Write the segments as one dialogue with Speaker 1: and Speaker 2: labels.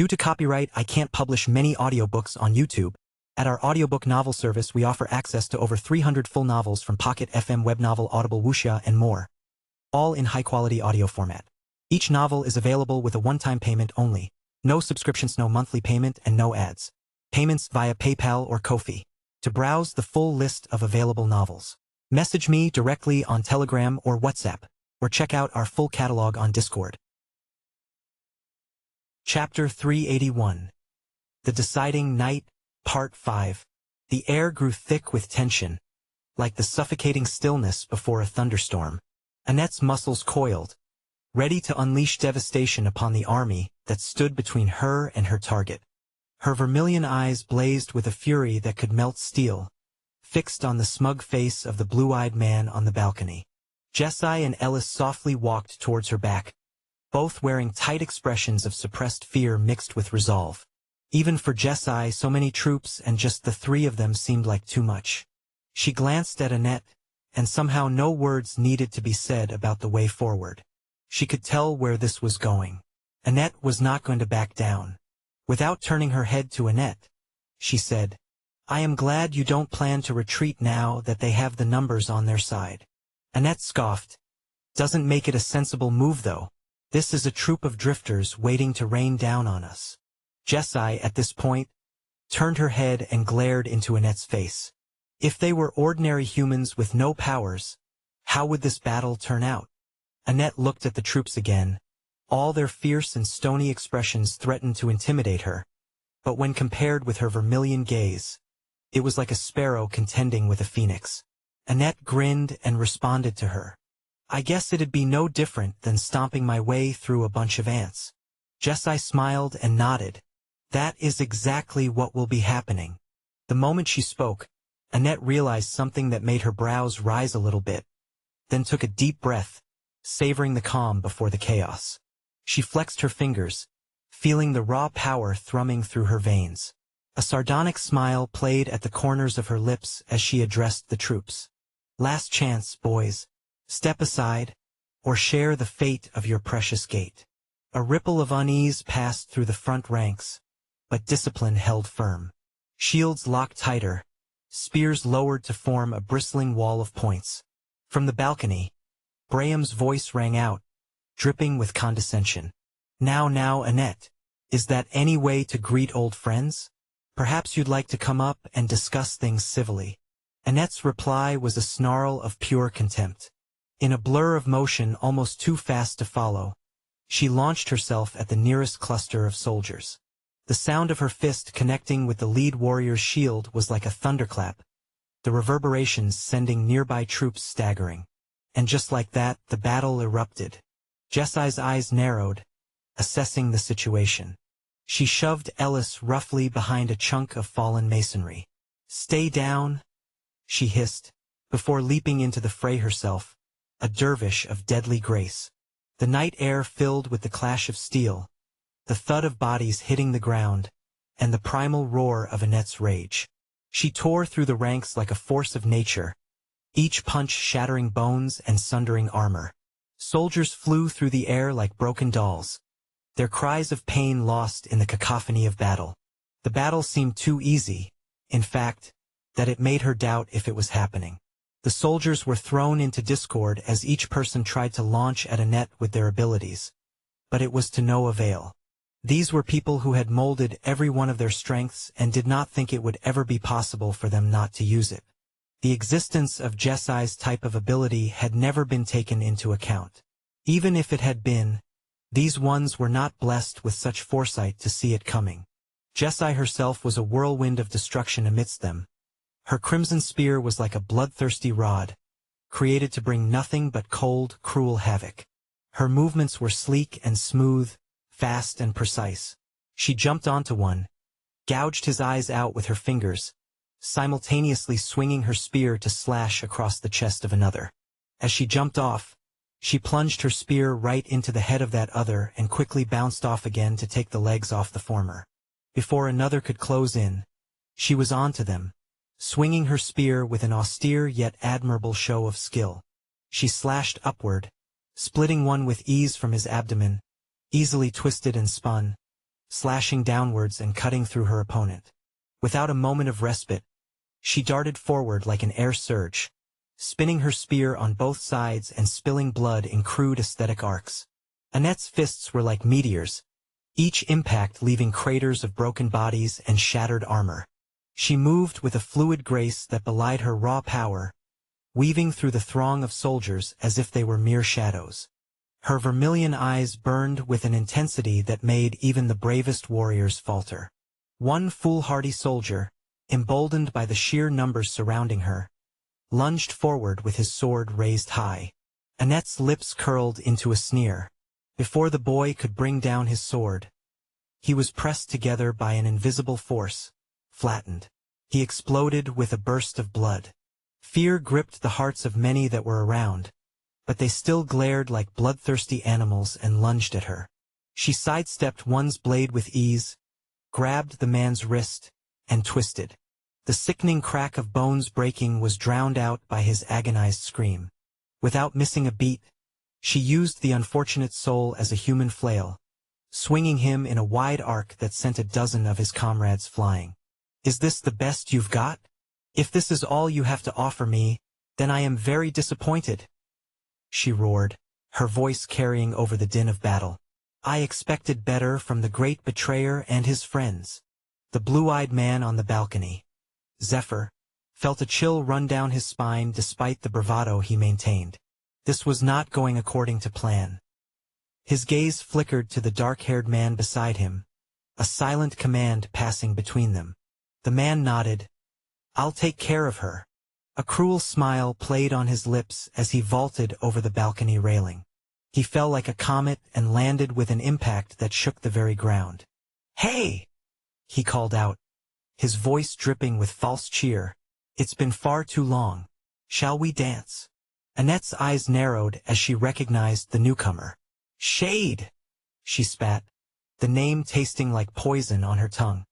Speaker 1: Due to copyright, I can't publish many audiobooks on YouTube. At our audiobook novel service, we offer access to over 300 full novels from Pocket FM, Webnovel, Audible, Wuxia, and more, all in high-quality audio format. Each novel is available with a one-time payment only. No subscriptions, no monthly payment, and no ads. Payments via PayPal or Ko-fi. To browse the full list of available novels, message me directly on Telegram or WhatsApp, or check out our full catalog on Discord. Chapter 381. The Deciding Night, Part 5. The air grew thick with tension, like the suffocating stillness before a thunderstorm. Annette's muscles coiled, ready to unleash devastation upon the army that stood between her and her target. Her vermilion eyes blazed with a fury that could melt steel, fixed on the smug face of the blue-eyed man on the balcony. Jessie and Ellis softly walked towards her back, both wearing tight expressions of suppressed fear mixed with resolve. Even for Jessie, so many troops and just the three of them seemed like too much. She glanced at Annette, and somehow no words needed to be said about the way forward. She could tell where this was going. Annette was not going to back down. Without turning her head to Annette, she said, "I am glad you don't plan to retreat now that they have the numbers on their side." Annette scoffed. "Doesn't make it a sensible move, though. This is a troop of drifters waiting to rain down on us." Jessie, at this point, turned her head and glared into Annette's face. If they were ordinary humans with no powers, how would this battle turn out? Annette looked at the troops again. All their fierce and stony expressions threatened to intimidate her, but when compared with her vermilion gaze, it was like a sparrow contending with a phoenix. Annette grinned and responded to her. "I guess it'd be no different than stomping my way through a bunch of ants." Jessie smiled and nodded. "That is exactly what will be happening." The moment she spoke, Annette realized something that made her brows rise a little bit, then took a deep breath, savoring the calm before the chaos. She flexed her fingers, feeling the raw power thrumming through her veins. A sardonic smile played at the corners of her lips as she addressed the troops. "Last chance, boys. Step aside, or share the fate of your precious gate." A ripple of unease passed through the front ranks, but discipline held firm. Shields locked tighter, spears lowered to form a bristling wall of points. From the balcony, Graham's voice rang out, dripping with condescension. Now, Annette, is that any way to greet old friends? Perhaps you'd like to come up and discuss things civilly." Annette's reply was a snarl of pure contempt. In a blur of motion almost too fast to follow, she launched herself at the nearest cluster of soldiers. The sound of her fist connecting with the lead warrior's shield was like a thunderclap, the reverberations sending nearby troops staggering. And just like that, the battle erupted. Jessie's eyes narrowed, assessing the situation. She shoved Ellis roughly behind a chunk of fallen masonry. "Stay down," she hissed, before leaping into the fray herself, a dervish of deadly grace. The night air filled with the clash of steel, the thud of bodies hitting the ground, and the primal roar of Annette's rage. She tore through the ranks like a force of nature, each punch shattering bones and sundering armor. Soldiers flew through the air like broken dolls, their cries of pain lost in the cacophony of battle. The battle seemed too easy, in fact, that it made her doubt if it was happening. The soldiers were thrown into discord as each person tried to launch at Annette with their abilities, but it was to no avail. These were people who had molded every one of their strengths and did not think it would ever be possible for them not to use it. The existence of Jessie's type of ability had never been taken into account. Even if it had been, these ones were not blessed with such foresight to see it coming. Jessie herself was a whirlwind of destruction amidst them. Her crimson spear was like a bloodthirsty rod, created to bring nothing but cold, cruel havoc. Her movements were sleek and smooth, fast and precise. She jumped onto one, gouged his eyes out with her fingers, simultaneously swinging her spear to slash across the chest of another. As she jumped off, she plunged her spear right into the head of that other and quickly bounced off again to take the legs off the former. Before another could close in, she was onto them, swinging her spear with an austere yet admirable show of skill. She slashed upward, splitting one with ease from his abdomen, easily twisted and spun, slashing downwards and cutting through her opponent. Without a moment of respite, she darted forward like an air surge, spinning her spear on both sides and spilling blood in crude aesthetic arcs. Annette's fists were like meteors, each impact leaving craters of broken bodies and shattered armor. She moved with a fluid grace that belied her raw power, weaving through the throng of soldiers as if they were mere shadows. Her vermilion eyes burned with an intensity that made even the bravest warriors falter. One foolhardy soldier, emboldened by the sheer numbers surrounding her, lunged forward with his sword raised high. Annette's lips curled into a sneer. Before the boy could bring down his sword, he was pressed together by an invisible force, flattened. He exploded with a burst of blood. Fear gripped the hearts of many that were around, but they still glared like bloodthirsty animals and lunged at her. She sidestepped one's blade with ease, grabbed the man's wrist, and twisted. The sickening crack of bones breaking was drowned out by his agonized scream. Without missing a beat, she used the unfortunate soul as a human flail, swinging him in a wide arc that sent a dozen of his comrades flying. "Is this the best you've got? If this is all you have to offer me, then I am very disappointed," she roared, her voice carrying over the din of battle. "I expected better from the great betrayer and his friends." The blue-eyed man on the balcony, Zephyr, felt a chill run down his spine despite the bravado he maintained. This was not going according to plan. His gaze flickered to the dark-haired man beside him, a silent command passing between them. The man nodded. "I'll take care of her." A cruel smile played on his lips as he vaulted over the balcony railing. He fell like a comet and landed with an impact that shook the very ground. "Hey!" he called out, his voice dripping with false cheer. "It's been far too long. Shall we dance?" Annette's eyes narrowed as she recognized the newcomer. "Shade!" she spat, the name tasting like poison on her tongue.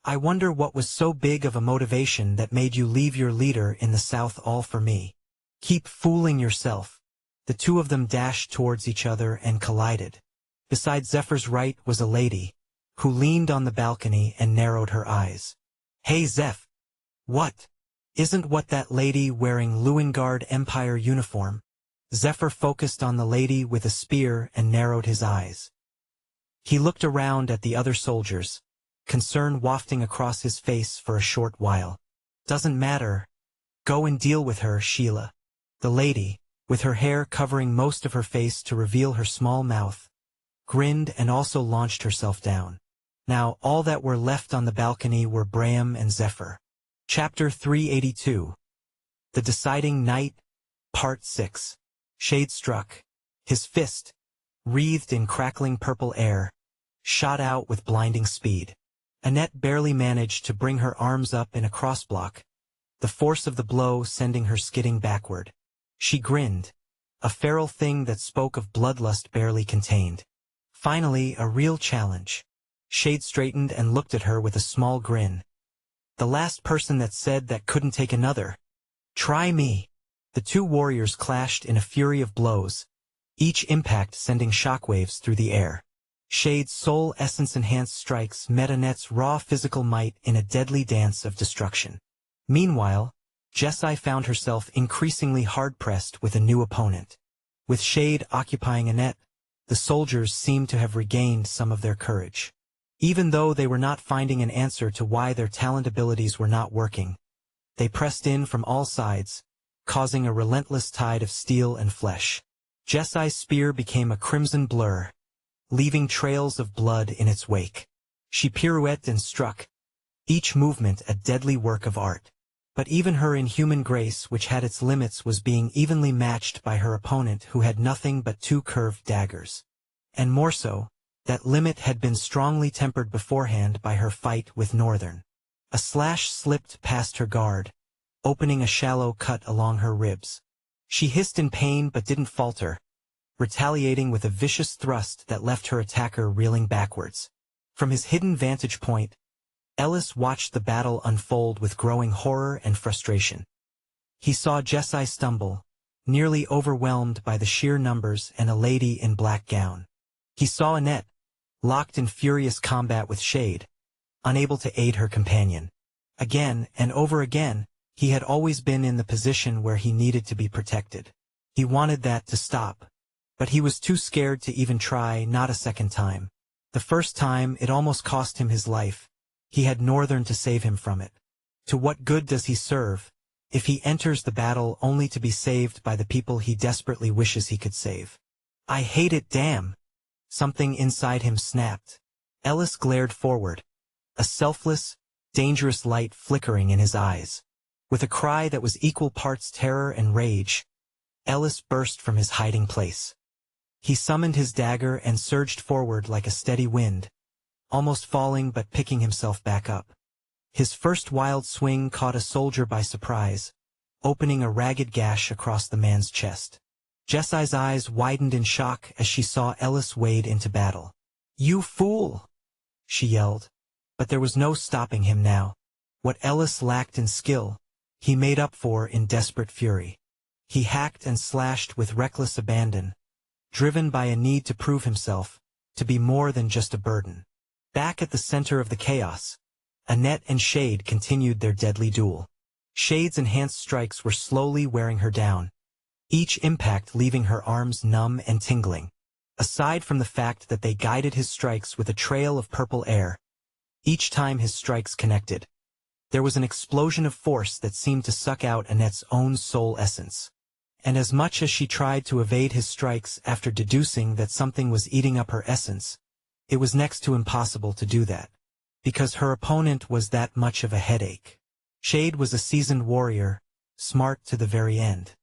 Speaker 1: "I wonder what was so big of a motivation that made you leave your leader in the south all for me." "Keep fooling yourself." The two of them dashed towards each other and collided. Beside Zephyr's right was a lady, who leaned on the balcony and narrowed her eyes. "Hey Zeph! What? Isn't what that lady wearing Lewingard Empire uniform?" Zephyr focused on the lady with a spear and narrowed his eyes. He looked around at the other soldiers, concern wafting across his face for a short while. "Doesn't matter. Go and deal with her, Sheila." The lady, with her hair covering most of her face to reveal her small mouth, grinned and also launched herself down. Now all that were left on the balcony were Braham and Zephyr. Chapter 382. The Deciding Night, Part 6. Shade struck. His fist, wreathed in crackling purple air, shot out with blinding speed. Annette barely managed to bring her arms up in a crossblock, the force of the blow sending her skidding backward. She grinned, a feral thing that spoke of bloodlust barely contained. Finally, a real challenge. Shade straightened and looked at her with a small grin. "The last person that said that couldn't take another. Try me." The two warriors clashed in a fury of blows, each impact sending shockwaves through the air. Shade's soul essence-enhanced strikes met Annette's raw physical might in a deadly dance of destruction. Meanwhile, Jessie found herself increasingly hard-pressed with a new opponent. With Shade occupying Annette, the soldiers seemed to have regained some of their courage. Even though they were not finding an answer to why their talent abilities were not working, they pressed in from all sides, causing a relentless tide of steel and flesh. Jessie's spear became a crimson blur, leaving trails of blood in its wake. She pirouetted and struck, each movement a deadly work of art. But even her inhuman grace, which had its limits, was being evenly matched by her opponent, who had nothing but two curved daggers. And more so, that limit had been strongly tempered beforehand by her fight with Northern. A slash slipped past her guard, opening a shallow cut along her ribs. She hissed in pain but didn't falter, retaliating with a vicious thrust that left her attacker reeling backwards. From his hidden vantage point, Ellis watched the battle unfold with growing horror and frustration. He saw Jessie stumble, nearly overwhelmed by the sheer numbers and a lady in black gown. He saw Annette, locked in furious combat with Shade, unable to aid her companion. Again and over again, he had always been in the position where he needed to be protected. He wanted that to stop, but he was too scared to even try, not a second time. The first time, it almost cost him his life. He had Northern to save him from it. To what good does he serve, if he enters the battle only to be saved by the people he desperately wishes he could save? I hate it, damn! Something inside him snapped. Ellis glared forward, a selfless, dangerous light flickering in his eyes. With a cry that was equal parts terror and rage, Ellis burst from his hiding place. He summoned his dagger and surged forward like a steady wind, almost falling but picking himself back up. His first wild swing caught a soldier by surprise, opening a ragged gash across the man's chest. Jessai's eyes widened in shock as she saw Ellis wade into battle. "You fool!" she yelled. But there was no stopping him now. What Ellis lacked in skill, he made up for in desperate fury. He hacked and slashed with reckless abandon, driven by a need to prove himself, to be more than just a burden. Back at the center of the chaos, Annette and Shade continued their deadly duel. Shade's enhanced strikes were slowly wearing her down, each impact leaving her arms numb and tingling. Aside from the fact that they guided his strikes with a trail of purple air, each time his strikes connected, there was an explosion of force that seemed to suck out Annette's own soul essence. And as much as she tried to evade his strikes after deducing that something was eating up her essence, it was next to impossible to do that, because her opponent was that much of a headache. Shade was a seasoned warrior, smart to the very end.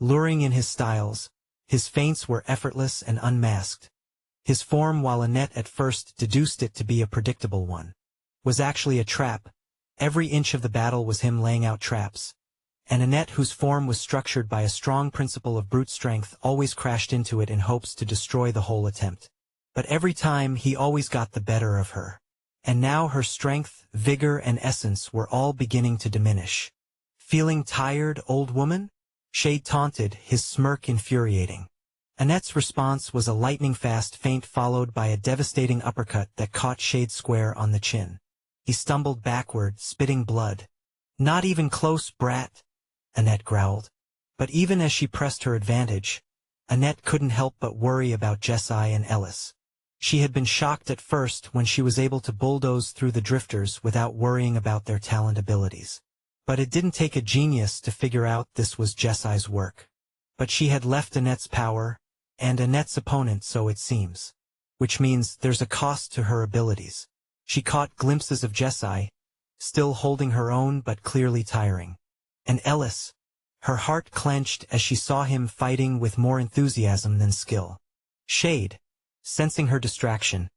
Speaker 1: Luring in his styles, his feints were effortless and unmasked. His form, while Annette at first deduced it to be a predictable one, was actually a trap. Every inch of the battle was him laying out traps. And Annette, whose form was structured by a strong principle of brute strength, always crashed into it in hopes to destroy the whole attempt. But every time he always got the better of her. And now her strength, vigor, and essence were all beginning to diminish. "Feeling tired, old woman?" Shade taunted, his smirk infuriating. Annette's response was a lightning-fast feint followed by a devastating uppercut that caught Shade square on the chin. He stumbled backward, spitting blood. "Not even close, brat," Annette growled. But even as she pressed her advantage, Annette couldn't help but worry about Jessai and Ellis. She had been shocked at first when she was able to bulldoze through the drifters without worrying about their talent abilities. But it didn't take a genius to figure out this was Jessai's work. But she had left Annette's power, and Annette's opponent, so it seems. Which means there's a cost to her abilities. She caught glimpses of Jessai, still holding her own but clearly tiring. And Ellis, her heart clenched as she saw him fighting with more enthusiasm than skill. Shade, sensing her distraction,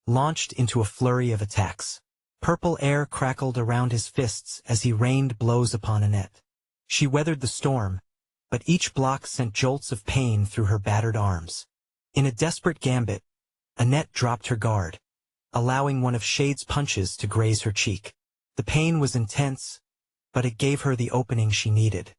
Speaker 1: launched into a flurry of attacks. Purple air crackled around his fists as he rained blows upon Annette. She weathered the storm, but each block sent jolts of pain through her battered arms. In a desperate gambit, Annette dropped her guard, allowing one of Shade's punches to graze her cheek. The pain was intense, but it gave her the opening she needed.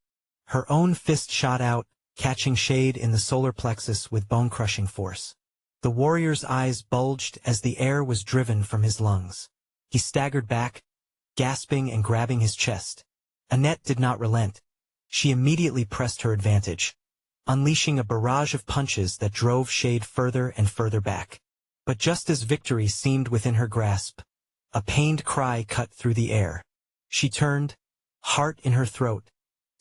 Speaker 1: Her own fist shot out, catching Shade in the solar plexus with bone-crushing force. The warrior's eyes bulged as the air was driven from his lungs. He staggered back, gasping and grabbing his chest. Annette did not relent. She immediately pressed her advantage, unleashing a barrage of punches that drove Shade further and further back. But just as victory seemed within her grasp, a pained cry cut through the air. She turned, heart in her throat,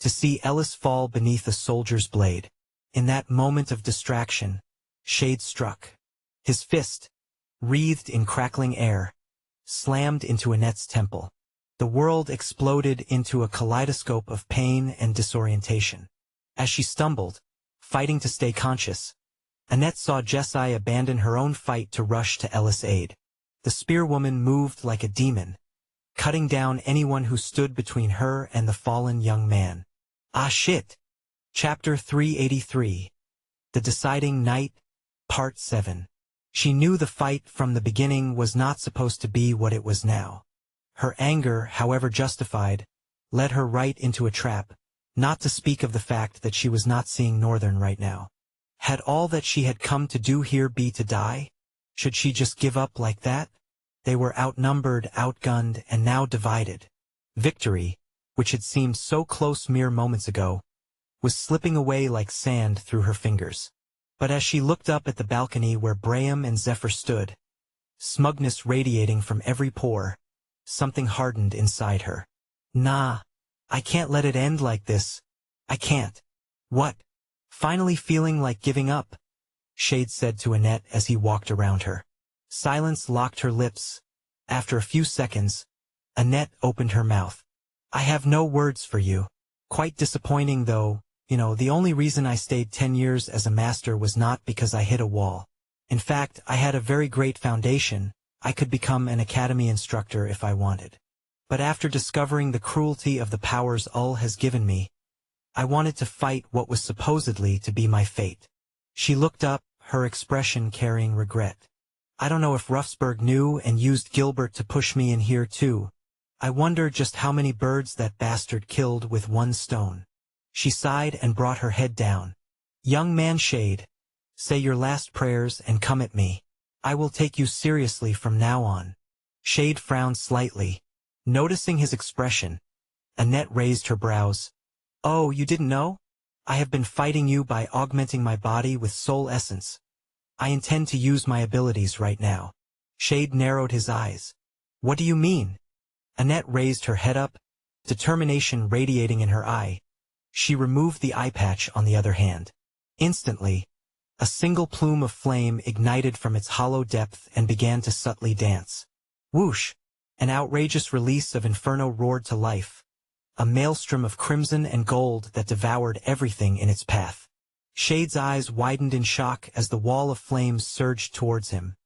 Speaker 1: to see Ellis fall beneath a soldier's blade. In that moment of distraction, Shade struck. His fist, wreathed in crackling air, slammed into Annette's temple. The world exploded into a kaleidoscope of pain and disorientation. As she stumbled, fighting to stay conscious, Annette saw Jessai abandon her own fight to rush to Ellis' aid. The spearwoman moved like a demon, cutting down anyone who stood between her and the fallen young man. Ah shit! Chapter 383. The Deciding Night, Part 7. She knew the fight from the beginning was not supposed to be what it was now. Her anger, however justified, led her right into a trap, not to speak of the fact that she was not seeing Northern right now. Had all that she had come to do here be to die? Should she just give up like that? They were outnumbered, outgunned, and now divided. Victory, which had seemed so close mere moments ago, was slipping away like sand through her fingers. But as she looked up at the balcony where Braham and Zephyr stood, smugness radiating from every pore, something hardened inside her. Nah, I can't let it end like this. I can't. What? Finally feeling like giving up? Shade said to Annette as he walked around her. Silence locked her lips. After a few seconds, Annette opened her mouth. I have no words for you. Quite disappointing though, the only reason I stayed 10 years as a master was not because I hit a wall. In fact, I had a very great foundation. I could become an academy instructor if I wanted. But after discovering the cruelty of the powers Ul has given me, I wanted to fight what was supposedly to be my fate. She looked up, her expression carrying regret. I don't know if Ruffsburg knew and used Gilbert to push me in here too. I wonder just how many birds that bastard killed with one stone. She sighed and brought her head down. Young man Shade, say your last prayers and come at me. I will take you seriously from now on. Shade frowned slightly. Noticing his expression, Annette raised her brows. Oh, you didn't know? I have been fighting you by augmenting my body with soul essence. I intend to use my abilities right now. Shade narrowed his eyes. What do you mean? Annette raised her head up, determination radiating in her eye. She removed the eye patch on the other hand. Instantly, a single plume of flame ignited from its hollow depth and began to subtly dance. Whoosh! An outrageous release of inferno roared to life. A maelstrom of crimson and gold that devoured everything in its path. Shade's eyes widened in shock as the wall of flames surged towards him,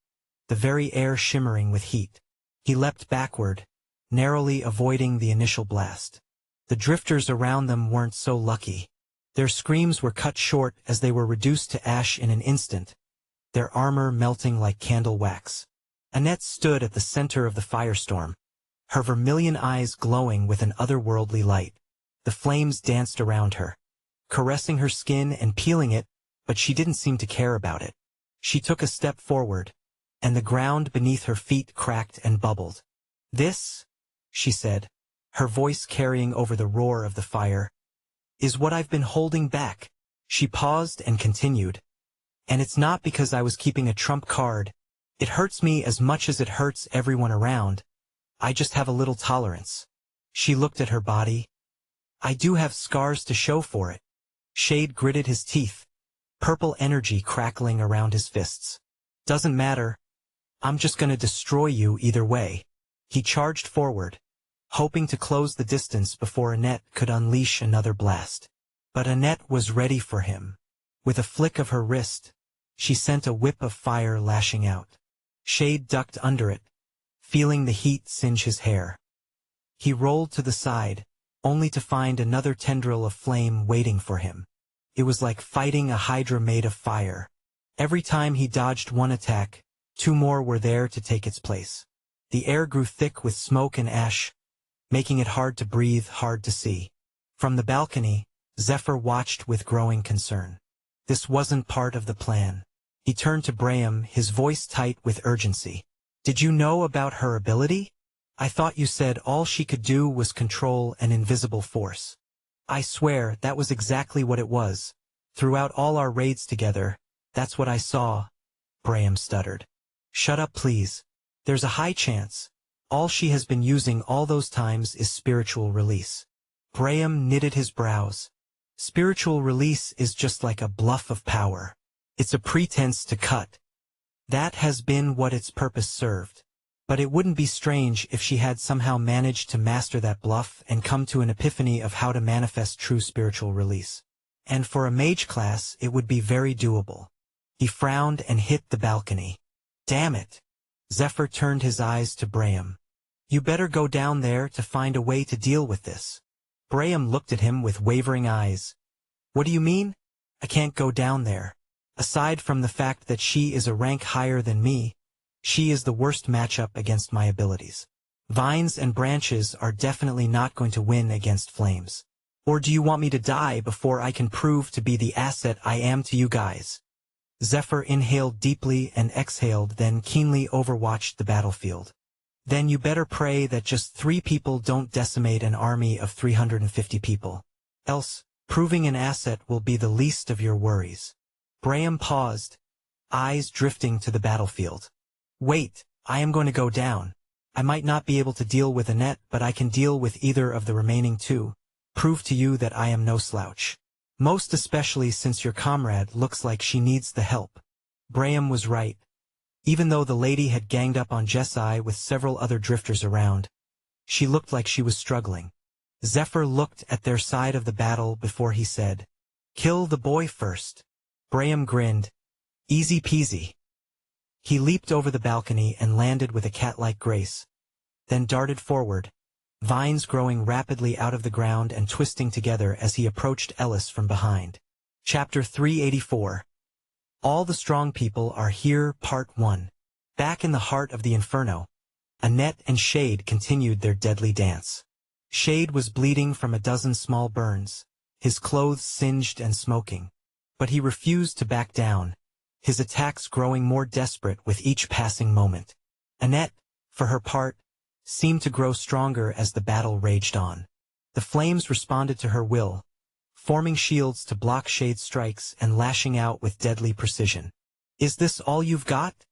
Speaker 1: the very air shimmering with heat. He leapt backward, narrowly avoiding the initial blast. The drifters around them weren't so lucky. Their screams were cut short as they were reduced to ash in an instant, their armor melting like candle wax. Annette stood at the center of the firestorm, her vermilion eyes glowing with an otherworldly light. The flames danced around her, caressing her skin and peeling it, but she didn't seem to care about it. She took a step forward, and the ground beneath her feet cracked and bubbled. This, she said, her voice carrying over the roar of the fire, is what I've been holding back. She paused and continued. And it's not because I was keeping a trump card. It hurts me as much as it hurts everyone around. I just have a little tolerance. She looked at her body. I do have scars to show for it. Shade gritted his teeth, purple energy crackling around his fists. Doesn't matter. I'm just gonna destroy you either way. He charged forward, hoping to close the distance before Annette could unleash another blast. But Annette was ready for him. With a flick of her wrist, she sent a whip of fire lashing out. Shade ducked under it, feeling the heat singe his hair. He rolled to the side, only to find another tendril of flame waiting for him. It was like fighting a hydra made of fire. Every time he dodged one attack, two more were there to take its place. The air grew thick with smoke and ash, making it hard to breathe, hard to see. From the balcony, Zephyr watched with growing concern. This wasn't part of the plan. He turned to Braham, his voice tight with urgency. Did you know about her ability? I thought you said all she could do was control an invisible force. I swear that was exactly what it was. Throughout all our raids together, that's what I saw, Braham stuttered. Shut up please. There's a high chance. All she has been using all those times is spiritual release. Braham knitted his brows. Spiritual release is just like a bluff of power. It's a pretense to cut. That has been what its purpose served. But it wouldn't be strange if she had somehow managed to master that bluff and come to an epiphany of how to manifest true spiritual release. And for a mage class, it would be very doable. He frowned and hit the balcony. Damn it! Zephyr turned his eyes to Braham. You better go down there to find a way to deal with this. Braham looked at him with wavering eyes. What do you mean? I can't go down there. Aside from the fact that she is a rank higher than me, she is the worst matchup against my abilities. Vines and branches are definitely not going to win against flames. Or do you want me to die before I can prove to be the asset I am to you guys? Zephyr inhaled deeply and exhaled, then keenly overwatched the battlefield. Then you better pray that just 3 people don't decimate an army of 350 people. Else, proving an asset will be the least of your worries. Braham paused, eyes drifting to the battlefield. Wait, I am going to go down. I might not be able to deal with Annette, but I can deal with either of the remaining 2. Prove to you that I am no slouch. Most especially since your comrade looks like she needs the help. Braham was right. Even though the lady had ganged up on Jessie with several other drifters around, she looked like she was struggling. Zephyr looked at their side of the battle before he said, "Kill the boy first." Braham grinned. Easy peasy. He leaped over the balcony and landed with a cat-like grace, then darted forward, vines growing rapidly out of the ground and twisting together as he approached Ellis from behind. Chapter 384. All the Strong People Are Here, Part 1. Back in the heart of the inferno, Annette and Shade continued their deadly dance. Shade was bleeding from a dozen small burns, his clothes singed and smoking. But he refused to back down, his attacks growing more desperate with each passing moment. Annette, for her part, seemed to grow stronger as the battle raged on. The flames responded to her will, forming shields to block Shade's strikes and lashing out with deadly precision. "Is this all you've got?"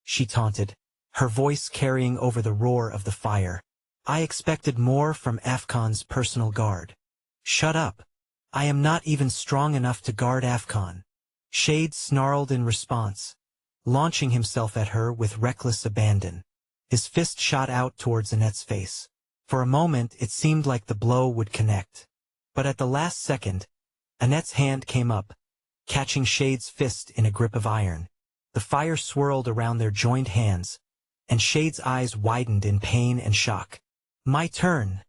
Speaker 1: she taunted, her voice carrying over the roar of the fire. "I expected more from Afghan's personal guard." "Shut up. I am not even strong enough to guard Afghan." Shade snarled in response, launching himself at her with reckless abandon. His fist shot out towards Annette's face. For a moment it seemed like the blow would connect. But at the last second, Annette's hand came up, catching Shade's fist in a grip of iron. The fire swirled around their joined hands, and Shade's eyes widened in pain and shock. "My turn,"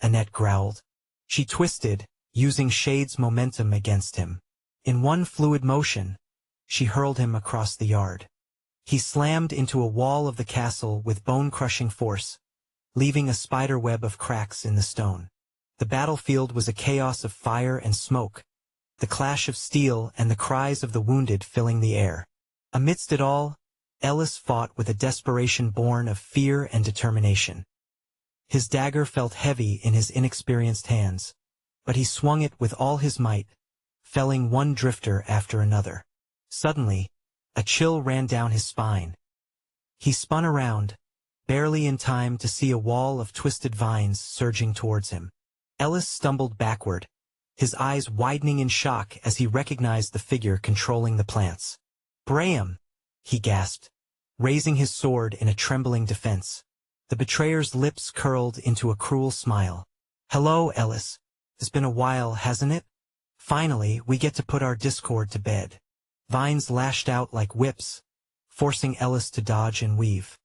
Speaker 1: Annette growled. She twisted, using Shade's momentum against him. In one fluid motion, she hurled him across the yard. He slammed into a wall of the castle with bone-crushing force, leaving a spiderweb of cracks in the stone. The battlefield was a chaos of fire and smoke, the clash of steel and the cries of the wounded filling the air. Amidst it all, Ellis fought with a desperation born of fear and determination. His dagger felt heavy in his inexperienced hands, but he swung it with all his might, felling one drifter after another. Suddenly, a chill ran down his spine. He spun around, barely in time to see a wall of twisted vines surging towards him. Ellis stumbled backward, his eyes widening in shock as he recognized the figure controlling the plants. "Braham!" he gasped, raising his sword in a trembling defense. The betrayer's lips curled into a cruel smile. "Hello, Ellis. It's been a while, hasn't it? Finally, we get to put our discord to bed." Vines lashed out like whips, forcing Ellis to dodge and weave.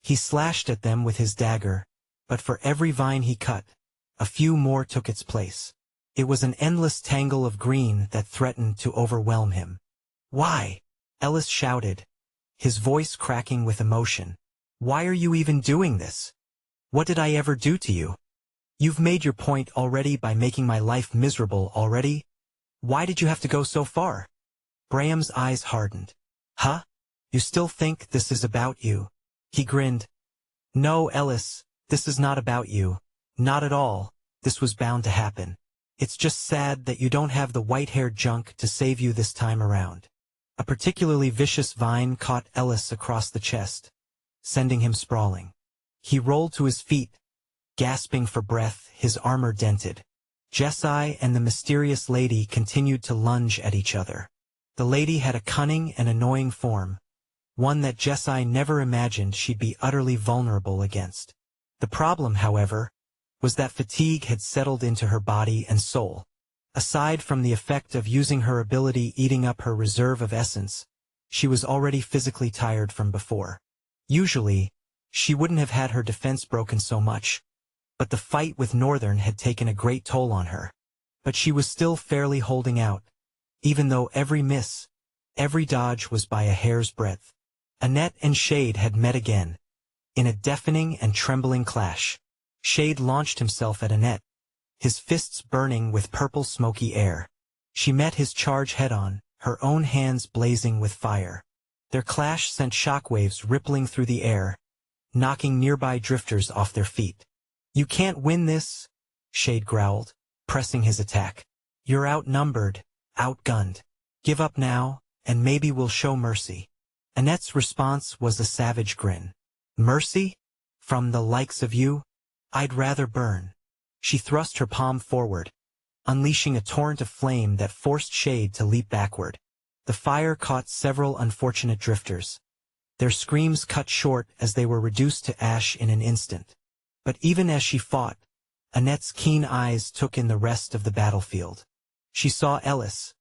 Speaker 1: He slashed at them with his dagger, but for every vine he cut, a few more took its place. It was an endless tangle of green that threatened to overwhelm him. "Why?" Ellis shouted, his voice cracking with emotion. "Why are you even doing this? What did I ever do to you? You've made your point already by making my life miserable already. Why did you have to go so far?" Braham's eyes hardened. "Huh? You still think this is about you?" He grinned. "No, Ellis, this is not about you. Not at all. This was bound to happen. It's just sad that you don't have the white-haired junk to save you this time around." A particularly vicious vine caught Ellis across the chest, sending him sprawling. He rolled to his feet, gasping for breath, his armor dented. Jessie and the mysterious lady continued to lunge at each other. The lady had a cunning and annoying form, one that Jessie never imagined she'd be utterly vulnerable against. The problem, however, was that fatigue had settled into her body and soul. Aside from the effect of using her ability eating up her reserve of essence, she was already physically tired from before. Usually, she wouldn't have had her defense broken so much, but the fight with Northern had taken a great toll on her. But she was still fairly holding out, even though every miss, every dodge was by a hair's breadth. Annette and Shade had met again, in a deafening and trembling clash. Shade launched himself at Annette, his fists burning with purple smoky air. She met his charge head-on, her own hands blazing with fire. Their clash sent shockwaves rippling through the air, knocking nearby drifters off their feet. "You can't win this," Shade growled, pressing his attack. "You're outnumbered, outgunned. Give up now, and maybe we'll show mercy." Annette's response was a savage grin. "Mercy? From the likes of you? I'd rather burn." She thrust her palm forward, unleashing a torrent of flame that forced Shade to leap backward. The fire caught several unfortunate drifters. Their screams cut short as they were reduced to ash in an instant. But even as she fought, Annette's keen eyes took in the rest of the battlefield. She saw Ellis,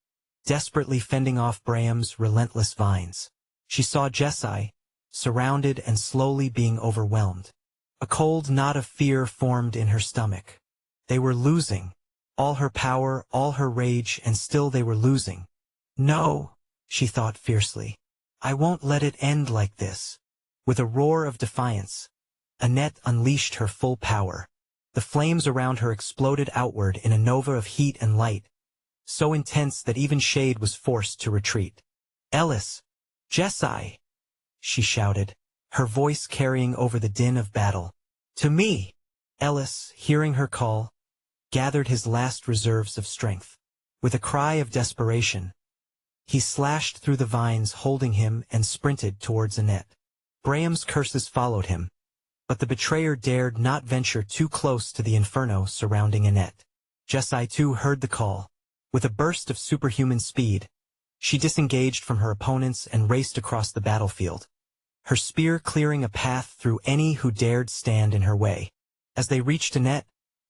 Speaker 1: desperately fending off Braham's relentless vines. She saw Jessie, surrounded and slowly being overwhelmed. A cold knot of fear formed in her stomach. They were losing. All her power, all her rage, and still they were losing. "No," she thought fiercely. "I won't let it end like this." With a roar of defiance, Annette unleashed her full power. The flames around her exploded outward in a nova of heat and light, so intense that even Shade was forced to retreat. "Ellis! Jessie!" she shouted, her voice carrying over the din of battle. "To me!" Ellis, hearing her call, gathered his last reserves of strength. With a cry of desperation, he slashed through the vines holding him and sprinted towards Annette. Braham's curses followed him, but the betrayer dared not venture too close to the inferno surrounding Annette. Jessie too heard the call. With a burst of superhuman speed, she disengaged from her opponents and raced across the battlefield, her spear clearing a path through any who dared stand in her way. As they reached Annette,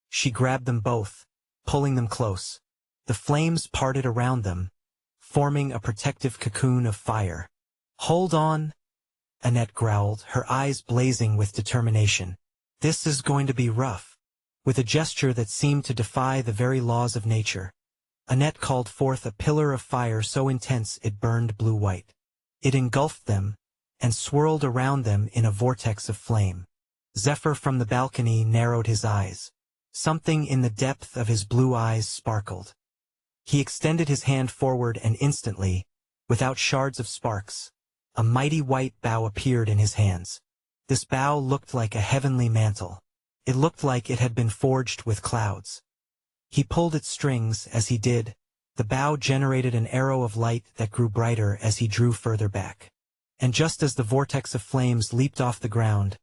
Speaker 1: she grabbed them both, pulling them close. The flames parted around them, forming a protective cocoon of fire. "Hold on," Annette growled, her eyes blazing with determination. "This is going to be rough." With a gesture that seemed to defy the very laws of nature, Annette called forth a pillar of fire so intense it burned blue-white. It engulfed them, and swirled around them in a vortex of flame. Zephyr from the balcony narrowed his eyes. Something in the depth of his blue eyes sparkled. He extended his hand forward and instantly, without shards of sparks, a mighty white bow appeared in his hands. This bow looked like a heavenly mantle. It looked like it had been forged with clouds. He pulled its strings. As he did, the bow generated an arrow of light that grew brighter as he drew further back. And just as the vortex of flames leaped off the ground,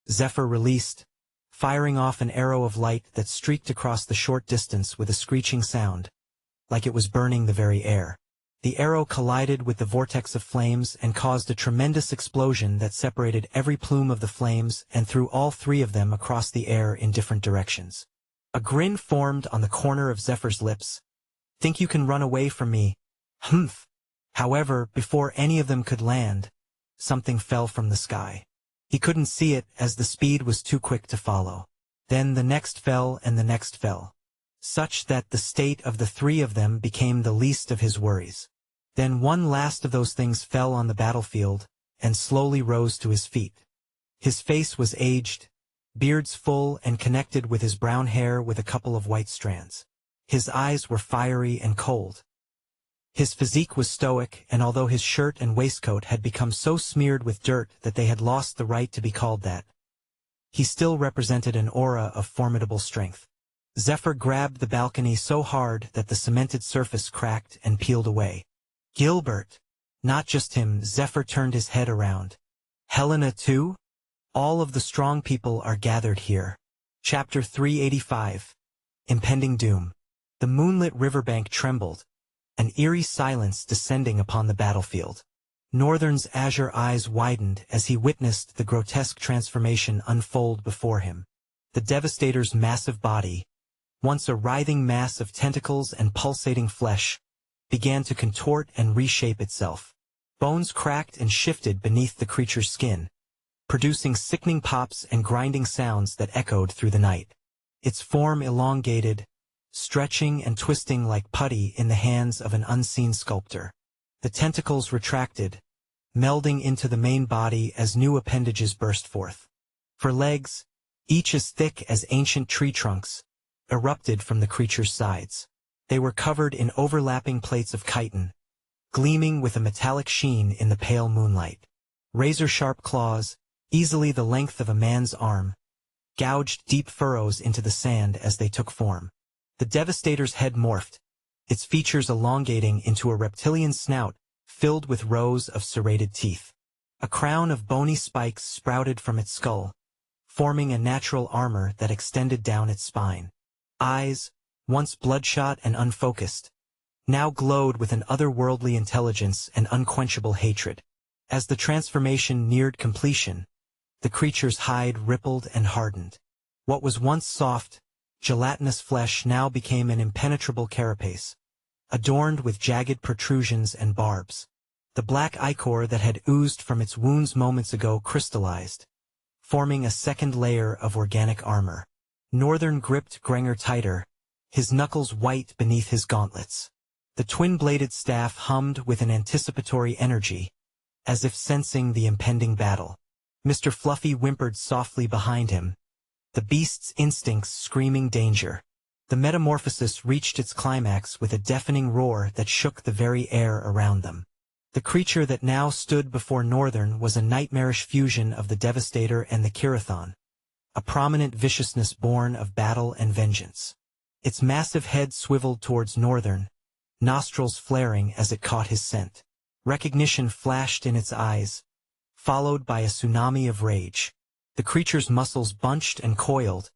Speaker 1: Zephyr released, firing off an arrow of light that streaked across the short distance with a screeching sound, like it was burning the very air. The arrow collided with the vortex of flames and caused a tremendous explosion that separated every plume of the flames and threw all three of them across the air in different directions. A grin formed on the corner of Zephyr's lips. "Think you can run away from me? Humph!" However, before any of them could land, something fell from the sky. He couldn't see it as the speed was too quick to follow. Then the next fell and the next fell, such that the state of the three of them became the least of his worries. Then one last of those things fell on the battlefield and slowly rose to his feet. His face was aged, beards full and connected with his brown hair with a couple of white strands. His eyes were fiery and cold. His physique was stoic, and although his shirt and waistcoat had become so smeared with dirt that they had lost the right to be called that, he still represented an aura of formidable strength. Zephyr grabbed the balcony so hard that the cemented surface cracked and peeled away. "Gilbert!" Not just him. Zephyr turned his head around. "Helena too? All of the strong people are gathered here." Chapter 385. Impending Doom. The moonlit riverbank trembled, an eerie silence descending upon the battlefield. Northern's azure eyes widened as he witnessed the grotesque transformation unfold before him. The Devastator's massive body, once a writhing mass of tentacles and pulsating flesh, began to contort and reshape itself. Bones cracked and shifted beneath the creature's skin, producing sickening pops and grinding sounds that echoed through the night. Its form elongated, stretching and twisting like putty in the hands of an unseen sculptor. The tentacles retracted, melding into the main body as new appendages burst forth. For legs, each as thick as ancient tree trunks, erupted from the creature's sides. They were covered in overlapping plates of chitin, gleaming with a metallic sheen in the pale moonlight. Razor-sharp claws, easily the length of a man's arm, gouged deep furrows into the sand as they took form. The Devastator's head morphed, its features elongating into a reptilian snout filled with rows of serrated teeth. A crown of bony spikes sprouted from its skull, forming a natural armor that extended down its spine. Eyes, once bloodshot and unfocused, now glowed with an otherworldly intelligence and unquenchable hatred. As the transformation neared completion, the creature's hide rippled and hardened. What was once soft, gelatinous flesh now became an impenetrable carapace, adorned with jagged protrusions and barbs. The black ichor that had oozed from its wounds moments ago crystallized, forming a second layer of organic armor. Northern gripped Grenger tighter, his knuckles white beneath his gauntlets. The twin-bladed staff hummed with an anticipatory energy, as if sensing the impending battle. Mr. Fluffy whimpered softly behind him, the beast's instincts screaming danger. The metamorphosis reached its climax with a deafening roar that shook the very air around them. The creature that now stood before Northern was a nightmarish fusion of the Devastator and the Kirathon, a prominent viciousness born of battle and vengeance. Its massive head swiveled towards Northern, nostrils flaring as it caught his scent. Recognition flashed in its eyes, followed by a tsunami of rage. The creature's muscles bunched and coiled,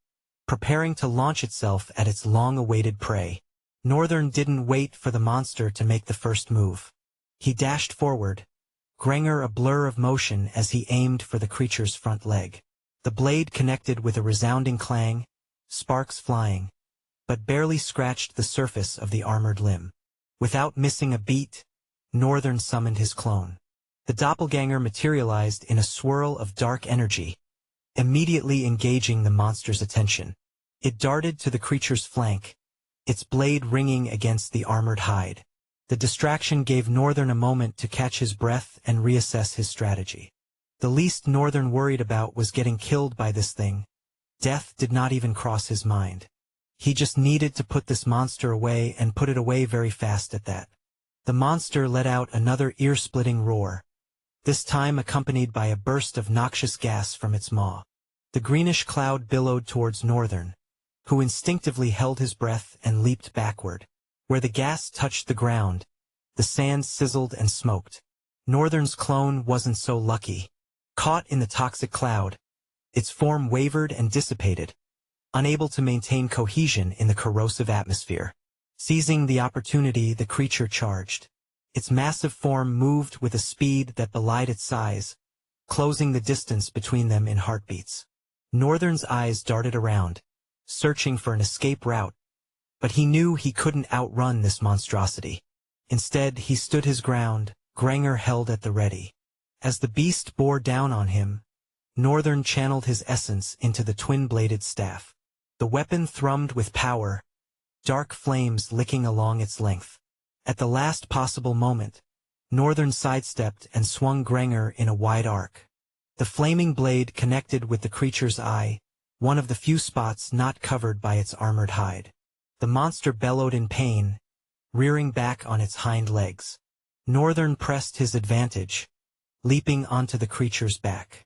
Speaker 1: preparing to launch itself at its long-awaited prey. Northern didn't wait for the monster to make the first move. He dashed forward, Grenger a blur of motion as he aimed for the creature's front leg. The blade connected with a resounding clang, sparks flying, but barely scratched the surface of the armored limb. Without missing a beat, Northern summoned his clone. The doppelganger materialized in a swirl of dark energy, immediately engaging the monster's attention. It darted to the creature's flank, its blade ringing against the armored hide. The distraction gave Northern a moment to catch his breath and reassess his strategy. The least Northern worried about was getting killed by this thing. Death did not even cross his mind. He just needed to put this monster away and put it away very fast at that. The monster let out another ear-splitting roar, this time accompanied by a burst of noxious gas from its maw. The greenish cloud billowed towards Northern, who instinctively held his breath and leaped backward. Where the gas touched the ground, the sand sizzled and smoked. Northern's clone wasn't so lucky. Caught in the toxic cloud, its form wavered and dissipated, unable to maintain cohesion in the corrosive atmosphere. Seizing the opportunity, the creature charged. Its massive form moved with a speed that belied its size, closing the distance between them in heartbeats. Northern's eyes darted around, searching for an escape route, but he knew he couldn't outrun this monstrosity. Instead, he stood his ground, Grenger held at the ready. As the beast bore down on him, Northern channeled his essence into the twin-bladed staff. The weapon thrummed with power, dark flames licking along its length. At the last possible moment, Northern sidestepped and swung Grenger in a wide arc. The flaming blade connected with the creature's eye, one of the few spots not covered by its armored hide. The monster bellowed in pain, rearing back on its hind legs. Northern pressed his advantage, leaping onto the creature's back.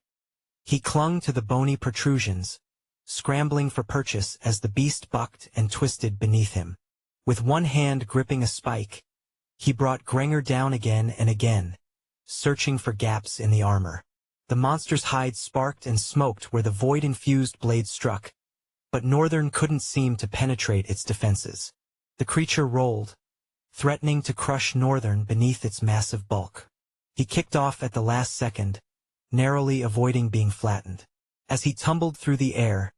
Speaker 1: He clung to the bony protrusions, scrambling for purchase as the beast bucked and twisted beneath him. With one hand gripping a spike, he brought Grenger down again and again, searching for gaps in the armor. The monster's hide sparked and smoked where the void-infused blade struck, but Northern couldn't seem to penetrate its defenses. The creature rolled, threatening to crush Northern beneath its massive bulk. He kicked off at the last second, narrowly avoiding being flattened. As he tumbled through the air,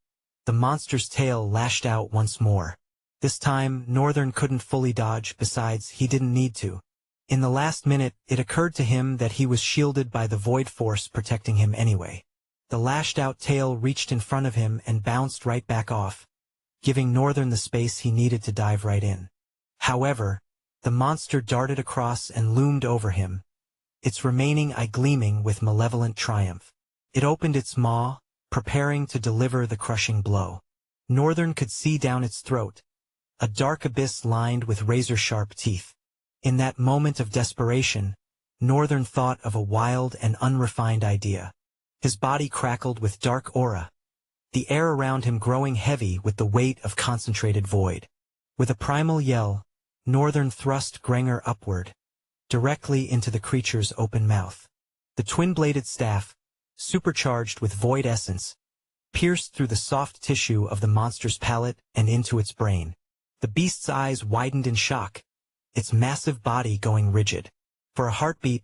Speaker 1: the monster's tail lashed out once more. This time, Northern couldn't fully dodge, besides, he didn't need to. In the last minute, it occurred to him that he was shielded by the void force protecting him anyway. The lashed-out tail reached in front of him and bounced right back off, giving Northern the space he needed to dive right in. However, the monster darted across and loomed over him, its remaining eye gleaming with malevolent triumph. It opened its maw, preparing to deliver the crushing blow. Northern could see down its throat, a dark abyss lined with razor-sharp teeth. In that moment of desperation, Northern thought of a wild and unrefined idea. His body crackled with dark aura, the air around him growing heavy with the weight of concentrated void. With a primal yell, Northern thrust Grenger upward, directly into the creature's open mouth. The twin-bladed staff, supercharged with void essence, pierced through the soft tissue of the monster's palate and into its brain. The beast's eyes widened in shock, its massive body going rigid. For a heartbeat,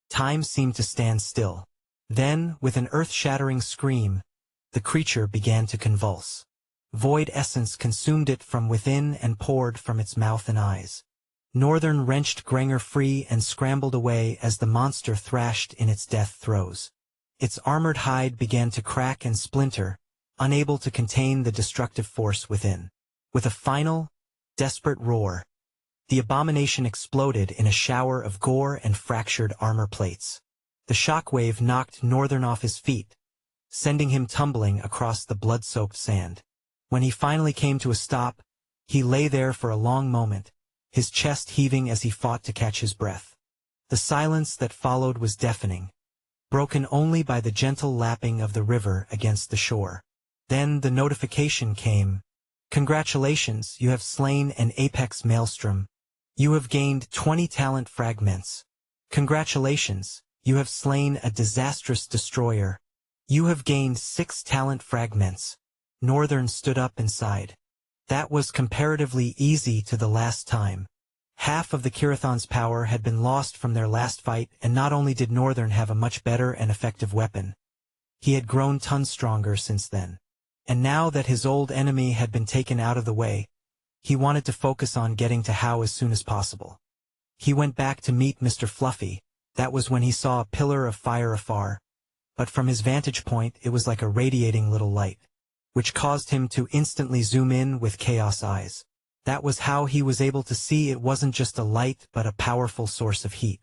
Speaker 1: time seemed to stand still. Then, with an earth-shattering scream, the creature began to convulse. Void essence consumed it from within and poured from its mouth and eyes. Northern wrenched Grenger free and scrambled away as the monster thrashed in its death throes. Its armored hide began to crack and splinter, unable to contain the destructive force within. With a final, desperate roar, the abomination exploded in a shower of gore and fractured armor plates. The shockwave knocked Northern off his feet, sending him tumbling across the blood-soaked sand. When he finally came to a stop, he lay there for a long moment, his chest heaving as he fought to catch his breath. The silence that followed was deafening, broken only by the gentle lapping of the river against the shore. Then the notification came. Congratulations, you have slain an apex maelstrom. You have gained 20 talent fragments. Congratulations, you have slain a disastrous destroyer. You have gained 6 talent fragments. Northern stood up and sighed. That was comparatively easy to the last time. Half of the Kirathon's power had been lost from their last fight, and not only did Northern have a much better and effective weapon, he had grown tons stronger since then. And now that his old enemy had been taken out of the way, he wanted to focus on getting to How as soon as possible. He went back to meet Mr. Fluffy. That was when he saw a pillar of fire afar, but from his vantage point it was like a radiating little light, which caused him to instantly zoom in with chaos eyes. That was how he was able to see it wasn't just a light but a powerful source of heat.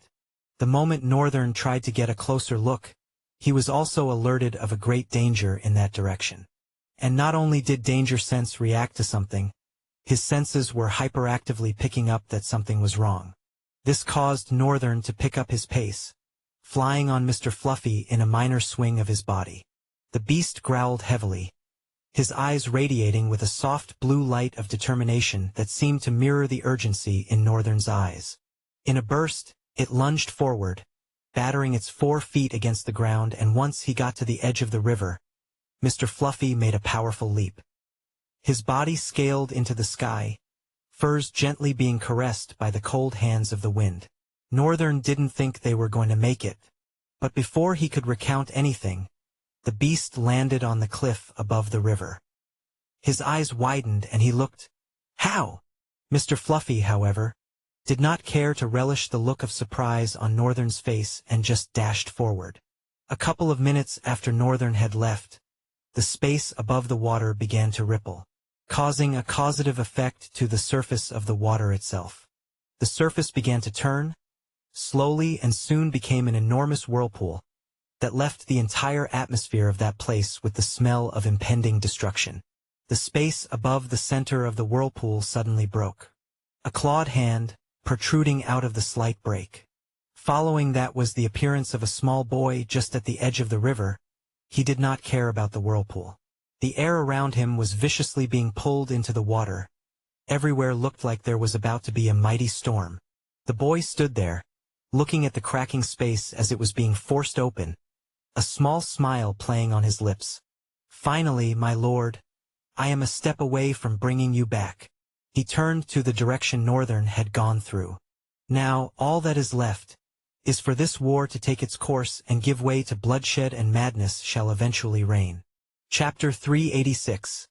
Speaker 1: The moment Northern tried to get a closer look, he was also alerted of a great danger in that direction. And not only did danger sense react to something, his senses were hyperactively picking up that something was wrong. This caused Northern to pick up his pace, flying on Mr. Fluffy in a minor swing of his body. The beast growled heavily, his eyes radiating with a soft blue light of determination that seemed to mirror the urgency in Northern's eyes. In a burst, it lunged forward, battering its 4 feet against the ground, and once he got to the edge of the river, Mr. Fluffy made a powerful leap. His body scaled into the sky, furs gently being caressed by the cold hands of the wind. Northern didn't think they were going to make it, but before he could recount anything, the beast landed on the cliff above the river. His eyes widened and he looked. How? Mr. Fluffy, however, did not care to relish the look of surprise on Northern's face and just dashed forward. A couple of minutes after Northern had left, the space above the water began to ripple, causing a causative effect to the surface of the water itself. The surface began to turn, slowly, and soon became an enormous whirlpool that left the entire atmosphere of that place with the smell of impending destruction. The space above the center of the whirlpool suddenly broke, a clawed hand protruding out of the slight break. Following that was the appearance of a small boy just at the edge of the river. He did not care about the whirlpool. The air around him was viciously being pulled into the water. Everywhere looked like there was about to be a mighty storm. The boy stood there, looking at the cracking space as it was being forced open, a small smile playing on his lips. Finally, my lord, I am a step away from bringing you back. He turned to the direction Northern had gone through. Now, all that is left is for this war to take its course and give way to bloodshed, and madness shall eventually reign. Chapter 386.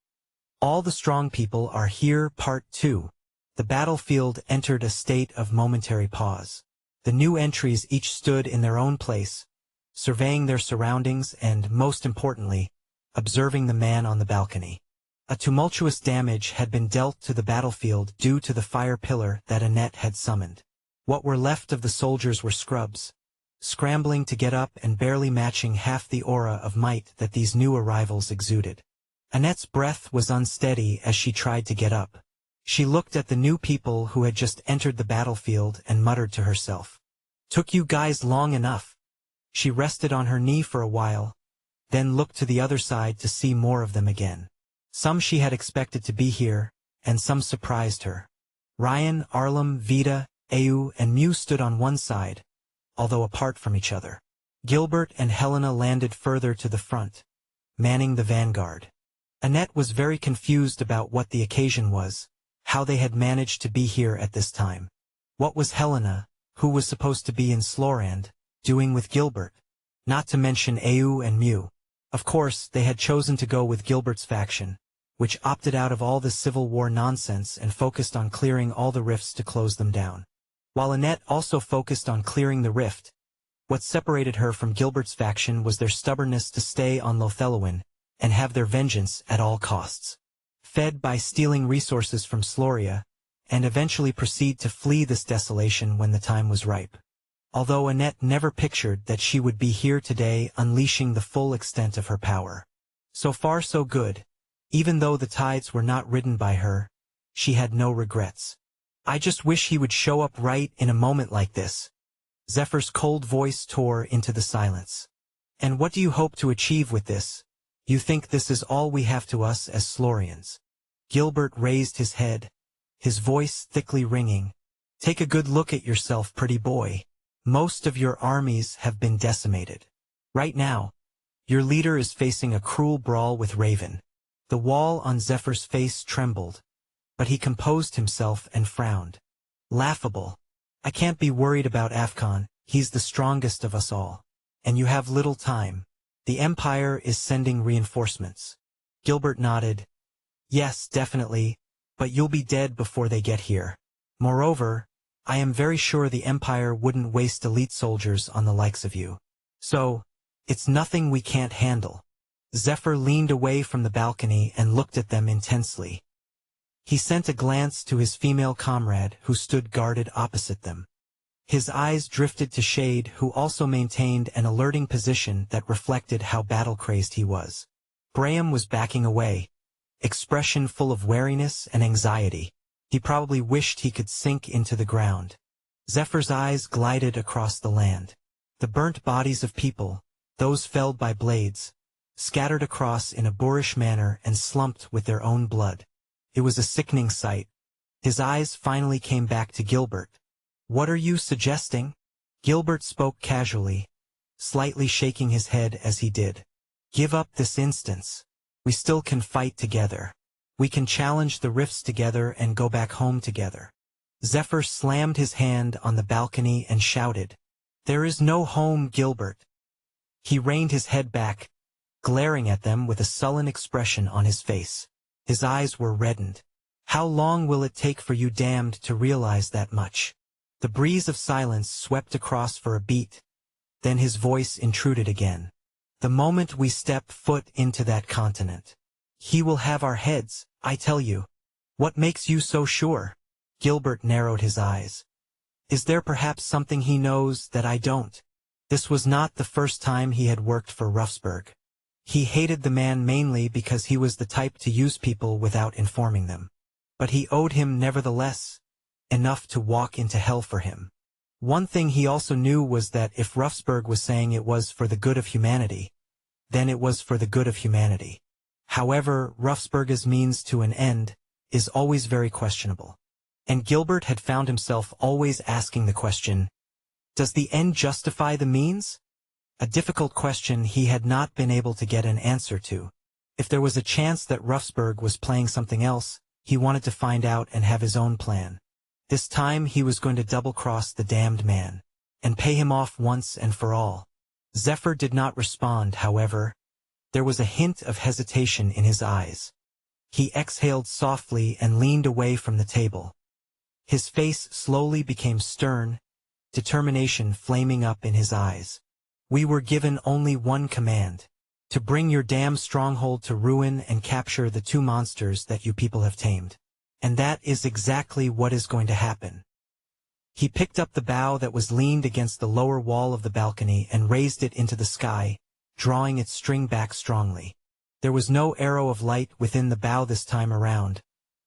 Speaker 1: All the Strong People Are Here, Part 2. The battlefield entered a state of momentary pause. The new entries each stood in their own place, surveying their surroundings and, most importantly, observing the man on the balcony. A tumultuous damage had been dealt to the battlefield due to the fire pillar that Annette had summoned. What were left of the soldiers were scrubs, scrambling to get up and barely matching half the aura of might that these new arrivals exuded. Annette's breath was unsteady as she tried to get up, She looked at the new people who had just entered the battlefield and muttered to herself. "Took you guys long enough." She rested on her knee for a while, then looked to the other side to see more of them again. Some she had expected to be here, and some surprised her. Ryan, Arlem, Vida, Au, and Mew stood on one side, although apart from each other. Gilbert and Helena landed further to the front, manning the vanguard. Annette was very confused about what the occasion was, how they had managed to be here at this time. What was Helena, who was supposed to be in Slorand, doing with Gilbert? Not to mention Au and Mew. Of course, they had chosen to go with Gilbert's faction, which opted out of all the Civil War nonsense and focused on clearing all the rifts to close them down. While Annette also focused on clearing the rift, what separated her from Gilbert's faction was their stubbornness to stay on Lothelowin and have their vengeance at all costs. Fed by stealing resources from Sloria, and eventually proceed to flee this desolation when the time was ripe. Although Annette never pictured that she would be here today unleashing the full extent of her power. So far so good. Even though the tides were not ridden by her, she had no regrets. "I just wish he would show up right in a moment like this." Zephyr's cold voice tore into the silence. "And what do you hope to achieve with this? You think this is all we have to us as Slorians?" Gilbert raised his head, his voice thickly ringing. "Take a good look at yourself, pretty boy. Most of your armies have been decimated. Right now, your leader is facing a cruel brawl with Raven." The wall on Zephyr's face trembled, but he composed himself and frowned. "Laughable. I can't be worried about Afcon, he's the strongest of us all. And you have little time. The Empire is sending reinforcements." Gilbert nodded. "Yes, definitely, but you'll be dead before they get here. Moreover, I am very sure the Empire wouldn't waste elite soldiers on the likes of you. So, it's nothing we can't handle." Zephyr leaned away from the balcony and looked at them intensely. He sent a glance to his female comrade who stood guarded opposite them. His eyes drifted to Shade, who also maintained an alerting position that reflected how battle-crazed he was. Graham was backing away, expression full of wariness and anxiety. He probably wished he could sink into the ground. Zephyr's eyes glided across the land. The burnt bodies of people, those felled by blades, scattered across in a boorish manner and slumped with their own blood. It was a sickening sight. His eyes finally came back to Gilbert. "What are you suggesting?" Gilbert spoke casually, slightly shaking his head as he did. "Give up this instance. We still can fight together. We can challenge the rifts together and go back home together." Zephyr slammed his hand on the balcony and shouted, "There is no home, Gilbert." He reined his head back, glaring at them with a sullen expression on his face. His eyes were reddened. "How long will it take for you damned to realize that much?" The breeze of silence swept across for a beat. Then his voice intruded again. "The moment we step foot into that continent, he will have our heads, I tell you." "What makes you so sure?" Gilbert narrowed his eyes. "Is there perhaps something he knows that I don't?" This was not the first time he had worked for Ruffsburg. He hated the man mainly because he was the type to use people without informing them. But he owed him nevertheless enough to walk into hell for him. One thing he also knew was that if Ruffsburg was saying it was for the good of humanity, then it was for the good of humanity. However, Ruffsburg's means to an end is always very questionable. And Gilbert had found himself always asking the question, does the end justify the means? A difficult question he had not been able to get an answer to. If there was a chance that Ruffsburg was playing something else, he wanted to find out and have his own plan. This time he was going to double-cross the damned man, and pay him off once and for all. Zephyr did not respond, however. There was a hint of hesitation in his eyes. He exhaled softly and leaned away from the table. His face slowly became stern, determination flaming up in his eyes. "We were given only one command, to bring your damn stronghold to ruin and capture the two monsters that you people have tamed. And that is exactly what is going to happen." He picked up the bow that was leaned against the lower wall of the balcony and raised it into the sky, drawing its string back strongly. There was no arrow of light within the bow this time around,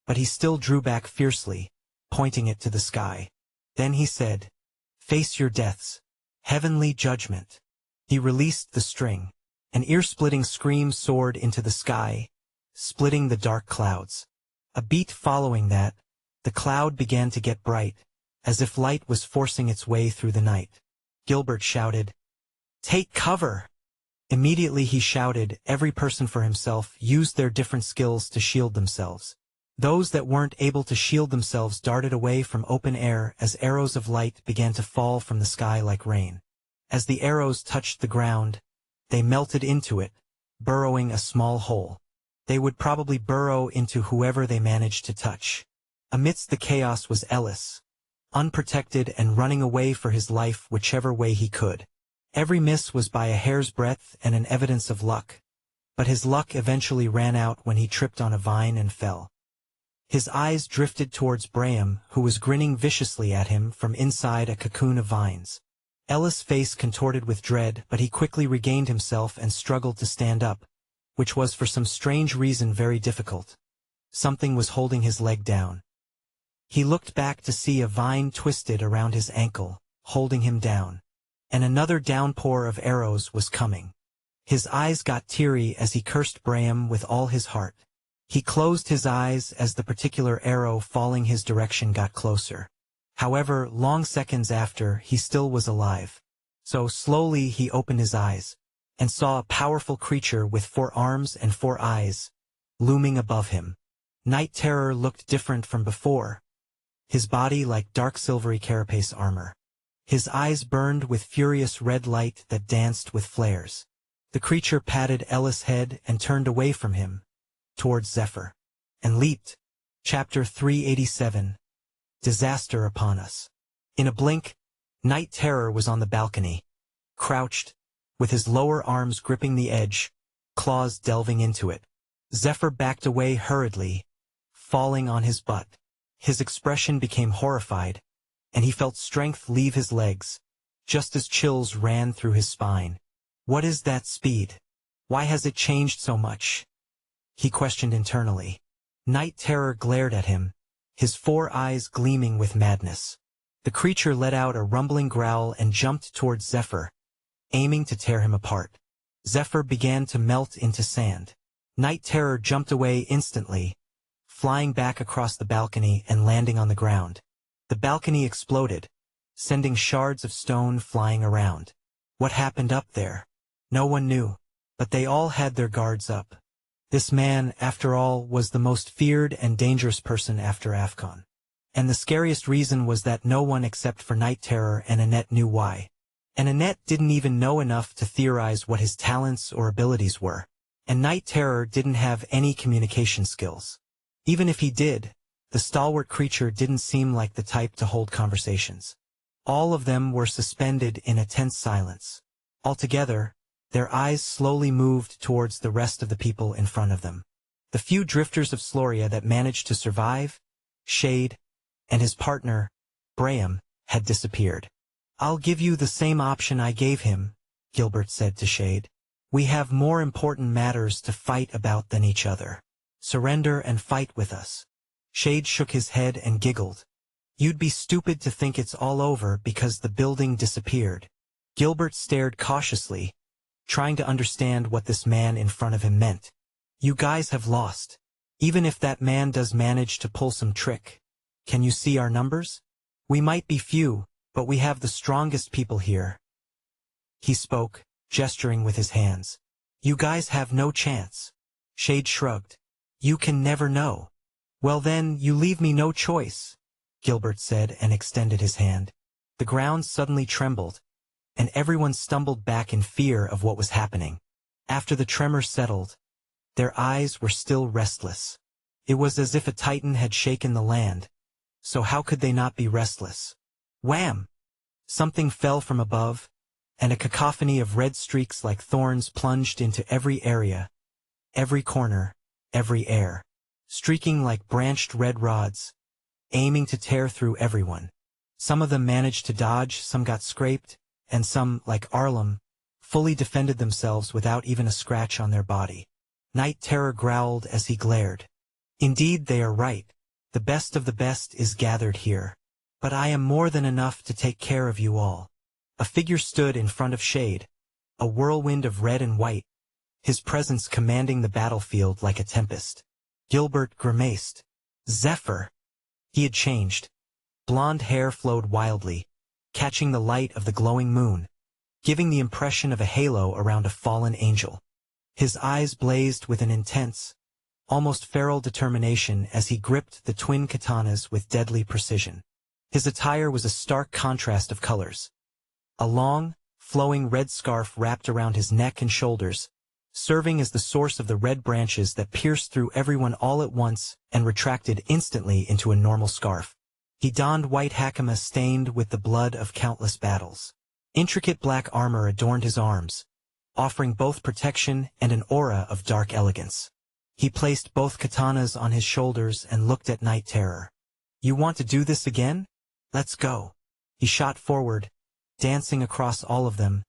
Speaker 1: but he still drew back fiercely, pointing it to the sky. Then he said, "Face your deaths. Heavenly judgment." He released the string. An ear-splitting scream soared into the sky, splitting the dark clouds. A beat following that, the cloud began to get bright, as if light was forcing its way through the night. Gilbert shouted, "Take cover!" Immediately he shouted, every person for himself used their different skills to shield themselves. Those that weren't able to shield themselves darted away from open air as arrows of light began to fall from the sky like rain. As the arrows touched the ground, they melted into it, burrowing a small hole. They would probably burrow into whoever they managed to touch. Amidst the chaos was Ellis, unprotected and running away for his life whichever way he could. Every miss was by a hair's breadth and an evidence of luck, but his luck eventually ran out when he tripped on a vine and fell. His eyes drifted towards Braham, who was grinning viciously at him from inside a cocoon of vines. Ellis' face contorted with dread, but he quickly regained himself and struggled to stand up, which was for some strange reason very difficult. Something was holding his leg down. He looked back to see a vine twisted around his ankle, holding him down. And another downpour of arrows was coming. His eyes got teary as he cursed Braham with all his heart. He closed his eyes as the particular arrow falling his direction got closer. However, long seconds after, he still was alive. So slowly he opened his eyes, and saw a powerful creature with 4 arms and 4 eyes, looming above him. Night Terror looked different from before, his body like dark silvery carapace armor. His eyes burned with furious red light that danced with flares. The creature patted Ellis' head and turned away from him, towards Zephyr, and leaped. Chapter 387. Disaster Upon Us. In a blink, Night Terror was on the balcony, crouched, with his lower arms gripping the edge, claws delving into it. Zephyr backed away hurriedly, falling on his butt. His expression became horrified, and he felt strength leave his legs, just as chills ran through his spine. What is that speed? Why has it changed so much? He questioned internally. Night Terror glared at him, his 4 eyes gleaming with madness. The creature let out a rumbling growl and jumped towards Zephyr, aiming to tear him apart. Zephyr began to melt into sand. Night Terror jumped away instantly, flying back across the balcony and landing on the ground. The balcony exploded, sending shards of stone flying around. What happened up there? No one knew, but they all had their guards up. This man, after all, was the most feared and dangerous person after Afcon. And the scariest reason was that no one except for Night Terror and Annette knew why. And Annette didn't even know enough to theorize what his talents or abilities were. And Night Terror didn't have any communication skills. Even if he did, the stalwart creature didn't seem like the type to hold conversations. All of them were suspended in a tense silence. Altogether, their eyes slowly moved towards the rest of the people in front of them. The few drifters of Sloria that managed to survive, Shade, and his partner, Braham, had disappeared. "I'll give you the same option I gave him," Gilbert said to Shade. "We have more important matters to fight about than each other. Surrender and fight with us." Shade shook his head and giggled. "You'd be stupid to think it's all over because the building disappeared." Gilbert stared cautiously, trying to understand what this man in front of him meant. "You guys have lost. Even if that man does manage to pull some trick. Can you see our numbers? We might be few, but we have the strongest people here." He spoke, gesturing with his hands. "You guys have no chance." Shade shrugged. "You can never know." "Well then, you leave me no choice," Gilbert said and extended his hand. The ground suddenly trembled, and everyone stumbled back in fear of what was happening. After the tremor settled, their eyes were still restless. It was as if a titan had shaken the land, so how could they not be restless? Wham! Something fell from above, and a cacophony of red streaks like thorns plunged into every area, every corner, every air, streaking like branched red rods, aiming to tear through everyone. Some of them managed to dodge, some got scraped, and some, like Arlem, fully defended themselves without even a scratch on their body. Night Terror growled as he glared. Indeed, they are right. The best of the best is gathered here. But I am more than enough to take care of you all. A figure stood in front of Shade, a whirlwind of red and white, his presence commanding the battlefield like a tempest. Gilbert grimaced. Zephyr! He had changed. Blonde hair flowed wildly, catching the light of the glowing moon, giving the impression of a halo around a fallen angel. His eyes blazed with an intense, almost feral determination as he gripped the twin katanas with deadly precision. His attire was a stark contrast of colors. A long, flowing red scarf wrapped around his neck and shoulders, serving as the source of the red branches that pierced through everyone all at once and retracted instantly into a normal scarf. He donned white hakama stained with the blood of countless battles. Intricate black armor adorned his arms, offering both protection and an aura of dark elegance. He placed both katanas on his shoulders and looked at Night Terror. You want to do this again? Let's go. He shot forward, dancing across all of them,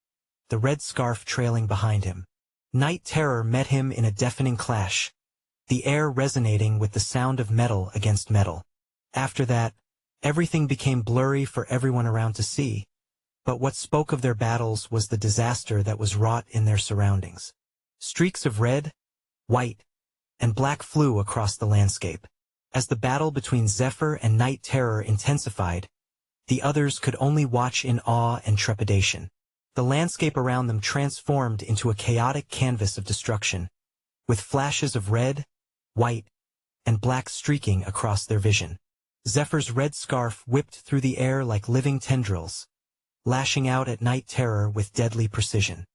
Speaker 1: the red scarf trailing behind him. Night Terror met him in a deafening clash, the air resonating with the sound of metal against metal. After that, everything became blurry for everyone around to see, but what spoke of their battles was the disaster that was wrought in their surroundings. Streaks of red, white, and black flew across the landscape. As the battle between Zephyr and Night Terror intensified, the others could only watch in awe and trepidation. The landscape around them transformed into a chaotic canvas of destruction, with flashes of red, white, and black streaking across their vision. Zephyr's red scarf whipped through the air like living tendrils, lashing out at Night Terror with deadly precision.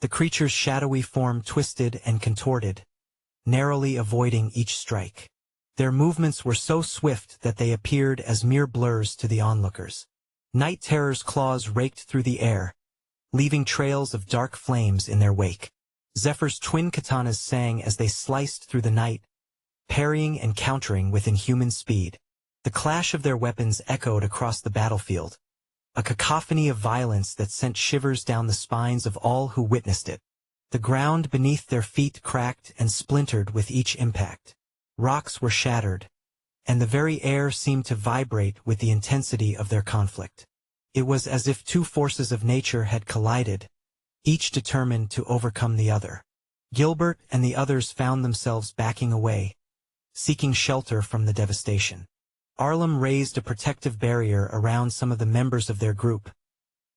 Speaker 1: The creature's shadowy form twisted and contorted, narrowly avoiding each strike. Their movements were so swift that they appeared as mere blurs to the onlookers. Night Terror's claws raked through the air, leaving trails of dark flames in their wake. Zephyr's twin katanas sang as they sliced through the night, parrying and countering with inhuman speed. The clash of their weapons echoed across the battlefield, a cacophony of violence that sent shivers down the spines of all who witnessed it. The ground beneath their feet cracked and splintered with each impact. Rocks were shattered, and the very air seemed to vibrate with the intensity of their conflict. It was as if two forces of nature had collided, each determined to overcome the other. Gilbert and the others found themselves backing away, seeking shelter from the devastation. Arlem raised a protective barrier around some of the members of their group,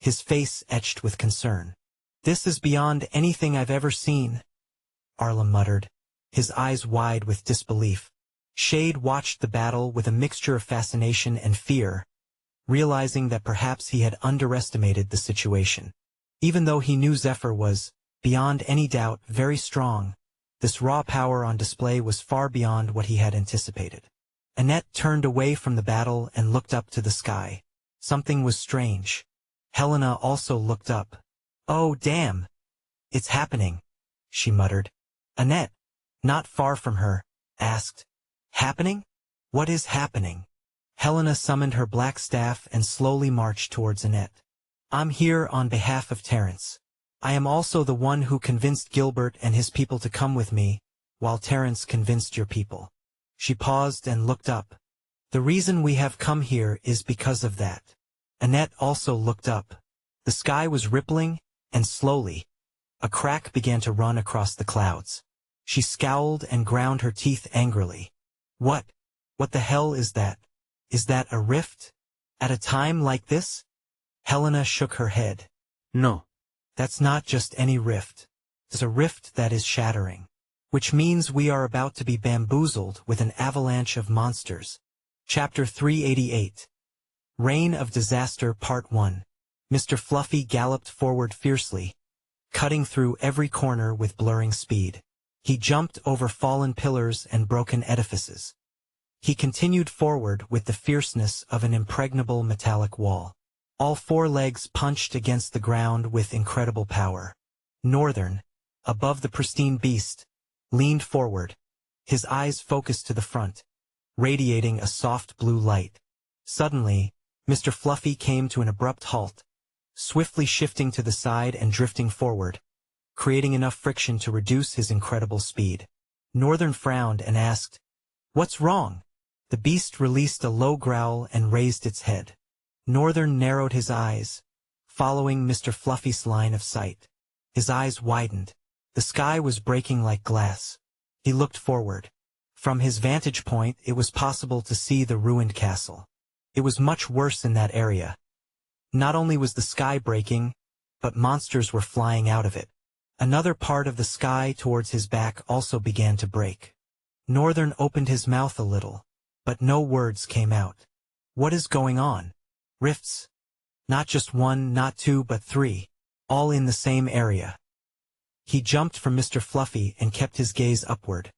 Speaker 1: his face etched with concern. "This is beyond anything I've ever seen," Arlem muttered, his eyes wide with disbelief. Shade watched the battle with a mixture of fascination and fear, realizing that perhaps he had underestimated the situation. Even though he knew Zephyr was, beyond any doubt, very strong, this raw power on display was far beyond what he had anticipated. Annette turned away from the battle and looked up to the sky. Something was strange. Helena also looked up. "Oh, damn! It's happening," she muttered. Annette, not far from her, asked, "Happening? What is happening?" Helena summoned her black staff and slowly marched towards Annette. "I'm here on behalf of Terence. I am also the one who convinced Gilbert and his people to come with me, while Terence convinced your people." She paused and looked up. "The reason we have come here is because of that." Annette also looked up. The sky was rippling, and slowly, a crack began to run across the clouds. She scowled and ground her teeth angrily. What the hell is that? Is that a rift? At a time like this?" Helena shook her head. "No. That's not just any rift. It's a rift that is shattering. Which means we are about to be bamboozled with an avalanche of monsters." Chapter 388. Reign of Disaster Part 1. Mr. Fluffy galloped forward fiercely, cutting through every corner with blurring speed. He jumped over fallen pillars and broken edifices. He continued forward with the fierceness of an impregnable metallic wall. All four legs punched against the ground with incredible power. Northern, above the pristine beast, leaned forward, his eyes focused to the front, radiating a soft blue light. Suddenly, Mr. Fluffy came to an abrupt halt, swiftly shifting to the side and drifting forward, creating enough friction to reduce his incredible speed. Northern frowned and asked, "What's wrong?" The beast released a low growl and raised its head. Northern narrowed his eyes, following Mr. Fluffy's line of sight. His eyes widened. The sky was breaking like glass. He looked forward. From his vantage point, it was possible to see the ruined castle. It was much worse in that area. Not only was the sky breaking, but monsters were flying out of it. Another part of the sky towards his back also began to break. Northern opened his mouth a little, but no words came out. What is going on? Rifts? Not just one, not two, but three, all in the same area. He jumped from Mr. Fluffy and kept his gaze upward,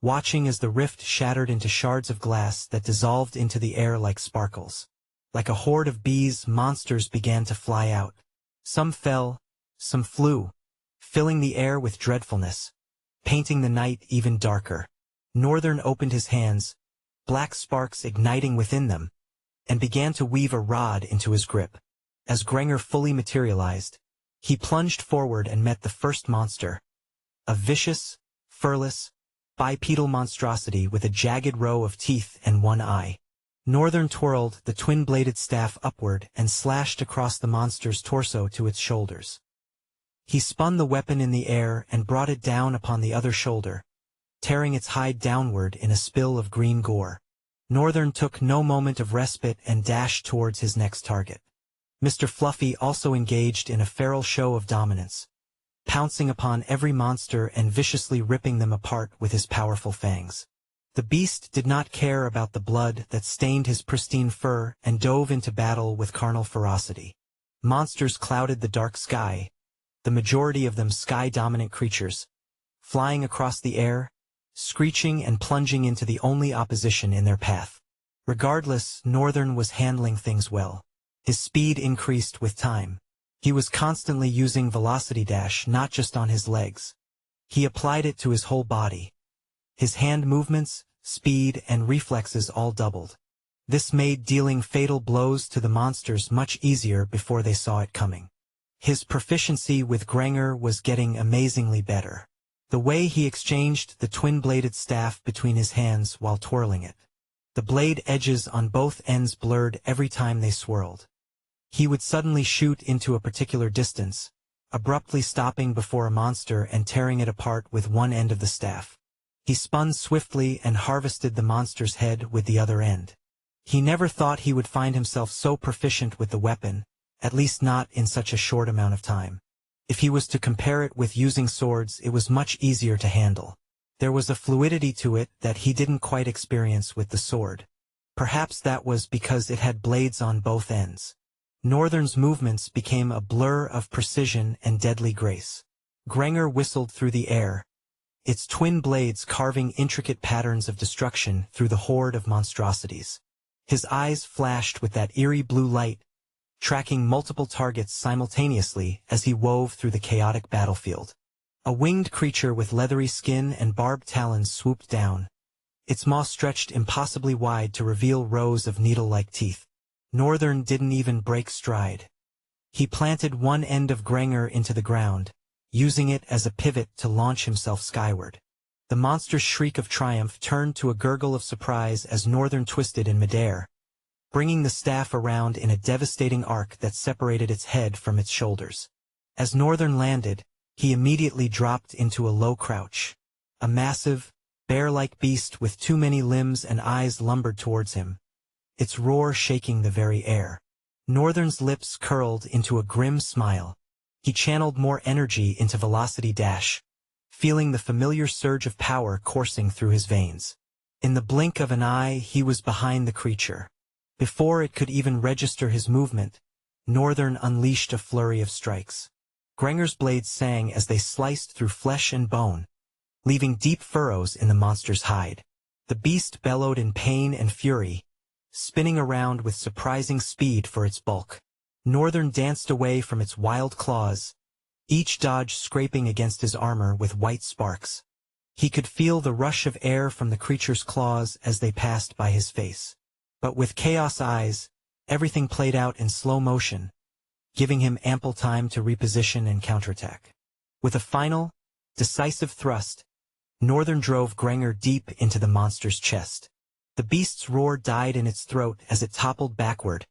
Speaker 1: watching as the rift shattered into shards of glass that dissolved into the air like sparkles. Like a horde of bees, monsters began to fly out. Some fell, some flew, filling the air with dreadfulness, painting the night even darker. Northern opened his hands, black sparks igniting within them, and began to weave a rod into his grip. As Granger fully materialized, he plunged forward and met the first monster, a vicious, furless, bipedal monstrosity with a jagged row of teeth and one eye. Northern twirled the twin-bladed staff upward and slashed across the monster's torso to its shoulders. He spun the weapon in the air and brought it down upon the other shoulder, tearing its hide downward in a spill of green gore. Northern took no moment of respite and dashed towards his next target. Mr. Fluffy also engaged in a feral show of dominance, pouncing upon every monster and viciously ripping them apart with his powerful fangs. The beast did not care about the blood that stained his pristine fur and dove into battle with carnal ferocity. Monsters clouded the dark sky, the majority of them sky-dominant creatures, flying across the air, screeching and plunging into the only opposition in their path. Regardless, Northern was handling things well. His speed increased with time. He was constantly using velocity dash not just on his legs. He applied it to his whole body. His hand movements, speed, and reflexes all doubled. This made dealing fatal blows to the monsters much easier before they saw it coming. His proficiency with Granger was getting amazingly better. The way he exchanged the twin-bladed staff between his hands while twirling it. The blade edges on both ends blurred every time they swirled. He would suddenly shoot into a particular distance, abruptly stopping before a monster and tearing it apart with one end of the staff. He spun swiftly and harvested the monster's head with the other end. He never thought he would find himself so proficient with the weapon, at least not in such a short amount of time. If he was to compare it with using swords, it was much easier to handle. There was a fluidity to it that he didn't quite experience with the sword. Perhaps that was because it had blades on both ends. Northern's movements became a blur of precision and deadly grace. Granger whistled through the air, its twin blades carving intricate patterns of destruction through the horde of monstrosities. His eyes flashed with that eerie blue light, tracking multiple targets simultaneously as he wove through the chaotic battlefield. A winged creature with leathery skin and barbed talons swooped down, its maw stretched impossibly wide to reveal rows of needle-like teeth. Northern didn't even break stride. He planted one end of Granger into the ground, using it as a pivot to launch himself skyward. The monster's shriek of triumph turned to a gurgle of surprise as Northern twisted in midair, bringing the staff around in a devastating arc that separated its head from its shoulders. As Northern landed, he immediately dropped into a low crouch. A massive, bear-like beast with too many limbs and eyes lumbered towards him, its roar shaking the very air. Northern's lips curled into a grim smile. He channeled more energy into velocity dash, feeling the familiar surge of power coursing through his veins. In the blink of an eye, he was behind the creature. Before it could even register his movement, Northern unleashed a flurry of strikes. Granger's blades sang as they sliced through flesh and bone, leaving deep furrows in the monster's hide. The beast bellowed in pain and fury, spinning around with surprising speed for its bulk. Northern danced away from its wild claws, each dodge scraping against his armor with white sparks. He could feel the rush of air from the creature's claws as they passed by his face. But with chaos eyes, everything played out in slow motion, giving him ample time to reposition and counterattack. With a final, decisive thrust, Northern drove Grenger deep into the monster's chest. The beast's roar died in its throat as it toppled backward,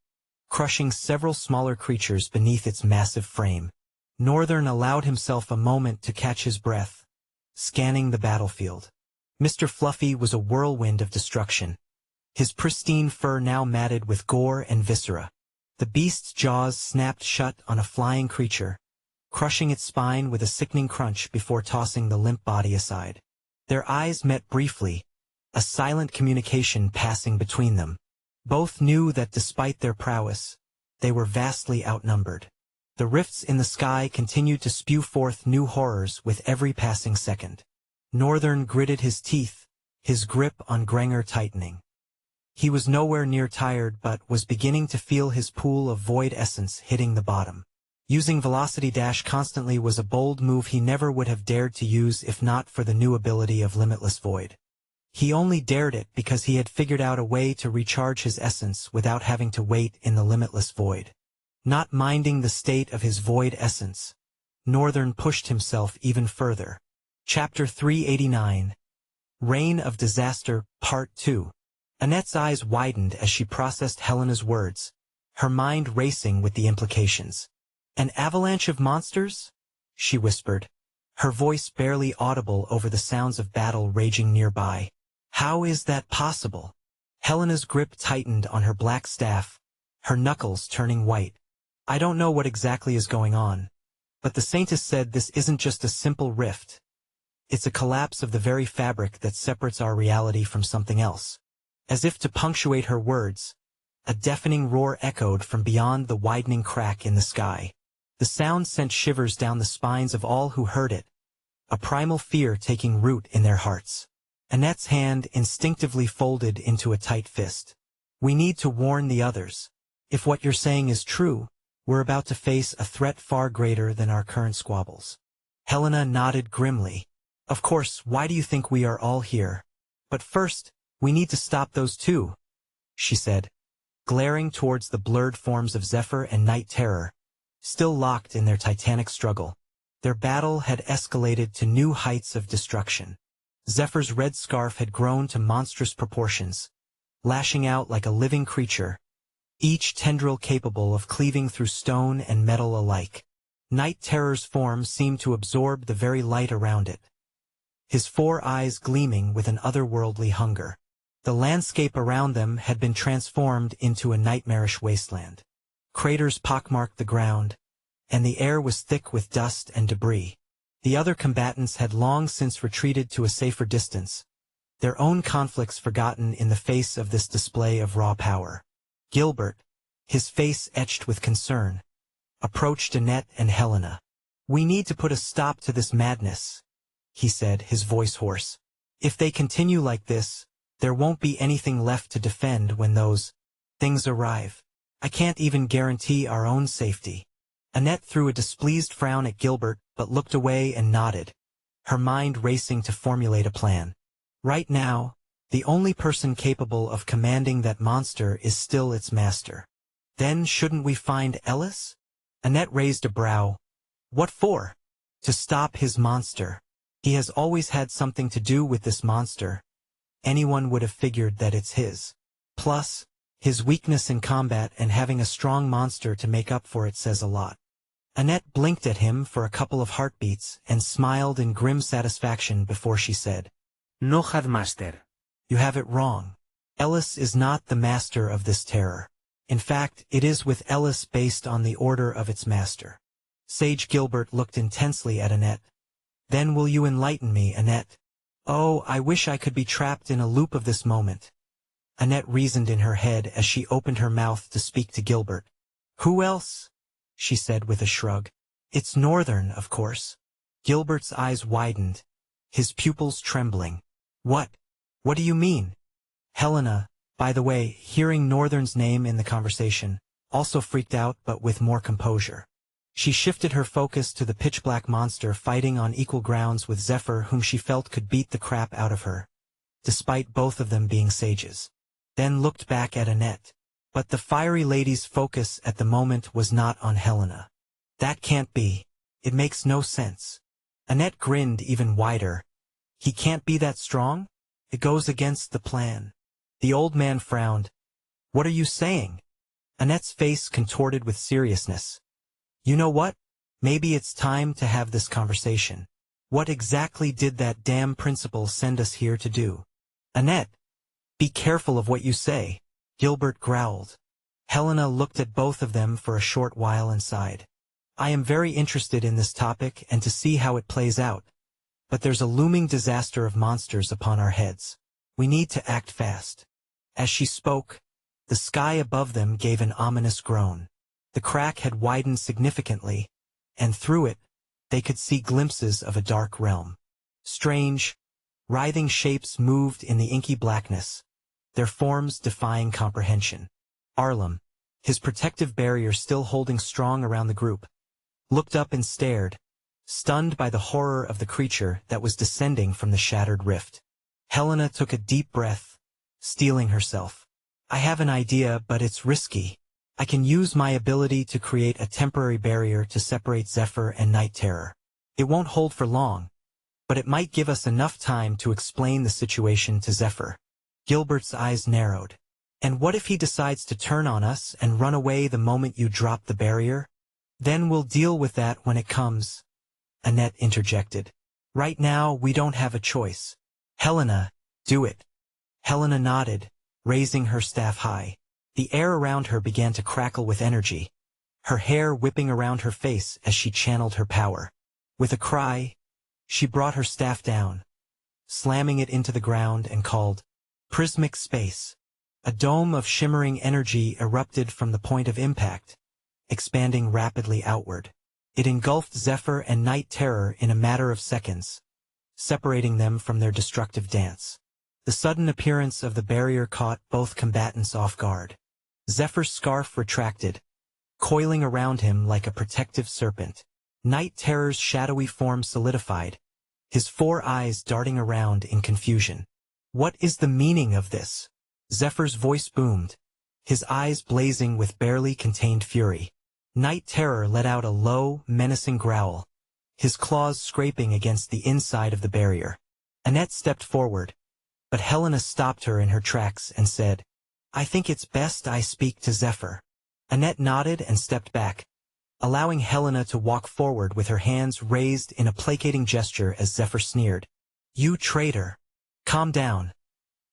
Speaker 1: crushing several smaller creatures beneath its massive frame. Northern allowed himself a moment to catch his breath, scanning the battlefield. Mr. Fluffy was a whirlwind of destruction, his pristine fur now matted with gore and viscera. The beast's jaws snapped shut on a flying creature, crushing its spine with a sickening crunch before tossing the limp body aside. Their eyes met briefly, a silent communication passing between them. Both knew that despite their prowess, they were vastly outnumbered. The rifts in the sky continued to spew forth new horrors with every passing second. Northern gritted his teeth, his grip on Grenger tightening. He was nowhere near tired but was beginning to feel his pool of void essence hitting the bottom. Using Velocity Dash constantly was a bold move he never would have dared to use if not for the new ability of Limitless Void. He only dared it because he had figured out a way to recharge his essence without having to wait in the Limitless Void. Not minding the state of his void essence, Northern pushed himself even further. Chapter 389. Reign of Disaster, Part 2. Annette's eyes widened as she processed Helena's words, her mind racing with the implications. An avalanche of monsters? She whispered, her voice barely audible over the sounds of battle raging nearby. How is that possible? Helena's grip tightened on her black staff, her knuckles turning white. I don't know what exactly is going on, but the Saintess said this isn't just a simple rift. It's a collapse of the very fabric that separates our reality from something else. As if to punctuate her words, a deafening roar echoed from beyond the widening crack in the sky. The sound sent shivers down the spines of all who heard it, a primal fear taking root in their hearts. Annette's hand instinctively folded into a tight fist. We need to warn the others. If what you're saying is true, we're about to face a threat far greater than our current squabbles. Helena nodded grimly. Of course, why do you think we are all here? But first, we need to stop those two, she said, glaring towards the blurred forms of Zephyr and Night Terror, still locked in their titanic struggle. Their battle had escalated to new heights of destruction. Zephyr's red scarf had grown to monstrous proportions, lashing out like a living creature, each tendril capable of cleaving through stone and metal alike. Night Terror's form seemed to absorb the very light around it, his 4 eyes gleaming with an otherworldly hunger. The landscape around them had been transformed into a nightmarish wasteland. Craters pockmarked the ground, and the air was thick with dust and debris. The other combatants had long since retreated to a safer distance, their own conflicts forgotten in the face of this display of raw power. Gilbert, his face etched with concern, approached Annette and Helena. We need to put a stop to this madness, he said, his voice hoarse. If they continue like this, there won't be anything left to defend when those things arrive. I can't even guarantee our own safety. Annette threw a displeased frown at Gilbert, but looked away and nodded, her mind racing to formulate a plan. Right now, the only person capable of commanding that monster is still its master. Then shouldn't we find Ellis? Annette raised a brow. What for? To stop his monster. He has always had something to do with this monster. Anyone would have figured that it's his. Plus, his weakness in combat and having a strong monster to make up for it says a lot. Annette blinked at him for a couple of heartbeats and smiled in grim satisfaction before she said, No headmaster. You have it wrong. Ellis is not the master of this terror. In fact, it is with Ellis based on the order of its master. Sage Gilbert looked intensely at Annette. Then will you enlighten me, Annette? Oh, I wish I could be trapped in a loop of this moment. Annette reasoned in her head as she opened her mouth to speak to Gilbert. Who else? She said with a shrug. It's Northern, of course. Gilbert's eyes widened, his pupils trembling. What? What do you mean? Helena, by the way, hearing Northern's name in the conversation, also freaked out but with more composure. She shifted her focus to the pitch-black monster fighting on equal grounds with Zephyr, whom she felt could beat the crap out of her, despite both of them being sages. Then looked back at Annette. But the fiery lady's focus at the moment was not on Helena. That can't be. It makes no sense. Annette grinned even wider. He can't be that strong? It goes against the plan. The old man frowned. What are you saying? Annette's face contorted with seriousness. You know what? Maybe it's time to have this conversation. What exactly did that damn principal send us here to do? Annette, be careful of what you say, Gilbert growled. Helena looked at both of them for a short while and sighed. I am very interested in this topic and to see how it plays out. But there's a looming disaster of monsters upon our heads. We need to act fast. As she spoke, the sky above them gave an ominous groan. The crack had widened significantly, and through it, they could see glimpses of a dark realm. Strange, writhing shapes moved in the inky blackness, their forms defying comprehension. Arlem, his protective barrier still holding strong around the group, looked up and stared, stunned by the horror of the creature that was descending from the shattered rift. Helena took a deep breath, steeling herself. I have an idea, but it's risky. I can use my ability to create a temporary barrier to separate Zephyr and Night Terror. It won't hold for long, but it might give us enough time to explain the situation to Zephyr. Gilbert's eyes narrowed. And what if he decides to turn on us and run away the moment you drop the barrier? Then we'll deal with that when it comes, Annette interjected. Right now, we don't have a choice. Helena, do it. Helena nodded, raising her staff high. The air around her began to crackle with energy, her hair whipping around her face as she channeled her power. With a cry, she brought her staff down, slamming it into the ground and called, Prismic Space. A dome of shimmering energy erupted from the point of impact, expanding rapidly outward. It engulfed Zephyr and Night Terror in a matter of seconds, separating them from their destructive dance. The sudden appearance of the barrier caught both combatants off guard. Zephyr's scarf retracted, coiling around him like a protective serpent. Night Terror's shadowy form solidified, his 4 eyes darting around in confusion. What is the meaning of this? Zephyr's voice boomed, his eyes blazing with barely contained fury. Night Terror let out a low, menacing growl, his claws scraping against the inside of the barrier. Annette stepped forward, but Helena stopped her in her tracks and said, I think it's best I speak to Zephyr. Annette nodded and stepped back, allowing Helena to walk forward with her hands raised in a placating gesture as Zephyr sneered. You traitor. Calm down.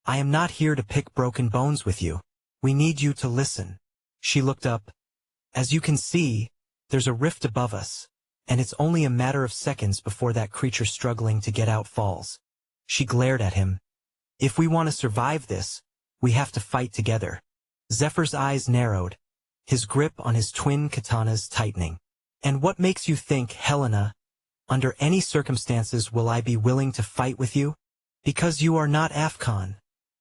Speaker 1: I am not here to pick broken bones with you. We need you to listen. She looked up. As you can see, there's a rift above us, and it's only a matter of seconds before that creature struggling to get out falls. She glared at him. If we want to survive this, we have to fight together. Zephyr's eyes narrowed, his grip on his twin katanas tightening. And what makes you think, Helena, under any circumstances will I be willing to fight with you? Because you are not Afghan,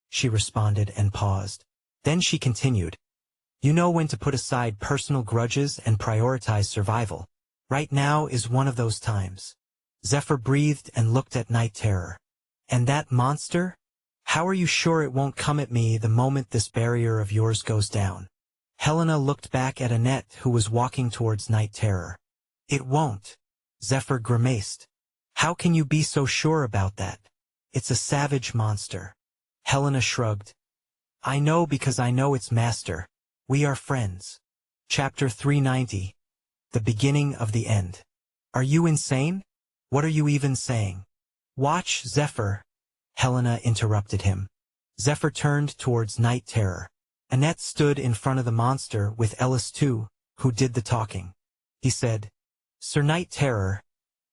Speaker 1: she responded and paused. Then she continued. You know when to put aside personal grudges and prioritize survival. Right now is one of those times. Zephyr breathed and looked at Night Terror. And that monster? How are you sure it won't come at me the moment this barrier of yours goes down? Helena looked back at Annette, who was walking towards Night Terror. It won't. Zephyr grimaced. How can you be so sure about that? It's a savage monster. Helena shrugged. I know because I know its master. We are friends. Chapter 390. The beginning of the end. Are you insane? What are you even saying? Watch, Zephyr. Helena interrupted him. Zephyr turned towards Night Terror. Annette stood in front of the monster with Ellis too, who did the talking. He said, Sir Night Terror,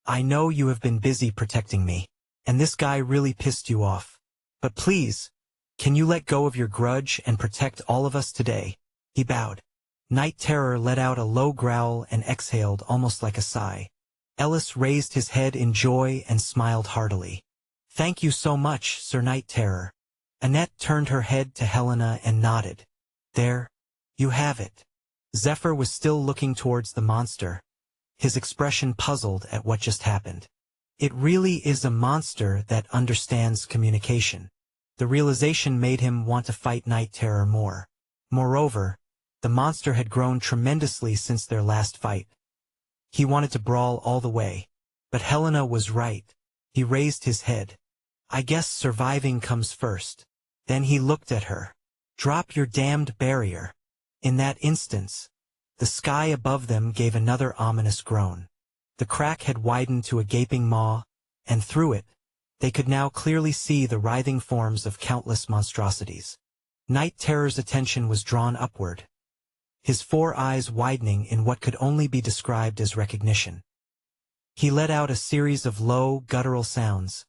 Speaker 1: I know you have been busy protecting me, and this guy really pissed you off. But please, can you let go of your grudge and protect all of us today? He bowed. Night Terror let out a low growl and exhaled almost like a sigh. Ellis raised his head in joy and smiled heartily. Thank you so much, Sir Night Terror. Annette turned her head to Helena and nodded. There, you have it. Zephyr was still looking towards the monster, his expression puzzled at what just happened. It really is a monster that understands communication. The realization made him want to fight Night Terror more. Moreover, the monster had grown tremendously since their last fight. He wanted to brawl all the way. But Helena was right. He raised his head. I guess surviving comes first. Then he looked at her. Drop your damned barrier. In that instance, the sky above them gave another ominous groan. The crack had widened to a gaping maw, and through it, they could now clearly see the writhing forms of countless monstrosities. Night Terror's attention was drawn upward, his 4 eyes widening in what could only be described as recognition. He let out a series of low, guttural sounds,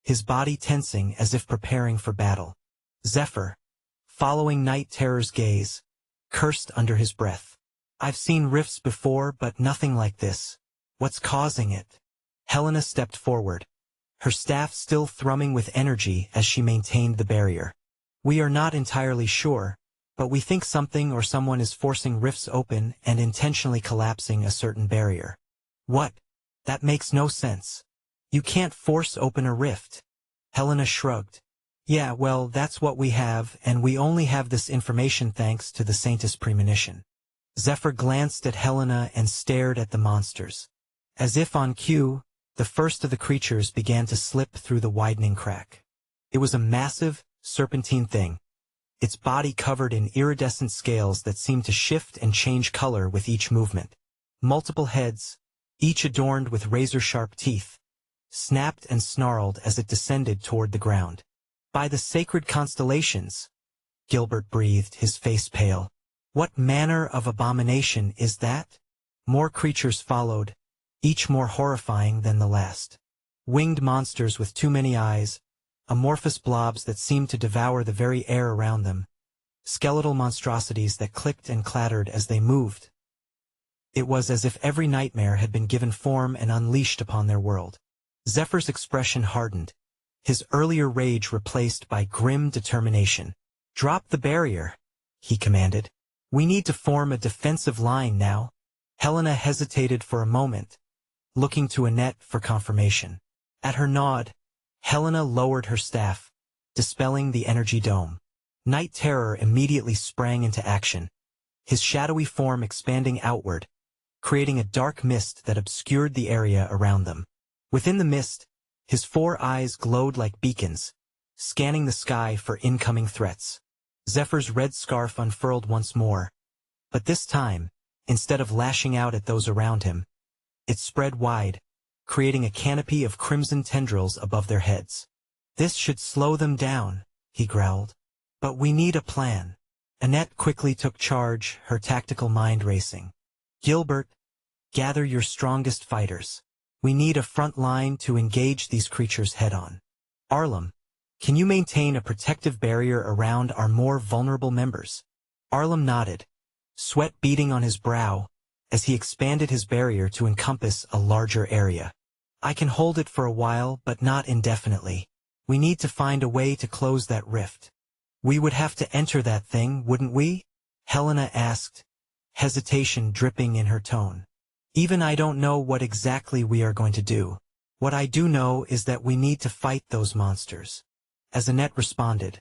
Speaker 1: his body tensing as if preparing for battle. Zephyr, following Night Terror's gaze, cursed under his breath. I've seen rifts before, but nothing like this. What's causing it? Helena stepped forward, her staff still thrumming with energy as she maintained the barrier. We are not entirely sure, but we think something or someone is forcing rifts open and intentionally collapsing a certain barrier. What? That makes no sense. You can't force open a rift. Helena shrugged. Yeah, well, that's what we have, and we only have this information thanks to the Saintess premonition. Zephyr glanced at Helena and stared at the monsters. As if on cue, the first of the creatures began to slip through the widening crack. It was a massive, serpentine thing, its body covered in iridescent scales that seemed to shift and change color with each movement. Multiple heads, each adorned with razor-sharp teeth, snapped and snarled as it descended toward the ground. By the sacred constellations, Gilbert breathed, his face pale. What manner of abomination is that? More creatures followed, each more horrifying than the last. Winged monsters with too many eyes, amorphous blobs that seemed to devour the very air around them, skeletal monstrosities that clicked and clattered as they moved. It was as if every nightmare had been given form and unleashed upon their world. Zephyr's expression hardened, his earlier rage replaced by grim determination. Drop the barrier, he commanded. We need to form a defensive line now. Helena hesitated for a moment, looking to Annette for confirmation. At her nod, Helena lowered her staff, dispelling the energy dome. Night Terror immediately sprang into action, his shadowy form expanding outward, creating a dark mist that obscured the area around them. Within the mist, his 4 eyes glowed like beacons, scanning the sky for incoming threats. Zephyr's red scarf unfurled once more, but this time, instead of lashing out at those around him, it spread wide, creating a canopy of crimson tendrils above their heads. This should slow them down, he growled. But we need a plan. Annette quickly took charge, her tactical mind racing. Gilbert, gather your strongest fighters. We need a front line to engage these creatures head-on. Arlem, can you maintain a protective barrier around our more vulnerable members? Arlem nodded, sweat beading on his brow, as he expanded his barrier to encompass a larger area. I can hold it for a while, but not indefinitely. We need to find a way to close that rift. We would have to enter that thing, wouldn't we? Helena asked, hesitation dripping in her tone. Even I don't know what exactly we are going to do. What I do know is that we need to fight those monsters. As Annette responded,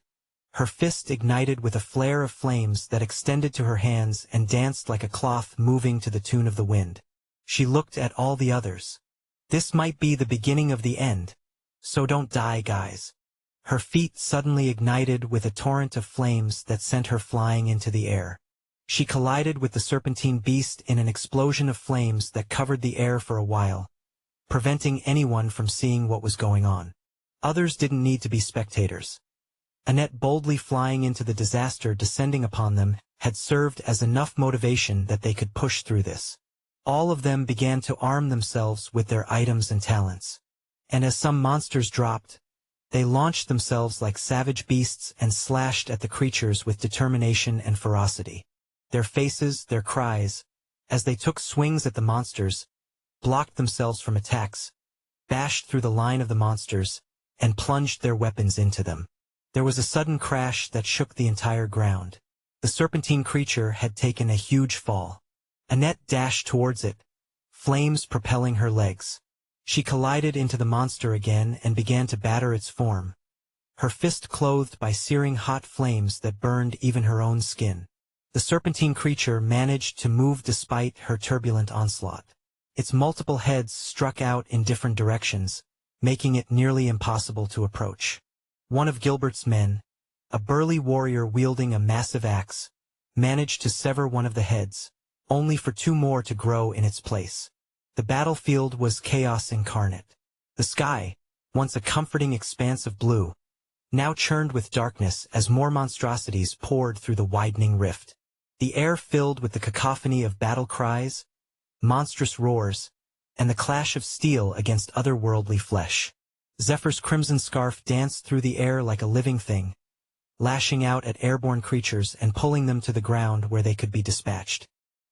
Speaker 1: her fist ignited with a flare of flames that extended to her hands and danced like a cloth moving to the tune of the wind. She looked at all the others. This might be the beginning of the end, so don't die, guys. Her feet suddenly ignited with a torrent of flames that sent her flying into the air. She collided with the serpentine beast in an explosion of flames that covered the air for a while, preventing anyone from seeing what was going on. Others didn't need to be spectators. Annette boldly flying into the disaster descending upon them had served as enough motivation that they could push through this. All of them began to arm themselves with their items and talents. And as some monsters dropped, they launched themselves like savage beasts and slashed at the creatures with determination and ferocity. Their faces, their cries, as they took swings at the monsters, blocked themselves from attacks, bashed through the line of the monsters, and plunged their weapons into them. There was a sudden crash that shook the entire ground. The serpentine creature had taken a huge fall. Annette dashed towards it, flames propelling her legs. She collided into the monster again and began to batter its form, her fist clothed by searing hot flames that burned even her own skin. The serpentine creature managed to move despite her turbulent onslaught. Its multiple heads struck out in different directions, making it nearly impossible to approach. One of Gilbert's men, a burly warrior wielding a massive axe, managed to sever one of the heads, only for two more to grow in its place. The battlefield was chaos incarnate. The sky, once a comforting expanse of blue, now churned with darkness as more monstrosities poured through the widening rift. The air filled with the cacophony of battle cries, monstrous roars, and the clash of steel against otherworldly flesh. Zephyr's crimson scarf danced through the air like a living thing, lashing out at airborne creatures and pulling them to the ground where they could be dispatched.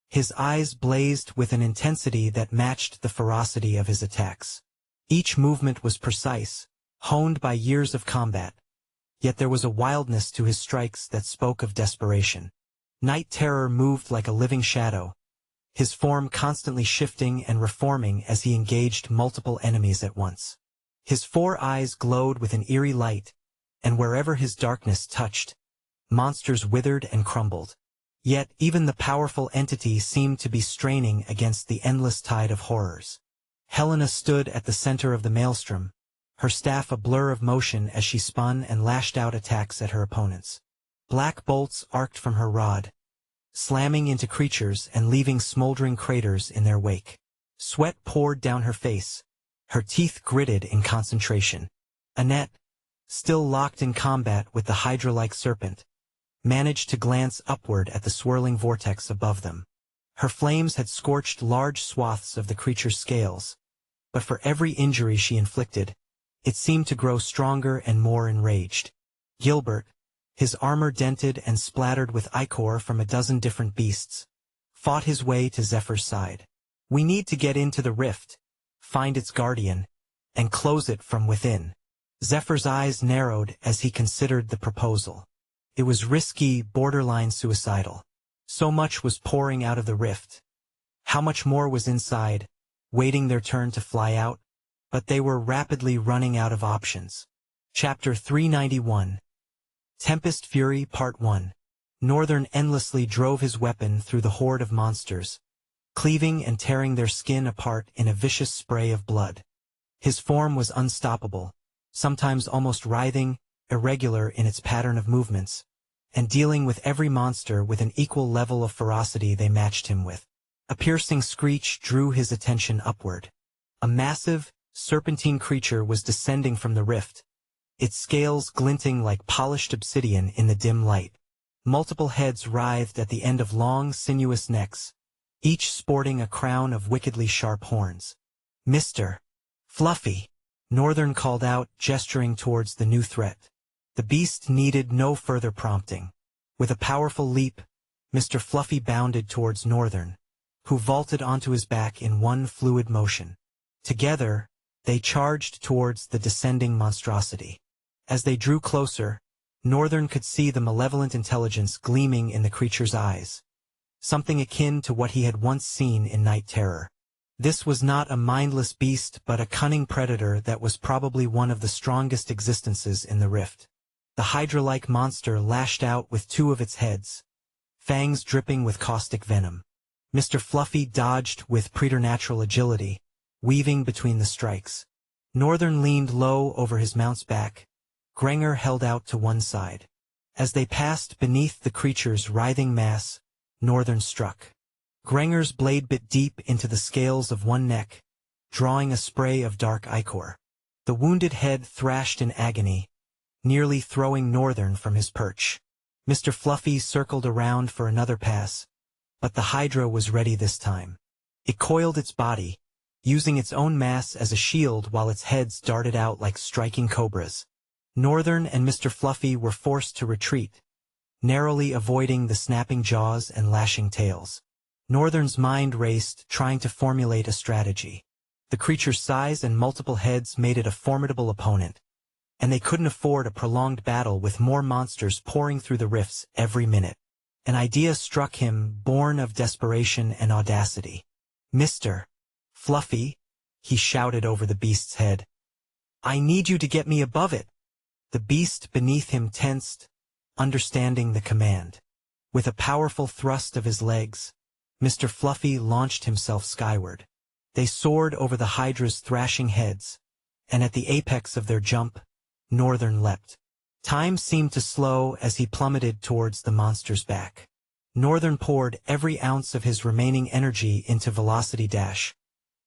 Speaker 1: His eyes blazed with an intensity that matched the ferocity of his attacks. Each movement was precise, honed by years of combat, yet there was a wildness to his strikes that spoke of desperation. Night Terror moved like a living shadow, his form constantly shifting and reforming as he engaged multiple enemies at once. His four eyes glowed with an eerie light, and wherever his darkness touched, monsters withered and crumbled. Yet even the powerful entity seemed to be straining against the endless tide of horrors. Helena stood at the center of the maelstrom, her staff a blur of motion as she spun and lashed out attacks at her opponents. Black bolts arced from her rod, slamming into creatures and leaving smoldering craters in their wake. Sweat poured down her face, her teeth gritted in concentration. Annette, still locked in combat with the hydra-like serpent, managed to glance upward at the swirling vortex above them. Her flames had scorched large swaths of the creature's scales, but for every injury she inflicted, it seemed to grow stronger and more enraged. Gilbert, his armor dented and splattered with ichor from a dozen different beasts, fought his way to Zephyr's side. "We need to get into the rift, find its guardian, and close it from within." Zephyr's eyes narrowed as he considered the proposal. It was risky, borderline suicidal. So much was pouring out of the rift. How much more was inside, waiting their turn to fly out? But they were rapidly running out of options. Chapter 391. Tempest Fury Part 1. Northern endlessly drove his weapon through the horde of monsters, cleaving and tearing their skin apart in a vicious spray of blood. His form was unstoppable, sometimes almost writhing, irregular in its pattern of movements, and dealing with every monster with an equal level of ferocity they matched him with. A piercing screech drew his attention upward. A massive, serpentine creature was descending from the rift, its scales glinting like polished obsidian in the dim light. Multiple heads writhed at the end of long, sinuous necks, each sporting a crown of wickedly sharp horns. "Mr. Fluffy," Northern called out, gesturing towards the new threat. The beast needed no further prompting. With a powerful leap, Mr. Fluffy bounded towards Northern, who vaulted onto his back in one fluid motion. Together, they charged towards the descending monstrosity. As they drew closer, Northern could see the malevolent intelligence gleaming in the creature's eyes, something akin to what he had once seen in Night Terror. This was not a mindless beast but a cunning predator that was probably one of the strongest existences in the rift. The hydra-like monster lashed out with two of its heads, fangs dripping with caustic venom. Mr. Fluffy dodged with preternatural agility, weaving between the strikes. Northern leaned low over his mount's back, Grenger held out to one side. As they passed beneath the creature's writhing mass, Northern struck. Grenger's blade bit deep into the scales of one neck, drawing a spray of dark ichor. The wounded head thrashed in agony, nearly throwing Northern from his perch. Mr. Fluffy circled around for another pass, but the Hydra was ready this time. It coiled its body, using its own mass as a shield while its heads darted out like striking cobras. Northern and Mr. Fluffy were forced to retreat, narrowly avoiding the snapping jaws and lashing tails. Northern's mind raced, trying to formulate a strategy. The creature's size and multiple heads made it a formidable opponent, and they couldn't afford a prolonged battle with more monsters pouring through the rifts every minute. An idea struck him, born of desperation and audacity. "Mr. Fluffy," he shouted over the beast's head, "I need you to get me above it." The beast beneath him tensed, understanding the command. With a powerful thrust of his legs, Mr. Fluffy launched himself skyward. They soared over the Hydra's thrashing heads, and at the apex of their jump, Northern leapt. Time seemed to slow as he plummeted towards the monster's back. Northern poured every ounce of his remaining energy into velocity dash,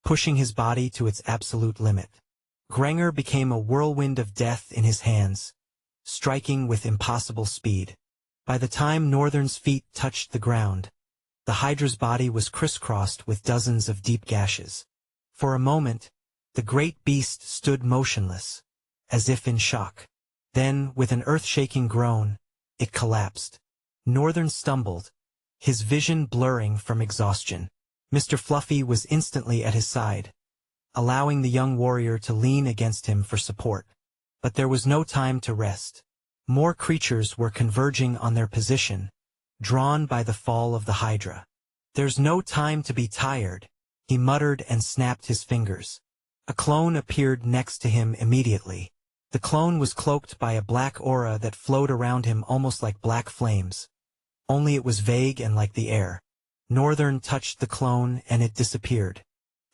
Speaker 1: pushing his body to its absolute limit. Granger became a whirlwind of death in his hands, striking with impossible speed. By the time Northern's feet touched the ground, the Hydra's body was crisscrossed with dozens of deep gashes. For a moment, the great beast stood motionless, as if in shock. Then, with an earth-shaking groan, it collapsed. Northern stumbled, his vision blurring from exhaustion. Mr. Fluffy was instantly at his side, allowing the young warrior to lean against him for support. But there was no time to rest. More creatures were converging on their position, drawn by the fall of the Hydra. "There's no time to be tired," he muttered and snapped his fingers. A clone appeared next to him immediately. The clone was cloaked by a black aura that flowed around him almost like black flames. Only it was vague and like the air. Northern touched the clone and it disappeared.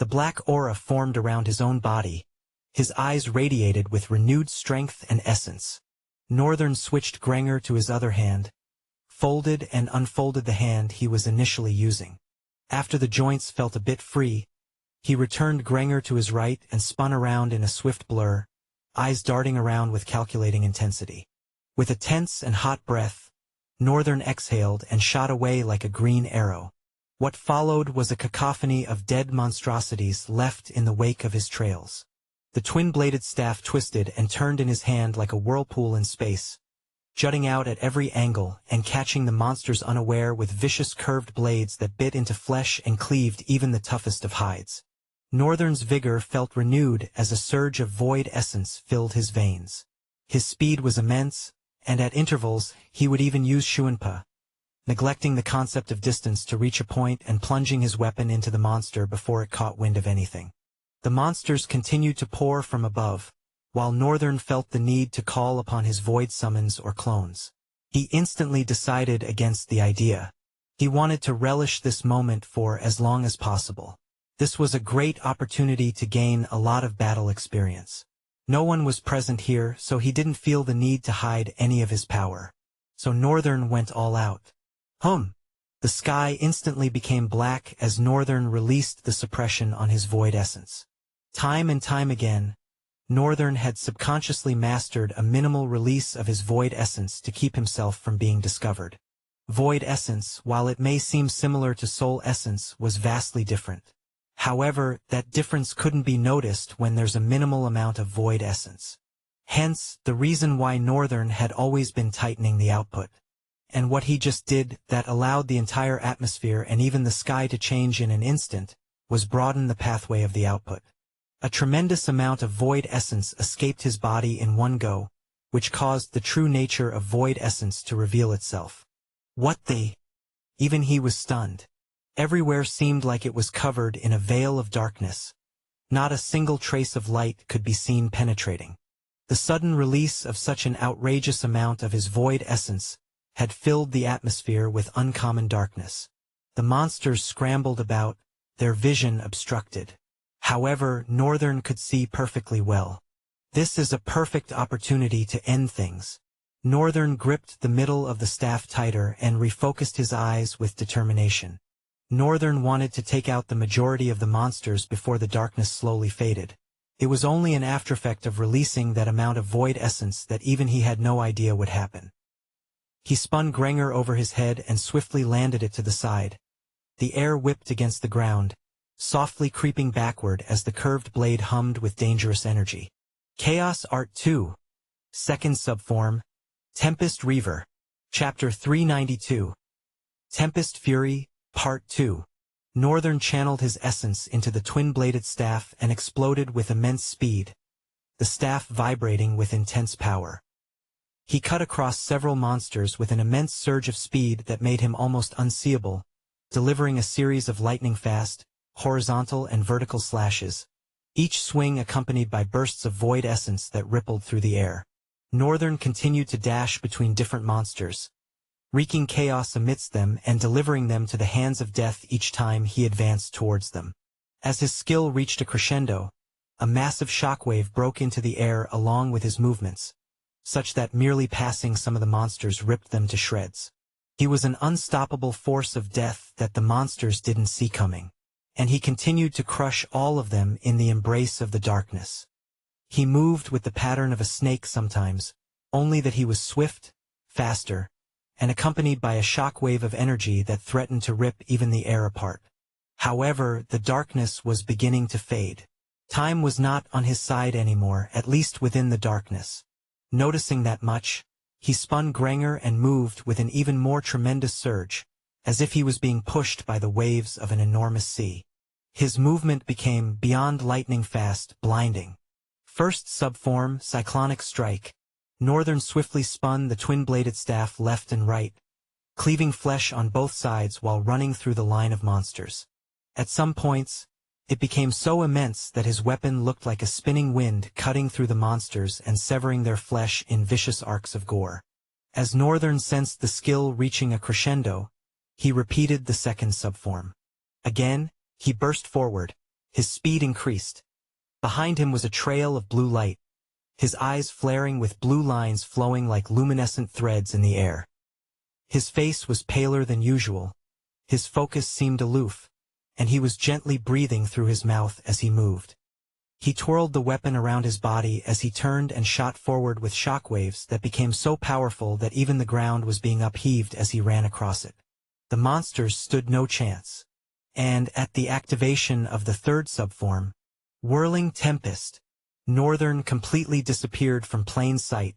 Speaker 1: The black aura formed around his own body. His eyes radiated with renewed strength and essence. Northern switched Granger to his other hand, folded and unfolded the hand he was initially using. After the joints felt a bit free, he returned Granger to his right and spun around in a swift blur, eyes darting around with calculating intensity. With a tense and hot breath, Northern exhaled and shot away like a green arrow. What followed was a cacophony of dead monstrosities left in the wake of his trails. The twin-bladed staff twisted and turned in his hand like a whirlpool in space, jutting out at every angle and catching the monsters unaware with vicious curved blades that bit into flesh and cleaved even the toughest of hides. Northern's vigor felt renewed as a surge of void essence filled his veins. His speed was immense, and at intervals he would even use Shuanpa, neglecting the concept of distance to reach a point and plunging his weapon into the monster before it caught wind of anything. The monsters continued to pour from above, while Northern felt the need to call upon his void summons or clones. He instantly decided against the idea. He wanted to relish this moment for as long as possible. This was a great opportunity to gain a lot of battle experience. No one was present here, so he didn't feel the need to hide any of his power. So Northern went all out. The sky instantly became black as Northern released the suppression on his void essence. Time and time again, Northern had subconsciously mastered a minimal release of his void essence to keep himself from being discovered. Void essence, while it may seem similar to soul essence, was vastly different. However, that difference couldn't be noticed when there's a minimal amount of void essence. Hence, the reason why Northern had always been tightening the output. And what he just did that allowed the entire atmosphere and even the sky to change in an instant was broaden the pathway of the output. A tremendous amount of void essence escaped his body in one go, which caused the true nature of void essence to reveal itself. Even he was stunned. Everywhere seemed like it was covered in a veil of darkness. Not a single trace of light could be seen penetrating. The sudden release of such an outrageous amount of his void essence had filled the atmosphere with uncommon darkness. The monsters scrambled about, their vision obstructed. However, Northern could see perfectly well. This is a perfect opportunity to end things. Northern gripped the middle of the staff tighter and refocused his eyes with determination. Northern wanted to take out the majority of the monsters before the darkness slowly faded. It was only an aftereffect of releasing that amount of void essence that even he had no idea would happen. He spun Granger over his head and swiftly landed it to the side. The air whipped against the ground, softly creeping backward as the curved blade hummed with dangerous energy. Chaos Art 2. Second Subform. Tempest Reaver. Chapter 392. Tempest Fury, Part 2. Northern channeled his essence into the twin-bladed staff and exploded with immense speed, the staff vibrating with intense power. He cut across several monsters with an immense surge of speed that made him almost unseeable, delivering a series of lightning-fast, horizontal and vertical slashes, each swing accompanied by bursts of void essence that rippled through the air. Northern continued to dash between different monsters, wreaking chaos amidst them and delivering them to the hands of death each time he advanced towards them. As his skill reached a crescendo, a massive shockwave broke into the air along with his movements, such that merely passing some of the monsters ripped them to shreds. He was an unstoppable force of death that the monsters didn't see coming, and he continued to crush all of them in the embrace of the darkness. He moved with the pattern of a snake sometimes, only that he was swift, faster, and accompanied by a shockwave of energy that threatened to rip even the air apart. However, the darkness was beginning to fade. Time was not on his side anymore, at least within the darkness. Noticing that much, he spun Granger and moved with an even more tremendous surge, as if he was being pushed by the waves of an enormous sea. His movement became beyond lightning fast, blinding. First subform, Cyclonic Strike. Northern swiftly spun the twin-bladed staff left and right, cleaving flesh on both sides while running through the line of monsters. At some points, it became so immense that his weapon looked like a spinning wind cutting through the monsters and severing their flesh in vicious arcs of gore. As Northern sensed the skill reaching a crescendo, he repeated the second subform. Again, he burst forward, his speed increased. Behind him was a trail of blue light, his eyes flaring with blue lines flowing like luminescent threads in the air. His face was paler than usual, his focus seemed aloof, and he was gently breathing through his mouth as he moved. He twirled the weapon around his body as he turned and shot forward with shockwaves that became so powerful that even the ground was being upheaved as he ran across it. The monsters stood no chance. And at the activation of the third subform, Whirling Tempest, Northern completely disappeared from plain sight.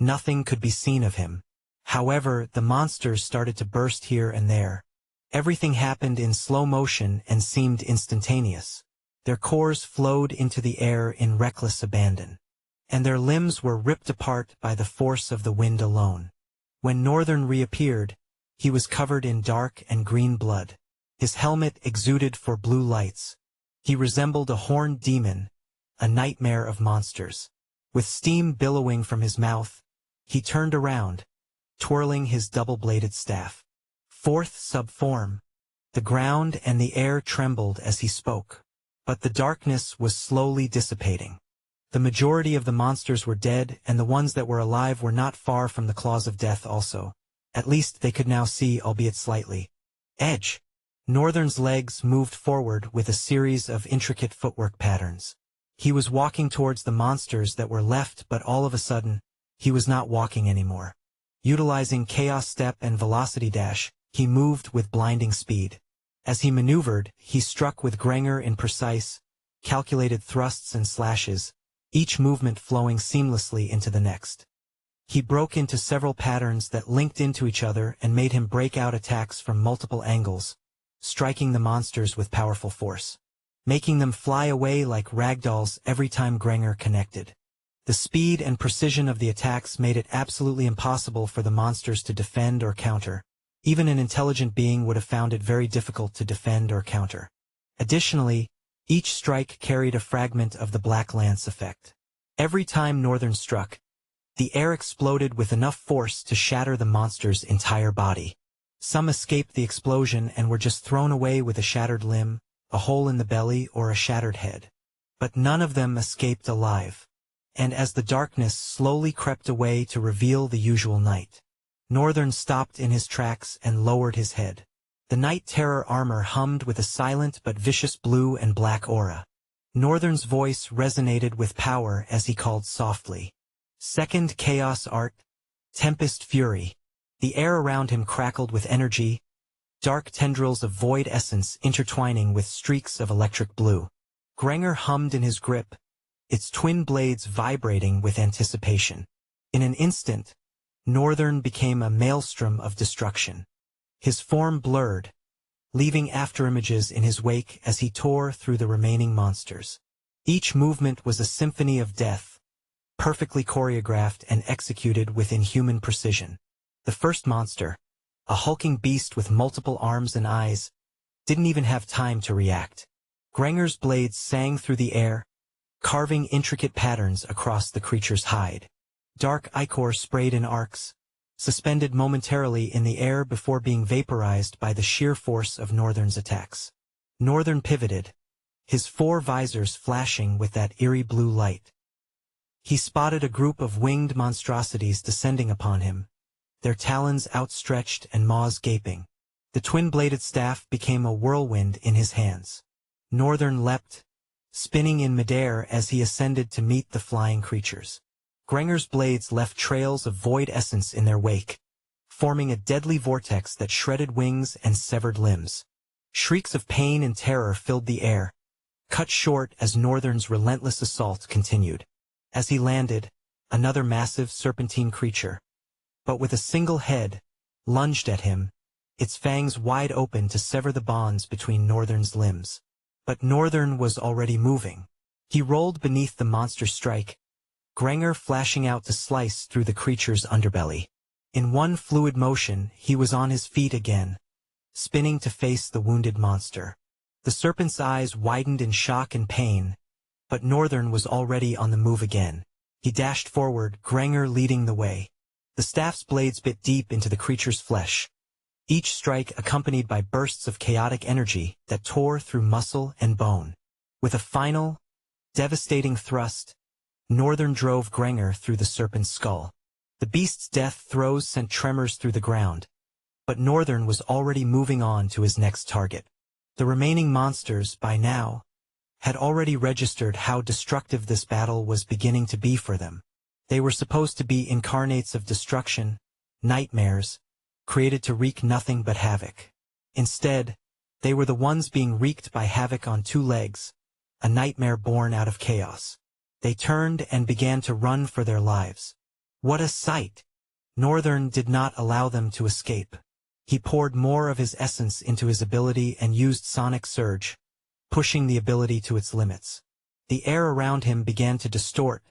Speaker 1: Nothing could be seen of him. However, the monsters started to burst here and there. Everything happened in slow motion and seemed instantaneous. Their cores flowed into the air in reckless abandon, and their limbs were ripped apart by the force of the wind alone. When Northern reappeared, he was covered in dark and green blood. His helmet exuded for blue lights. He resembled a horned demon, a nightmare of monsters. With steam billowing from his mouth, he turned around, twirling his double-bladed staff. Fourth subform. The ground and the air trembled as he spoke. But the darkness was slowly dissipating. The majority of the monsters were dead, and the ones that were alive were not far from the claws of death also. At least they could now see, albeit slightly. Edge. Northern's legs moved forward with a series of intricate footwork patterns. He was walking towards the monsters that were left, but all of a sudden, he was not walking anymore. Utilizing Chaos Step and Velocity Dash, he moved with blinding speed. As he maneuvered, he struck with Granger in precise, calculated thrusts and slashes, each movement flowing seamlessly into the next. He broke into several patterns that linked into each other and made him break out attacks from multiple angles, striking the monsters with powerful force, making them fly away like ragdolls every time Granger connected. The speed and precision of the attacks made it absolutely impossible for the monsters to defend or counter. Even an intelligent being would have found it very difficult to defend or counter. Additionally, each strike carried a fragment of the Black Lance effect. Every time Northern struck, the air exploded with enough force to shatter the monster's entire body. Some escaped the explosion and were just thrown away with a shattered limb, a hole in the belly, or a shattered head. But none of them escaped alive. And as the darkness slowly crept away to reveal the usual night, Northern stopped in his tracks and lowered his head. The Night Terror armor hummed with a silent but vicious blue and black aura. Northern's voice resonated with power as he called softly. Second Chaos Art, Tempest Fury. The air around him crackled with energy, dark tendrils of void essence intertwining with streaks of electric blue. Granger hummed in his grip, its twin blades vibrating with anticipation. In an instant, Northern became a maelstrom of destruction. His form blurred, leaving afterimages in his wake as he tore through the remaining monsters. Each movement was a symphony of death, perfectly choreographed and executed with inhuman precision. The first monster, a hulking beast with multiple arms and eyes, didn't even have time to react. Granger's blades sang through the air, carving intricate patterns across the creature's hide. Dark ichor sprayed in arcs, suspended momentarily in the air before being vaporized by the sheer force of Northern's attacks. Northern pivoted, his 4 visors flashing with that eerie blue light. He spotted a group of winged monstrosities descending upon him, their talons outstretched and maws gaping. The twin-bladed staff became a whirlwind in his hands. Northern leapt, spinning in midair as he ascended to meet the flying creatures. Grenger's blades left trails of void essence in their wake, forming a deadly vortex that shredded wings and severed limbs. Shrieks of pain and terror filled the air, cut short as Northern's relentless assault continued. As he landed, another massive serpentine creature, but with a single head, lunged at him, its fangs wide open to sever the bonds between Northern's limbs. But Northern was already moving. He rolled beneath the monster's strike, Grenger flashing out to slice through the creature's underbelly. In one fluid motion, he was on his feet again, spinning to face the wounded monster. The serpent's eyes widened in shock and pain, but Northern was already on the move again. He dashed forward, Grenger leading the way. The staff's blades bit deep into the creature's flesh, each strike accompanied by bursts of chaotic energy that tore through muscle and bone. With a final, devastating thrust, Northern drove Grenger through the serpent's skull. The beast's death throes sent tremors through the ground, but Northern was already moving on to his next target. The remaining monsters, by now, had already registered how destructive this battle was beginning to be for them. They were supposed to be incarnates of destruction, nightmares, created to wreak nothing but havoc. Instead, they were the ones being wreaked by havoc on 2 legs, a nightmare born out of chaos. They turned and began to run for their lives. What a sight! Northern did not allow them to escape. He poured more of his essence into his ability and used Sonic Surge, pushing the ability to its limits. The air around him began to distort,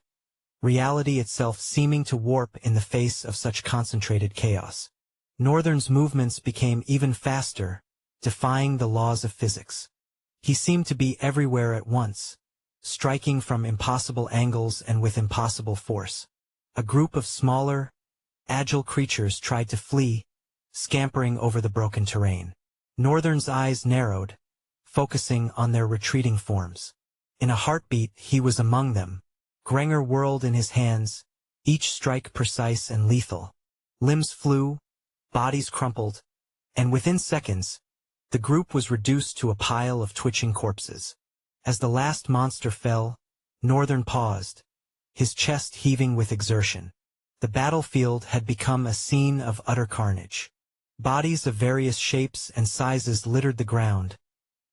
Speaker 1: reality itself seeming to warp in the face of such concentrated chaos. Northern's movements became even faster, defying the laws of physics. He seemed to be everywhere at once, striking from impossible angles and with impossible force. A group of smaller, agile creatures tried to flee, scampering over the broken terrain. Northern's eyes narrowed, focusing on their retreating forms. In a heartbeat, he was among them. Grenger whirled in his hands, each strike precise and lethal. Limbs flew, bodies crumpled, and within seconds, the group was reduced to a pile of twitching corpses. As the last monster fell, Northern paused, his chest heaving with exertion. The battlefield had become a scene of utter carnage. Bodies of various shapes and sizes littered the ground,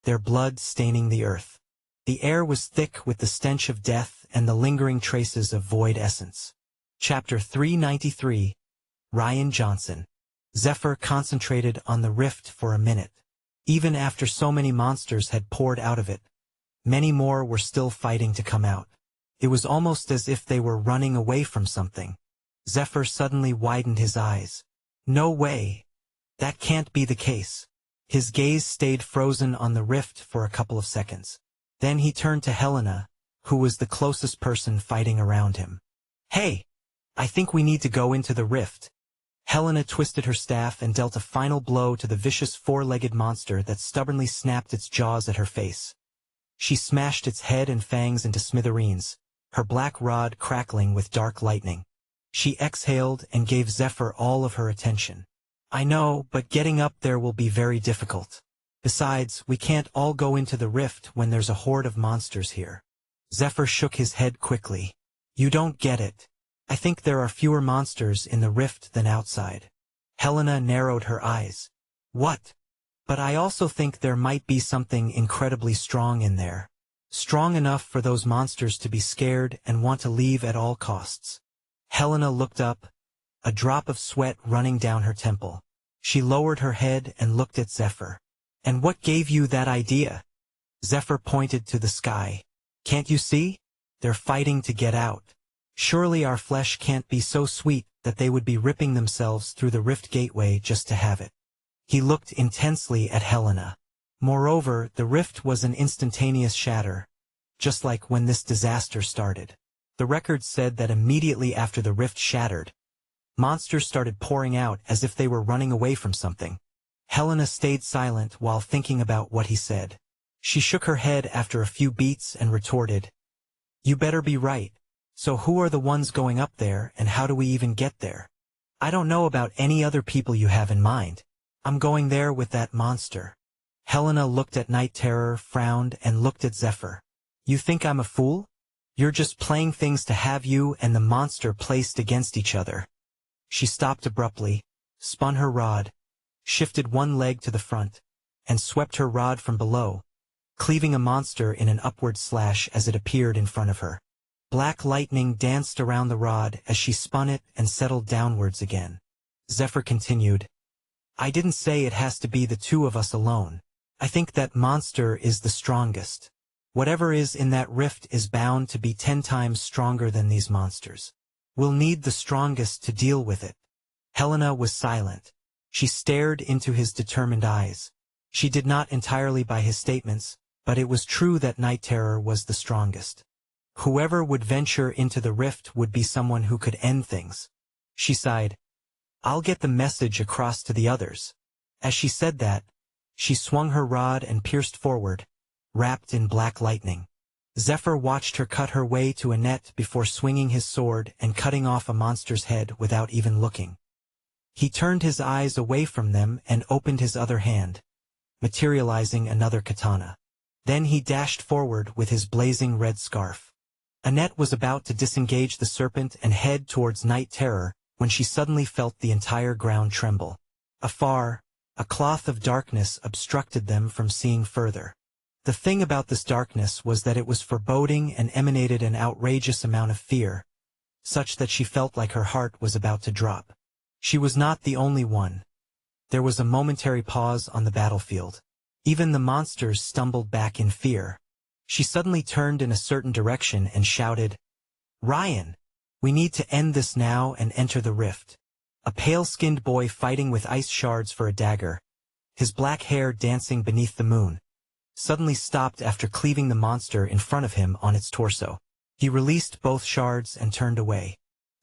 Speaker 1: their blood staining the earth. The air was thick with the stench of death and the lingering traces of void essence. Chapter 393, Ryan Johnson. Zephyr concentrated on the rift for a minute. Even after so many monsters had poured out of it, many more were still fighting to come out. It was almost as if they were running away from something. Zephyr suddenly widened his eyes. No way. That can't be the case. His gaze stayed frozen on the rift for a couple of seconds. Then he turned to Helena, who was the closest person fighting around him. Hey! I think we need to go into the rift. Helena twisted her staff and dealt a final blow to the vicious 4-legged monster that stubbornly snapped its jaws at her face. She smashed its head and fangs into smithereens, her black rod crackling with dark lightning. She exhaled and gave Zephyr all of her attention. I know, but getting up there will be very difficult. Besides, we can't all go into the rift when there's a horde of monsters here. Zephyr shook his head quickly. You don't get it. I think there are fewer monsters in the rift than outside. Helena narrowed her eyes. What? But I also think there might be something incredibly strong in there. Strong enough for those monsters to be scared and want to leave at all costs. Helena looked up, a drop of sweat running down her temple. She lowered her head and looked at Zephyr. And what gave you that idea? Zephyr pointed to the sky. Can't you see? They're fighting to get out. Surely our flesh can't be so sweet that they would be ripping themselves through the rift gateway just to have it. He looked intensely at Helena. Moreover, the rift was an instantaneous shatter, just like when this disaster started. The record said that immediately after the rift shattered, monsters started pouring out as if they were running away from something. Helena stayed silent while thinking about what he said. She shook her head after a few beats and retorted, "You better be right. So who are the ones going up there, and how do we even get there? I don't know about any other people you have in mind. I'm going there with that monster." Helena looked at Night Terror, frowned, and looked at Zephyr. "You think I'm a fool? You're just playing things to have you and the monster placed against each other." She stopped abruptly, spun her rod, shifted one leg to the front, and swept her rod from below, cleaving a monster in an upward slash as it appeared in front of her. Black lightning danced around the rod as she spun it and settled downwards again. Zephyr continued, "I didn't say it has to be the two of us alone. I think that monster is the strongest. Whatever is in that rift is bound to be 10 times stronger than these monsters. We'll need the strongest to deal with it." Helena was silent. She stared into his determined eyes. She did not entirely buy his statements, but it was true that Night Terror was the strongest. Whoever would venture into the rift would be someone who could end things. She sighed, "I'll get the message across to the others." As she said that, she swung her rod and pierced forward, wrapped in black lightning. Zephyr watched her cut her way to a net before swinging his sword and cutting off a monster's head without even looking. He turned his eyes away from them and opened his other hand, materializing another katana. Then he dashed forward with his blazing red scarf. Annette was about to disengage the serpent and head towards Night Terror when she suddenly felt the entire ground tremble. Afar, a cloth of darkness obstructed them from seeing further. The thing about this darkness was that it was foreboding and emanated an outrageous amount of fear, such that she felt like her heart was about to drop. She was not the only one. There was a momentary pause on the battlefield. Even the monsters stumbled back in fear. She suddenly turned in a certain direction and shouted, "Ryan! We need to end this now and enter the rift." A pale-skinned boy fighting with ice shards for a dagger, his black hair dancing beneath the moon, suddenly stopped after cleaving the monster in front of him on its torso. He released both shards and turned away.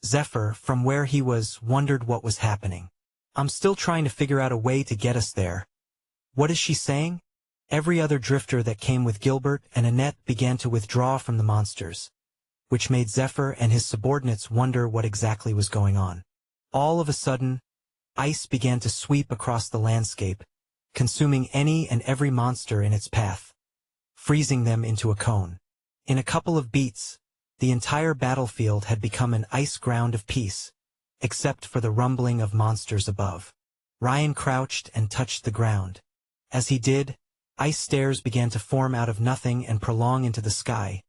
Speaker 1: Zephyr, from where he was, wondered what was happening. "I'm still trying to figure out a way to get us there. What is she saying?" Every other drifter that came with Gilbert and Annette began to withdraw from the monsters, which made Zephyr and his subordinates wonder what exactly was going on. All of a sudden, ice began to sweep across the landscape, consuming any and every monster in its path, freezing them into a cone. In a couple of beats, the entire battlefield had become an ice ground of peace, except for the rumbling of monsters above. Ryan crouched and touched the ground. As he did, ice stairs began to form out of nothing and prolong into the sky.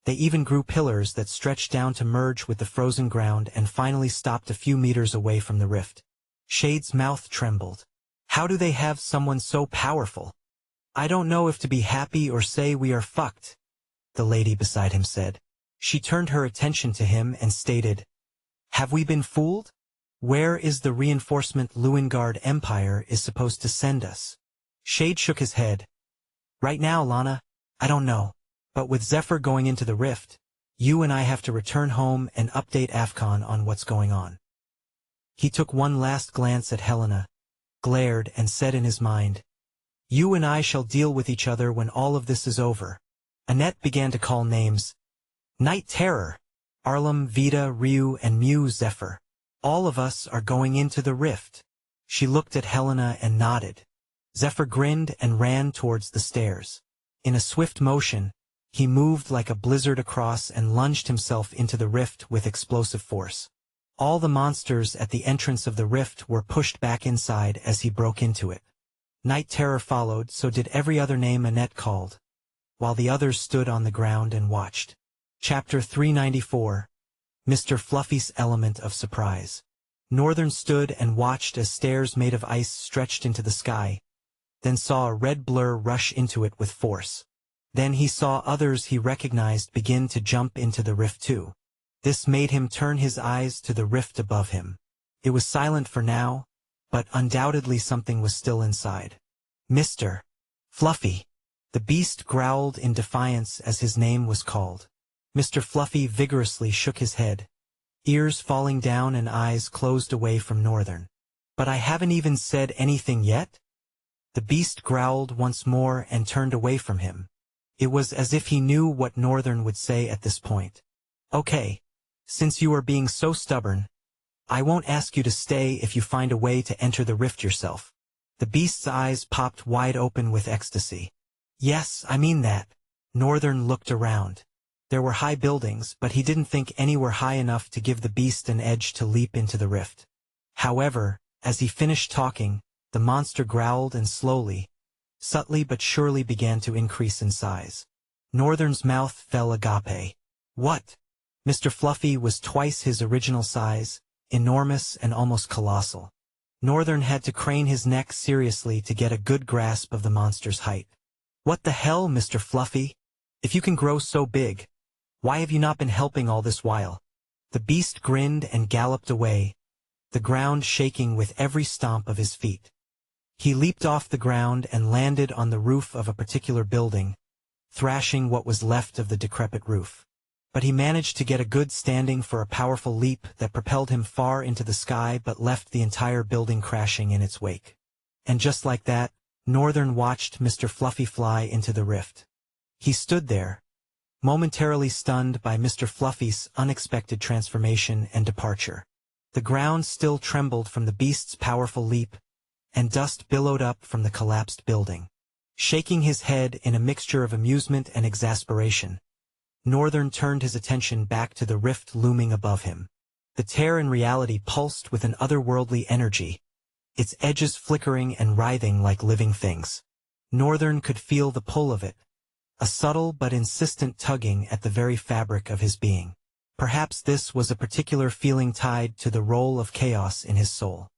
Speaker 1: They even grew pillars that stretched down to merge with the frozen ground and finally stopped a few meters away from the rift. Shade's mouth trembled. "How do they have someone so powerful?" "I don't know if to be happy or say we are fucked," the lady beside him said. She turned her attention to him and stated, "Have we been fooled? Where is the reinforcement Lewingard Empire is supposed to send us?" Shade shook his head. "Right now, Lana, I don't know. But with Zephyr going into the rift, you and I have to return home and update Afcon on what's going on." He took one last glance at Helena, glared and said in his mind, "You and I shall deal with each other when all of this is over." Annette began to call names. "Night Terror, Arlem, Vita, Ryu, and Mew Zephyr. All of us are going into the rift." She looked at Helena and nodded. Zephyr grinned and ran towards the stairs. In a swift motion, he moved like a blizzard across and lunged himself into the rift with explosive force. All the monsters at the entrance of the rift were pushed back inside as he broke into it. Night Terror followed, so did every other name Annette called, while the others stood on the ground and watched. Chapter 394. Mr. Fluffy's Element of Surprise. Northern stood and watched as stairs made of ice stretched into the sky, then saw a red blur rush into it with force. Then he saw others he recognized begin to jump into the rift too. This made him turn his eyes to the rift above him. It was silent for now, but undoubtedly something was still inside. "Mr. Fluffy." The beast growled in defiance as his name was called. Mr. Fluffy vigorously shook his head, ears falling down and eyes closed away from Northern. "But I haven't even said anything yet?" The beast growled once more and turned away from him. It was as if he knew what Northern would say at this point. Okay, since you are being so stubborn, I won't ask you to stay if you find a way to enter the rift yourself. The beast's eyes popped wide open with ecstasy. Yes, I mean that. Northern looked around. There were high buildings, but he didn't think any were high enough to give the beast an edge to leap into the rift. However, as he finished talking, the monster growled and slowly, subtly but surely began to increase in size. Northern's mouth fell agape. What? Mr. Fluffy was twice his original size, enormous and almost colossal. Northern had to crane his neck seriously to get a good grasp of the monster's height. What the hell, Mr. Fluffy? If you can grow so big, why have you not been helping all this while? The beast grinned and galloped away, the ground shaking with every stomp of his feet. He leaped off the ground and landed on the roof of a particular building, thrashing what was left of the decrepit roof. But he managed to get a good standing for a powerful leap that propelled him far into the sky but left the entire building crashing in its wake. And just like that, Northern watched Mr. Fluffy fly into the rift. He stood there, momentarily stunned by Mr. Fluffy's unexpected transformation and departure. The ground still trembled from the beast's powerful leap, and dust billowed up from the collapsed building. Shaking his head in a mixture of amusement and exasperation, Northern turned his attention back to the rift looming above him. The tear in reality pulsed with an otherworldly energy, its edges flickering and writhing like living things. Northern could feel the pull of it, a subtle but insistent tugging at the very fabric of his being. Perhaps this was a particular feeling tied to the role of chaos in his soul.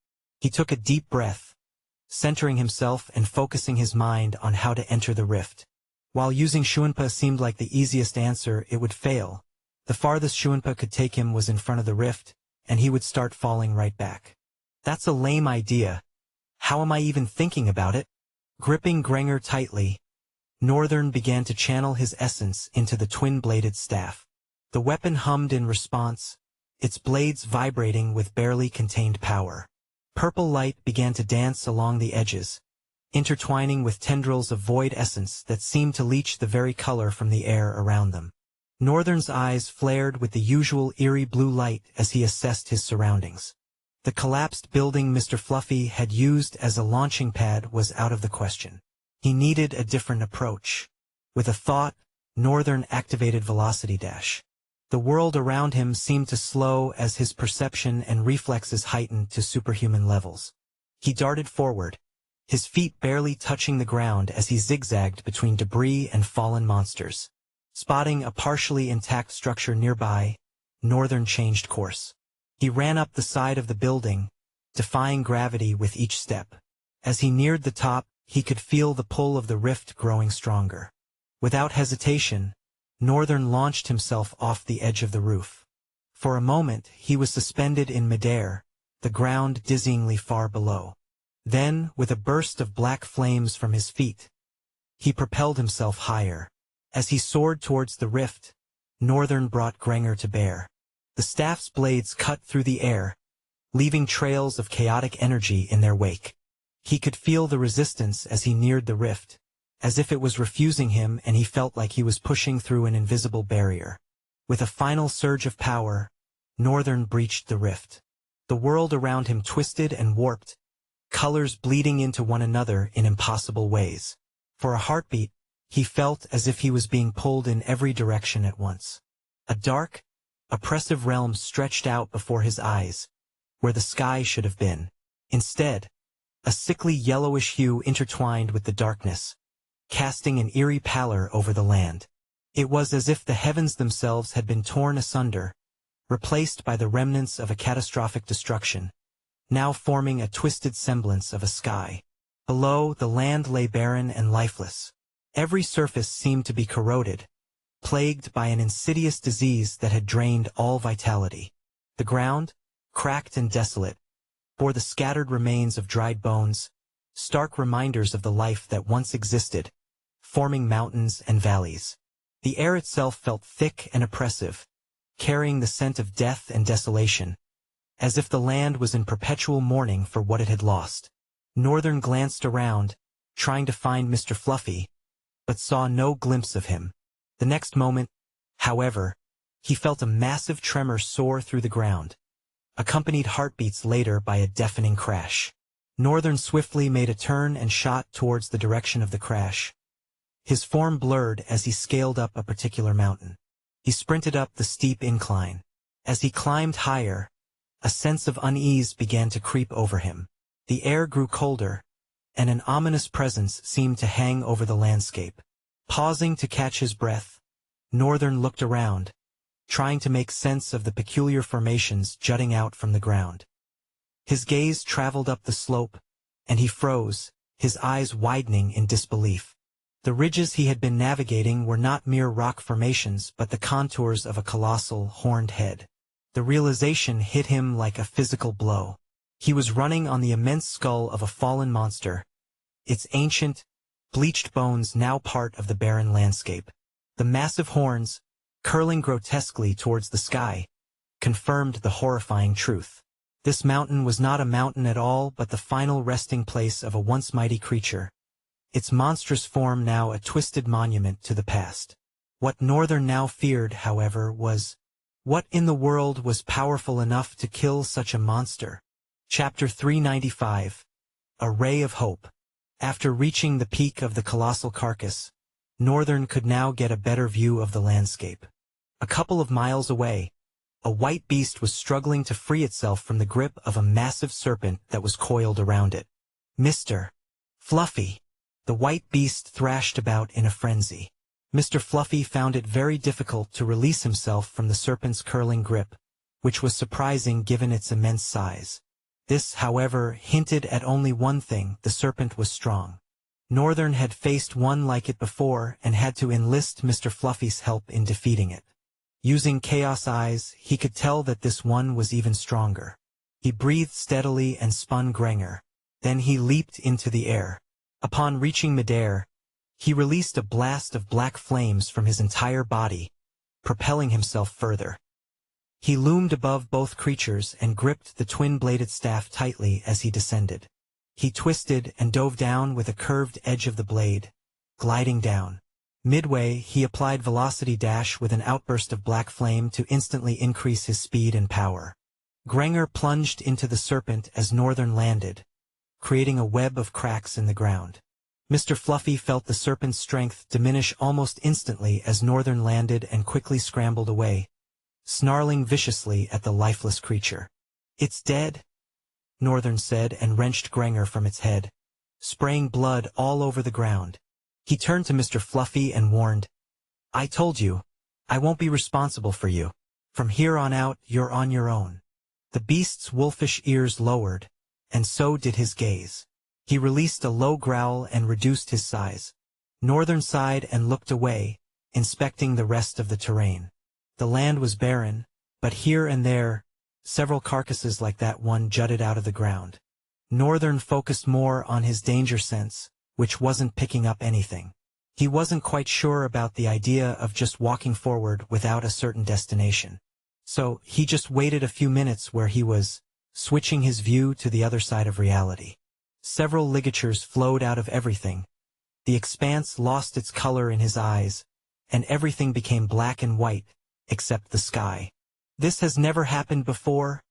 Speaker 1: He took a deep breath, centering himself and focusing his mind on how to enter the rift. While using Shuanpa seemed like the easiest answer, it would fail. The farthest Shuanpa could take him was in front of the rift, and he would start falling right back. That's a lame idea. How am I even thinking about it? Gripping Grenger tightly, Northern began to channel his essence into the twin-bladed staff. The weapon hummed in response, its blades vibrating with barely contained power. Purple light began to dance along the edges, intertwining with tendrils of void essence that seemed to leach the very color from the air around them. Northern's eyes flared with the usual eerie blue light as he assessed his surroundings. The collapsed building Mr. Fluffy had used as a launching pad was out of the question. He needed a different approach. With a thought, Northern activated Velocity Dash. The world around him seemed to slow as his perception and reflexes heightened to superhuman levels. He darted forward, his feet barely touching the ground as he zigzagged between debris and fallen monsters. Spotting a partially intact structure nearby, Northern changed course. He ran up the side of the building, defying gravity with each step. As he neared the top, he could feel the pull of the rift growing stronger. Without hesitation, Northern launched himself off the edge of the roof. For a moment, he was suspended in midair, the ground dizzyingly far below. Then, with a burst of black flames from his feet, he propelled himself higher. As he soared towards the rift, Northern brought Grenger to bear. The staff's blades cut through the air, leaving trails of chaotic energy in their wake. He could feel the resistance as he neared the rift, as if it was refusing him and he felt like he was pushing through an invisible barrier. With a final surge of power, Northern breached the rift. The world around him twisted and warped, colors bleeding into one another in impossible ways. For a heartbeat, he felt as if he was being pulled in every direction at once. A dark, oppressive realm stretched out before his eyes, where the sky should have been. Instead, a sickly yellowish hue intertwined with the darkness, casting an eerie pallor over the land. It was as if the heavens themselves had been torn asunder, replaced by the remnants of a catastrophic destruction, now forming a twisted semblance of a sky. Below, the land lay barren and lifeless. Every surface seemed to be corroded, plagued by an insidious disease that had drained all vitality. The ground, cracked and desolate, bore the scattered remains of dried bones, stark reminders of the life that once existed, forming mountains and valleys. The air itself felt thick and oppressive, carrying the scent of death and desolation, as if the land was in perpetual mourning for what it had lost. Northern glanced around, trying to find Mr. Fluffy, but saw no glimpse of him. The next moment, however, he felt a massive tremor soar through the ground, accompanied heartbeats later by a deafening crash. Northern swiftly made a turn and shot towards the direction of the crash. His form blurred as he scaled up a particular mountain. He sprinted up the steep incline. As he climbed higher, a sense of unease began to creep over him. The air grew colder, and an ominous presence seemed to hang over the landscape. Pausing to catch his breath, Northern looked around, trying to make sense of the peculiar formations jutting out from the ground. His gaze traveled up the slope, and he froze, his eyes widening in disbelief. The ridges he had been navigating were not mere rock formations but the contours of a colossal, horned head. The realization hit him like a physical blow. He was running on the immense skull of a fallen monster, its ancient, bleached bones now part of the barren landscape. The massive horns, curling grotesquely towards the sky, confirmed the horrifying truth. This mountain was not a mountain at all but the final resting place of a once mighty creature, its monstrous form now a twisted monument to the past. What Northern now feared, however, was, what in the world was powerful enough to kill such a monster? Chapter 395. A Ray of Hope. After reaching the peak of the colossal carcass, Northern could now get a better view of the landscape. A couple of miles away, a white beast was struggling to free itself from the grip of a massive serpent that was coiled around it. Mr. Fluffy! The white beast thrashed about in a frenzy. Mr. Fluffy found it very difficult to release himself from the serpent's curling grip, which was surprising given its immense size. This, however, hinted at only one thing: the serpent was strong. Northern had faced one like it before and had to enlist Mr. Fluffy's help in defeating it. Using Chaos Eyes, he could tell that this one was even stronger. He breathed steadily and spun Grenger. Then he leaped into the air. Upon reaching midair, he released a blast of black flames from his entire body, propelling himself further. He loomed above both creatures and gripped the twin-bladed staff tightly as he descended. He twisted and dove down with a curved edge of the blade, gliding down. Midway, he applied Velocity Dash with an outburst of black flame to instantly increase his speed and power. Grenger plunged into the serpent as Northern landed, creating a web of cracks in the ground. Mr. Fluffy felt the serpent's strength diminish almost instantly as Northern landed and quickly scrambled away, snarling viciously at the lifeless creature. "It's dead," Northern said and wrenched Grenger from its head, spraying blood all over the ground. He turned to Mr. Fluffy and warned, "I told you, I won't be responsible for you. From here on out, you're on your own." The beast's wolfish ears lowered, and so did his gaze. He released a low growl and reduced his size. Northern sighed and looked away, inspecting the rest of the terrain. The land was barren, but here and there, several carcasses like that one jutted out of the ground. Northern focused more on his danger sense, which wasn't picking up anything. He wasn't quite sure about the idea of just walking forward without a certain destination. So he just waited a few minutes where he was, switching his view to the other side of reality. Several ligatures flowed out of everything. The expanse lost its color in his eyes, and everything became black and white, except the sky. "This has never happened before."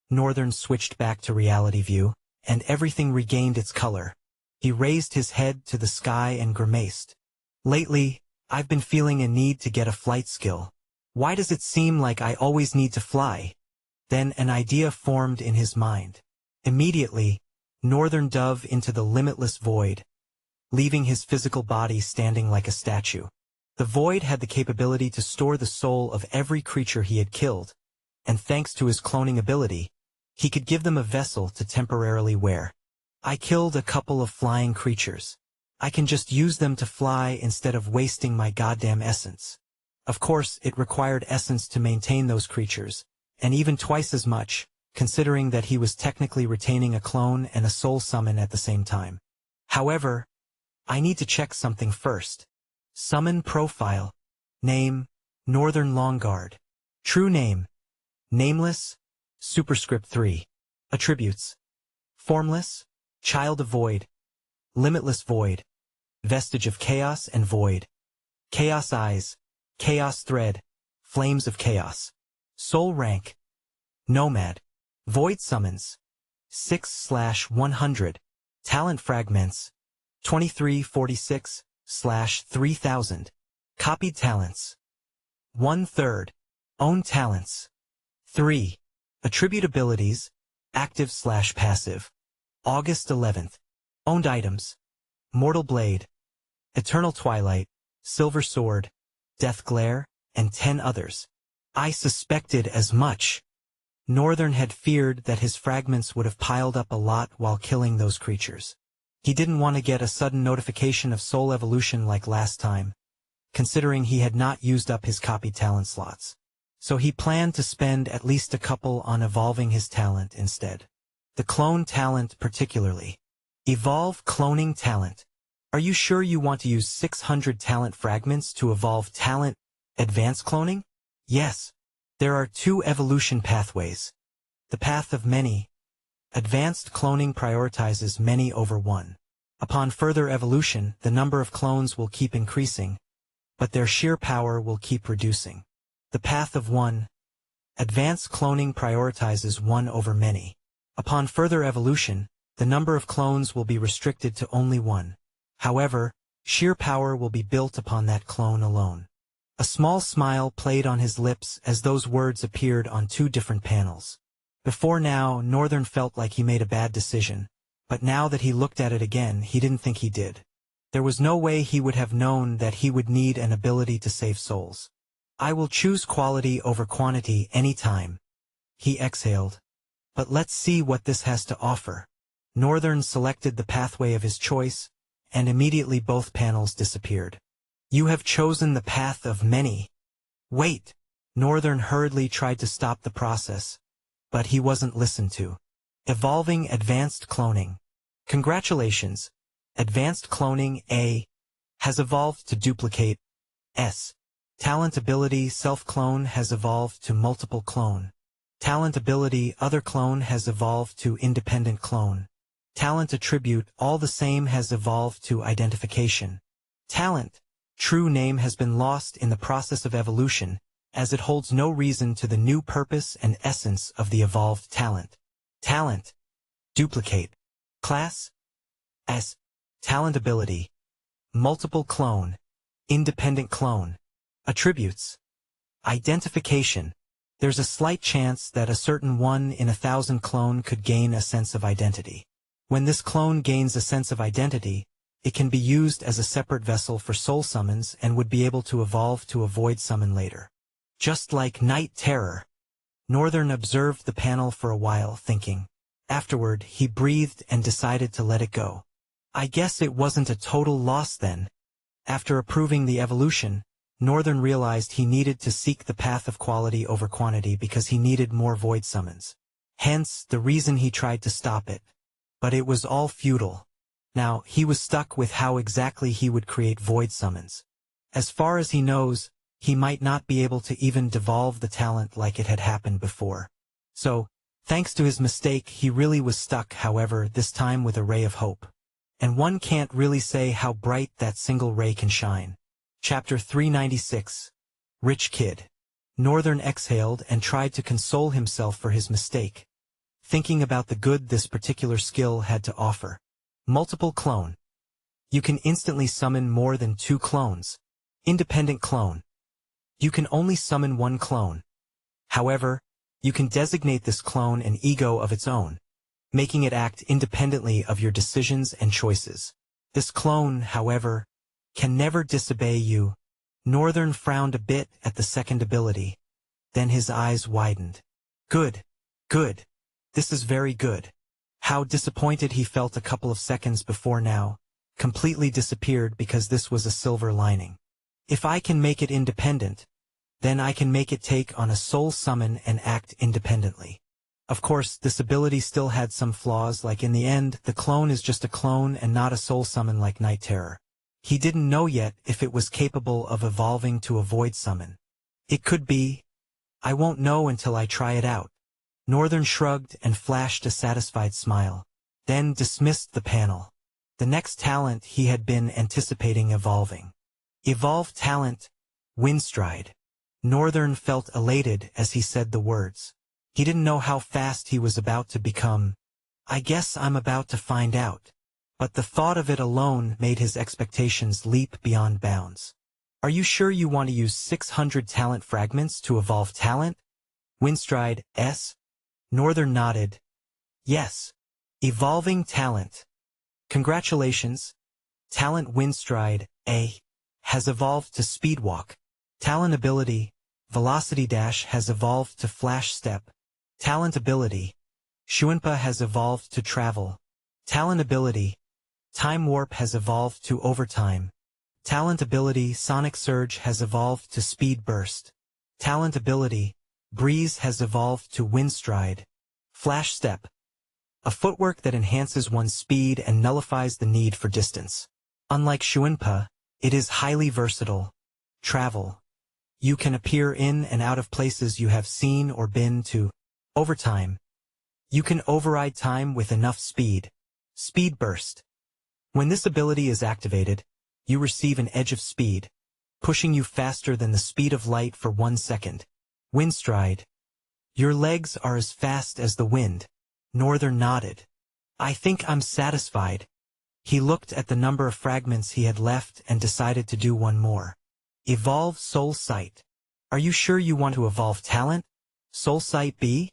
Speaker 1: Northern switched back to reality view, and everything regained its color. He raised his head to the sky and grimaced. "Lately, I've been feeling a need to get a flight skill. Why does it seem like I always need to fly?" Then an idea formed in his mind. Immediately, Northern dove into the limitless void, leaving his physical body standing like a statue. The void had the capability to store the soul of every creature he had killed, and thanks to his cloning ability, he could give them a vessel to temporarily wear. "I killed a couple of flying creatures. I can just use them to fly instead of wasting my goddamn essence." Of course, it required essence to maintain those creatures, and even twice as much, considering that he was technically retaining a clone and a soul summon at the same time. However, I need to check something first. Summon profile. Name, Northern Longguard. True name, nameless, superscript 3. Attributes: formless, child of void, Limitless void. Vestige of chaos and void. Chaos eyes. Chaos thread. Flames of chaos. Soul rank. Nomad. Void summons. 6/100. Talent fragments. 2346/3000. Copied talents. 1/3. Own talents. 3. Attribute abilities. Active/passive. August 11th. Owned items. Mortal Blade. Eternal Twilight. Silver Sword. Death Glare, and 10 others. I suspected as much. Northern had feared that his fragments would have piled up a lot while killing those creatures. He didn't want to get a sudden notification of soul evolution like last time, considering he had not used up his copied talent slots. So he planned to spend at least a couple on evolving his talent instead. The clone talent particularly. Evolve cloning talent. Are you sure you want to use 600 talent fragments to evolve talent advanced cloning? Yes. There are 2 evolution pathways. The path of many. Advanced cloning prioritizes many over one. Upon further evolution, the number of clones will keep increasing, but their sheer power will keep reducing. The path of one. Advanced cloning prioritizes one over many. Upon further evolution, the number of clones will be restricted to only one. However, sheer power will be built upon that clone alone. A small smile played on his lips as those words appeared on 2 different panels. Before now, Northern felt like he made a bad decision, but now that he looked at it again, he didn't think he did. There was no way he would have known that he would need an ability to save souls. I will choose quality over quantity any time. He exhaled. But let's see what this has to offer. Northern selected the pathway of his choice, and immediately both panels disappeared. You have chosen the path of many. Wait! Northern hurriedly tried to stop the process, but he wasn't listened to. Evolving advanced cloning. Congratulations! Advanced cloning A has evolved to duplicate S. Talent ability self-clone has evolved to multiple clone. Talent ability other clone has evolved to independent clone. Talent attribute all the same has evolved to identification. Talent true name has been lost in the process of evolution, as it holds no reason to the new purpose and essence of the evolved talent. Talent duplicate. Class S. Talent ability multiple clone. Independent clone. Attributes. Identification. There's a slight chance that a certain 1 in 1,000 clone could gain a sense of identity. When this clone gains a sense of identity, it can be used as a separate vessel for soul summons and would be able to evolve to a void summon later. Just like Night Terror. Northern observed the panel for a while, thinking. Afterward, he breathed and decided to let it go. I guess it wasn't a total loss then. After approving the evolution, Northern realized he needed to seek the path of quality over quantity because he needed more void summons. Hence, the reason he tried to stop it. But it was all futile. Now, he was stuck with how exactly he would create void summons. As far as he knows, he might not be able to even devolve the talent like it had happened before. So, thanks to his mistake, he really was stuck, however, this time with a ray of hope. And one can't really say how bright that single ray can shine. Chapter 396. Rich Kid. Northern exhaled and tried to console himself for his mistake, thinking about the good this particular skill had to offer. Multiple clone. You can instantly summon more than 2 clones. Independent clone. You can only summon 1 clone. However, you can designate this clone an ego of its own, making it act independently of your decisions and choices. This clone, however, can never disobey you. Northern frowned a bit at the second ability. Then his eyes widened. Good. Good. This is very good. How disappointed he felt a couple of seconds before now, completely disappeared because this was a silver lining. If I can make it independent, then I can make it take on a soul summon and act independently. Of course, this ability still had some flaws, like in the end, the clone is just a clone and not a soul summon like Night Terror. He didn't know yet if it was capable of evolving to a void summon. It could be. I won't know until I try it out. Northern shrugged and flashed a satisfied smile, then dismissed the panel. the next talent he had been anticipating evolving. Evolve talent, Windstride. Northern felt elated as he said the words. He didn't know how fast he was about to become. I guess I'm about to find out. But the thought of it alone made his expectations leap beyond bounds. Are you sure you want to use 600 talent fragments to evolve talent? Windstride, S. Northern nodded. Yes. Evolving talent. Congratulations. Talent Windstride, A. has evolved to Speedwalk. Talent ability, Velocity Dash has evolved to Flash Step. Talent ability, Shuinpa has evolved to Travel. Talent ability, Time Warp has evolved to Overtime. Talent ability, Sonic Surge has evolved to Speed Burst. Talent ability, Breeze has evolved to Windstride. Flash Step, a footwork that enhances one's speed and nullifies the need for distance. Unlike Shuinpa, it is highly versatile. Travel. You can appear in and out of places you have seen or been to. Overtime. You can override time with enough speed. Speed Burst. When this ability is activated, you receive an edge of speed, pushing you faster than the speed of light for 1 second. Windstride. Your legs are as fast as the wind. Northern nodded. I think I'm satisfied. He looked at the number of fragments he had left and decided to do one more. Evolve Soul Sight. Are you sure you want to evolve talent? Soul Sight B?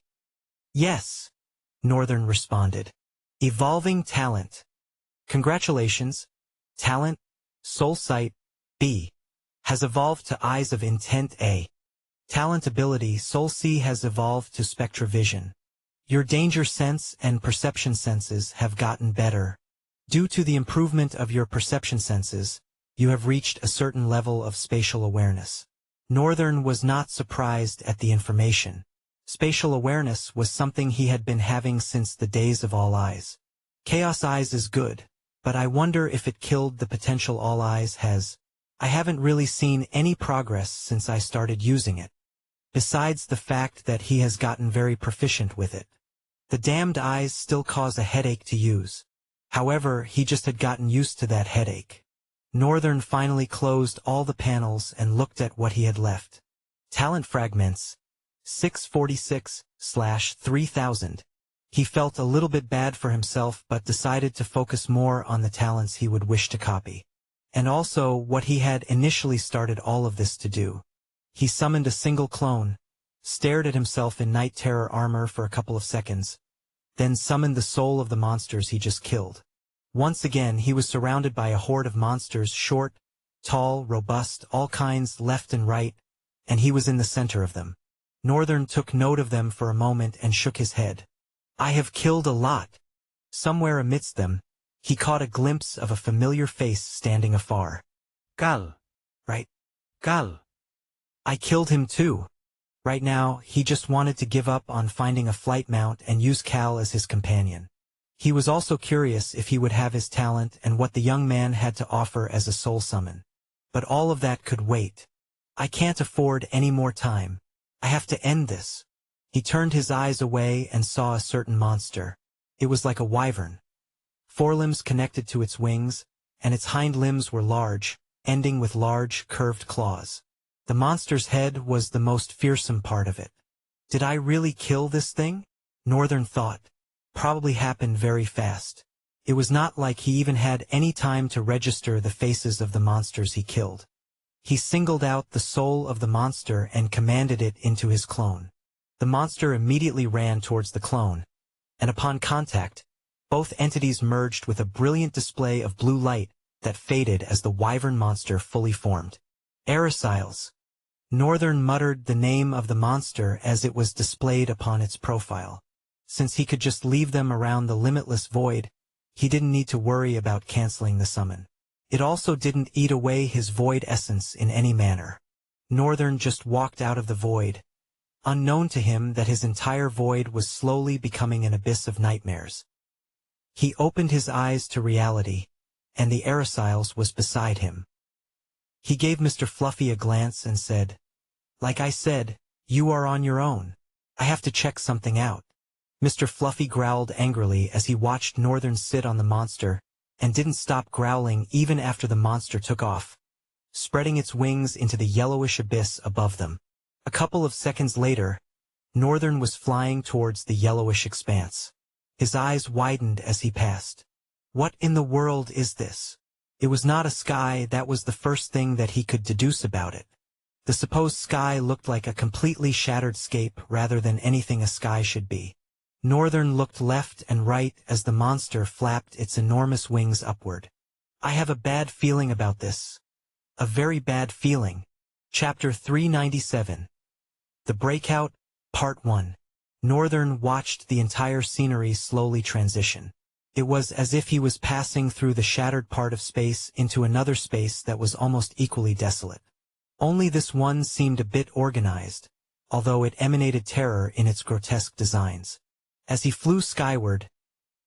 Speaker 1: Yes. Northern responded. Evolving talent. Congratulations. Talent, Soul Sight, B. has evolved to Eyes of Intent A. Talent ability Soul C has evolved to Spectra Vision. Your danger sense and perception senses have gotten better. Due to the improvement of your perception senses, you have reached a certain level of spatial awareness. Northern was not surprised at the information. Spatial awareness was something he had been having since the days of All Eyes. Chaos Eyes is good, but I wonder if it killed the potential All Eyes has. I haven't really seen any progress since I started using it. Besides the fact that he has gotten very proficient with it. The damned eyes still cause a headache to use. However, he just had gotten used to that headache. Northern finally closed all the panels and looked at what he had left. Talent fragments. 646/3000. He felt a little bit bad for himself but decided to focus more on the talents he would wish to copy. And also what he had initially started all of this to do. He summoned a single clone, stared at himself in night terror armor for a couple of seconds, then summoned the soul of the monsters he just killed. Once again he was surrounded by a horde of monsters, short, tall, robust, all kinds left and right, and he was in the center of them. Northern took note of them for a moment and shook his head. I have killed a lot. Somewhere amidst them, he caught a glimpse of a familiar face standing afar. Gal. Right. Gal. I killed him too. Right now, he just wanted to give up on finding a flight mount and use Cal as his companion. He was also curious if he would have his talent and what the young man had to offer as a soul summon. But all of that could wait. I can't afford any more time. I have to end this. He turned his eyes away and saw a certain monster. It was like a wyvern. Forelimbs connected to its wings, and its hind limbs were large, ending with large, curved claws. The monster's head was the most fearsome part of it. Did I really kill this thing? Northern thought. Probably happened very fast. It was not like he even had any time to register the faces of the monsters he killed. He singled out the soul of the monster and commanded it into his clone. The monster immediately ran towards the clone, and upon contact, both entities merged with a brilliant display of blue light that faded as the wyvern monster fully formed. Aerosiles. Northern muttered the name of the monster as it was displayed upon its profile. Since he could just leave them around the limitless void, he didn't need to worry about canceling the summon. It also didn't eat away his void essence in any manner. Northern just walked out of the void, unknown to him that his entire void was slowly becoming an abyss of nightmares. He opened his eyes to reality, and the Aerosiles was beside him. He gave Mr. Fluffy a glance and said, Like I said, you are on your own. I have to check something out. Mr. Fluffy growled angrily as he watched Northern sit on the monster, and didn't stop growling even after the monster took off, spreading its wings into the yellowish abyss above them. A couple of seconds later, Northern was flying towards the yellowish expanse. His eyes widened as he passed. What in the world is this? It was not a sky, that was the first thing that he could deduce about it. The supposed sky looked like a completely shattered scape rather than anything a sky should be. Northern looked left and right as the monster flapped its enormous wings upward. I have a bad feeling about this. A very bad feeling. Chapter 397. The Breakout, Part 1. Northern watched the entire scenery slowly transition. It was as if he was passing through the shattered part of space into another space that was almost equally desolate. Only this one seemed a bit organized, although it emanated terror in its grotesque designs. As he flew skyward,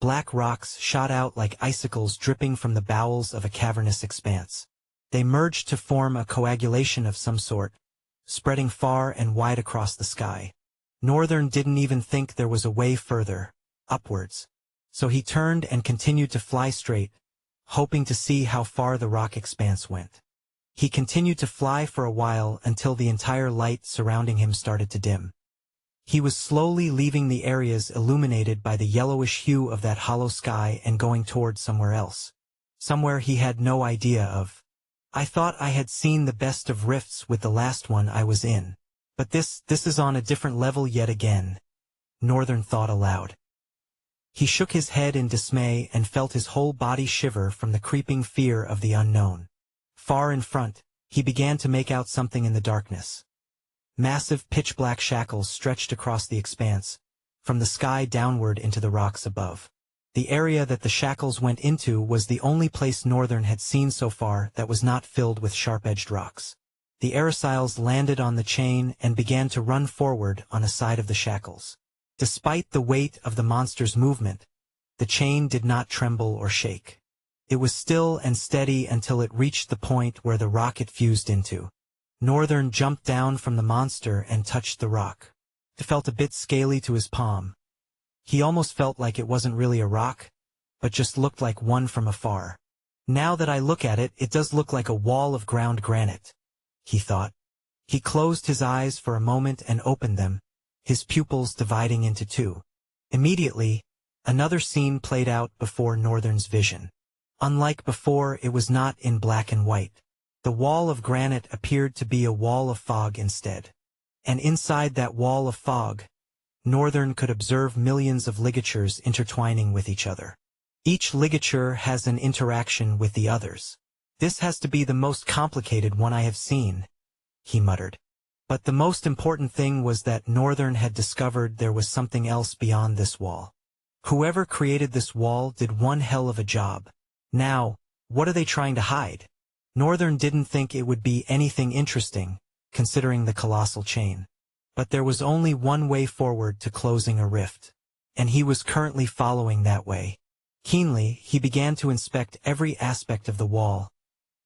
Speaker 1: black rocks shot out like icicles dripping from the bowels of a cavernous expanse. They merged to form a coagulation of some sort, spreading far and wide across the sky. Northern didn't even think there was a way further, upwards. So he turned and continued to fly straight, hoping to see how far the rock expanse went. He continued to fly for a while until the entire light surrounding him started to dim. He was slowly leaving the areas illuminated by the yellowish hue of that hollow sky and going toward somewhere else. Somewhere he had no idea of. I thought I had seen the best of rifts with the last one I was in. But this is on a different level yet again, Northern thought aloud. He shook his head in dismay and felt his whole body shiver from the creeping fear of the unknown. Far in front, he began to make out something in the darkness. Massive pitch-black shackles stretched across the expanse, from the sky downward into the rocks above. The area that the shackles went into was the only place Northern had seen so far that was not filled with sharp-edged rocks. The aerosols landed on the chain and began to run forward on a side of the shackles. Despite the weight of the monster's movement, the chain did not tremble or shake. It was still and steady until it reached the point where the rock it fused into. Northern jumped down from the monster and touched the rock. It felt a bit scaly to his palm. He almost felt like it wasn't really a rock, but just looked like one from afar. Now that I look at it, it does look like a wall of ground granite, he thought. He closed his eyes for a moment and opened them, his pupils dividing into two. Immediately, another scene played out before Northern's vision. Unlike before, it was not in black and white. The wall of granite appeared to be a wall of fog instead. And inside that wall of fog, Northern could observe millions of ligatures intertwining with each other. Each ligature has an interaction with the others. This has to be the most complicated one I have seen, he muttered. But the most important thing was that Northern had discovered there was something else beyond this wall. Whoever created this wall did one hell of a job. Now, what are they trying to hide? Northern didn't think it would be anything interesting, considering the colossal chain. But there was only one way forward to closing a rift, and he was currently following that way. Keenly, he began to inspect every aspect of the wall,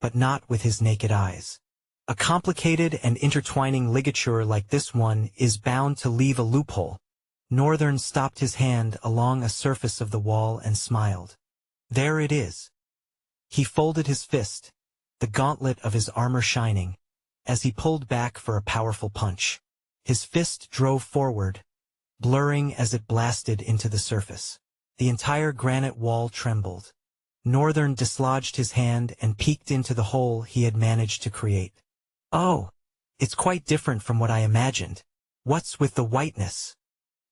Speaker 1: but not with his naked eyes. A complicated and intertwining ligature like this one is bound to leave a loophole. Northern stopped his hand along a surface of the wall and smiled. There it is. He folded his fist, the gauntlet of his armor shining, as he pulled back for a powerful punch. His fist drove forward, blurring as it blasted into the surface. The entire granite wall trembled. Northern dislodged his hand and peeked into the hole he had managed to create. Oh, it's quite different from what I imagined. What's with the whiteness?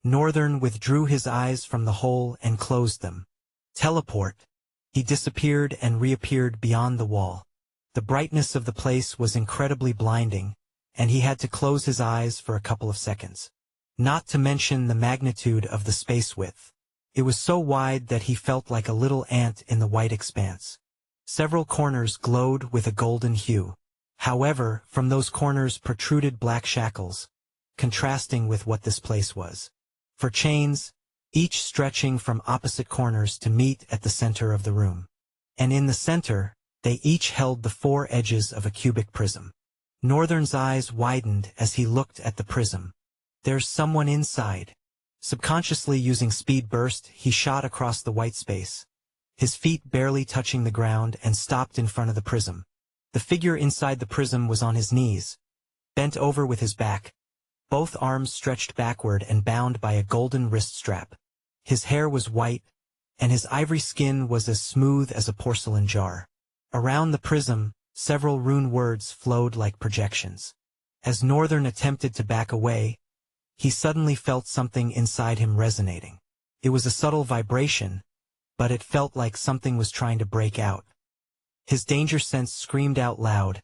Speaker 1: Northern withdrew his eyes from the hole and closed them. Teleport. He disappeared and reappeared beyond the wall. The brightness of the place was incredibly blinding, and he had to close his eyes for a couple of seconds. Not to mention the magnitude of the space width. It was so wide that he felt like a little ant in the white expanse. Several corners glowed with a golden hue. However, from those corners protruded black shackles, contrasting with what this place was. For chains, each stretching from opposite corners to meet at the center of the room. And in the center, they each held the four edges of a cubic prism. Northern's eyes widened as he looked at the prism. There's someone inside. Subconsciously using speed burst, he shot across the white space, his feet barely touching the ground, and stopped in front of the prism. The figure inside the prism was on his knees, bent over with his back, both arms stretched backward and bound by a golden wrist strap. His hair was white, and his ivory skin was as smooth as a porcelain jar. Around the prism, several rune words flowed like projections. As Northern attempted to back away, he suddenly felt something inside him resonating. It was a subtle vibration, but it felt like something was trying to break out. His danger sense screamed out loud,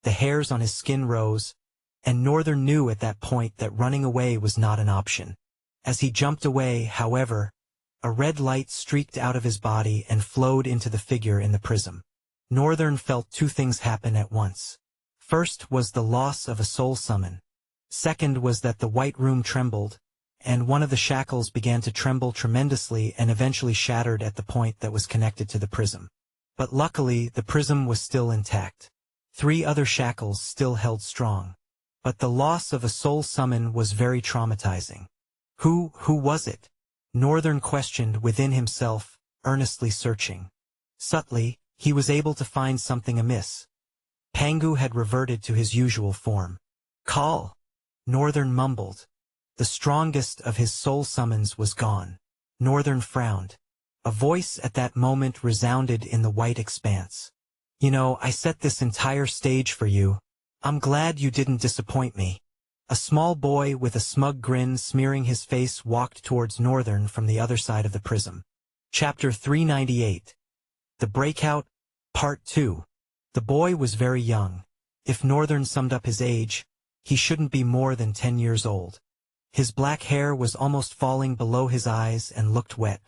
Speaker 1: the hairs on his skin rose, and Northern knew at that point that running away was not an option. As he jumped away, however, a red light streaked out of his body and flowed into the figure in the prism. Northern felt two things happen at once. First was the loss of a soul summon. Second was that the white room trembled, and one of the shackles began to tremble tremendously and eventually shattered at the point that was connected to the prism. But luckily, the prism was still intact. 3 other shackles still held strong. But the loss of a soul summon was very traumatizing. Who was it? Northern questioned within himself, earnestly searching. Subtly, he was able to find something amiss. Pangu had reverted to his usual form. Call! Northern mumbled. The strongest of his soul summons was gone. Northern frowned. A voice at that moment resounded in the white expanse. You know, I set this entire stage for you. I'm glad you didn't disappoint me. A small boy with a smug grin smearing his face walked towards Northern from the other side of the prism. Chapter 398. The Breakout, Part 2. The boy was very young. If Northern summed up his age, he shouldn't be more than 10 years old. His black hair was almost falling below his eyes and looked wet.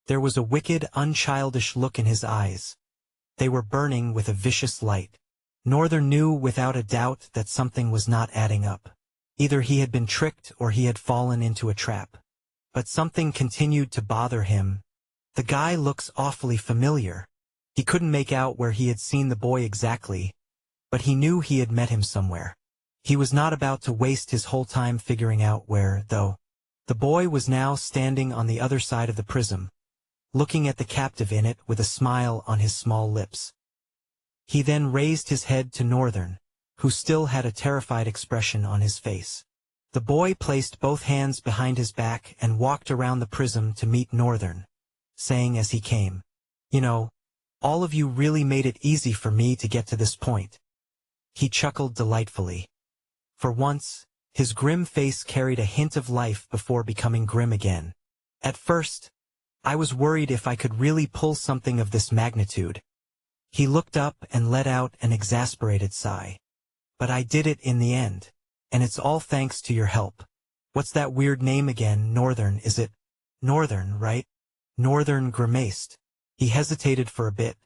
Speaker 1: There was a wicked, unchildish look in his eyes. They were burning with a vicious light. Northern knew without a doubt that something was not adding up. Either he had been tricked or he had fallen into a trap. But something continued to bother him. The guy looks awfully familiar. He couldn't make out where he had seen the boy exactly, but he knew he had met him somewhere. He was not about to waste his whole time figuring out where, though. The boy was now standing on the other side of the prism, looking at the captive in it with a smile on his small lips. He then raised his head to Northern, who still had a terrified expression on his face. The boy placed both hands behind his back and walked around the prism to meet Northern, saying as he came, "You know, all of you really made it easy for me to get to this point." He chuckled delightfully. For once, his grim face carried a hint of life before becoming grim again. At first, I was worried if I could really pull something of this magnitude. He looked up and let out an exasperated sigh. But I did it in the end, and it's all thanks to your help. What's that weird name again? Northern, is it? Northern, right? Northern grimaced. He hesitated for a bit,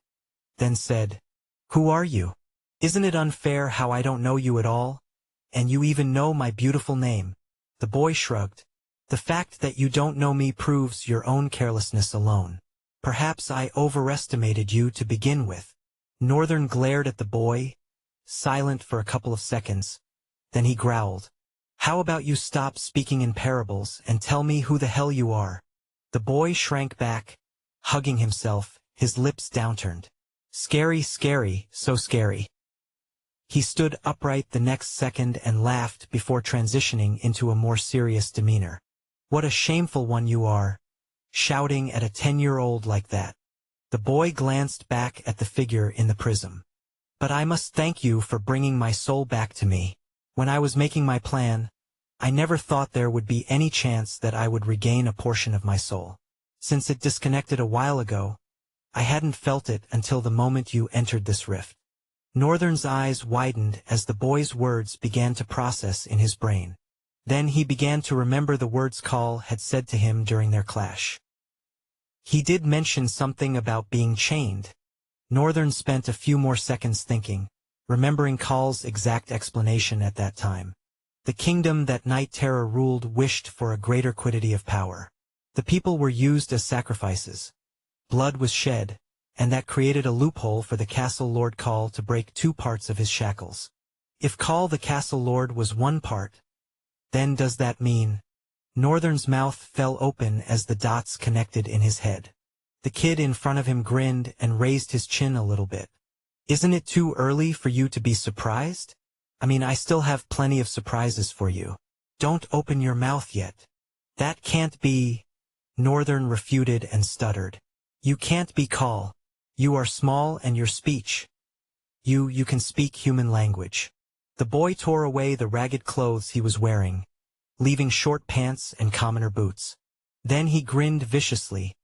Speaker 1: then said, "Who are you? Isn't it unfair how I don't know you at all? And you even know my beautiful name." The boy shrugged. "The fact that you don't know me proves your own carelessness alone. Perhaps I overestimated you to begin with." Northern glared at the boy, silent for a couple of seconds. Then he growled, "How about you stop speaking in parables and tell me who the hell you are?" The boy shrank back, hugging himself, his lips downturned. "Scary, scary, so scary." He stood upright the next second and laughed before transitioning into a more serious demeanor. "What a shameful one you are, shouting at a 10-year-old like that." The boy glanced back at the figure in the prism. "But I must thank you for bringing my soul back to me. When I was making my plan, I never thought there would be any chance that I would regain a portion of my soul. Since it disconnected a while ago, I hadn't felt it until the moment you entered this rift." Northern's eyes widened as the boy's words began to process in his brain. Then he began to remember the words Call had said to him during their clash. He did mention something about being chained. Northern spent a few more seconds thinking, remembering Call's exact explanation at that time. The kingdom that Night Terror ruled wished for a greater quiddity of power. The people were used as sacrifices. Blood was shed, and that created a loophole for the Castle Lord Call to break 2 parts of his shackles. If Call the Castle Lord was 1 part, then does that mean? Northern's mouth fell open as the dots connected in his head. The kid in front of him grinned and raised his chin a little bit. Isn't it too early for you to be surprised? I mean, I still have plenty of surprises for you. Don't open your mouth yet. That can't be. Northern refuted and stuttered. You can't be Call. You are small and your speech. You can speak human language. The boy tore away the ragged clothes he was wearing, leaving short pants and commoner boots. Then he grinned viciously,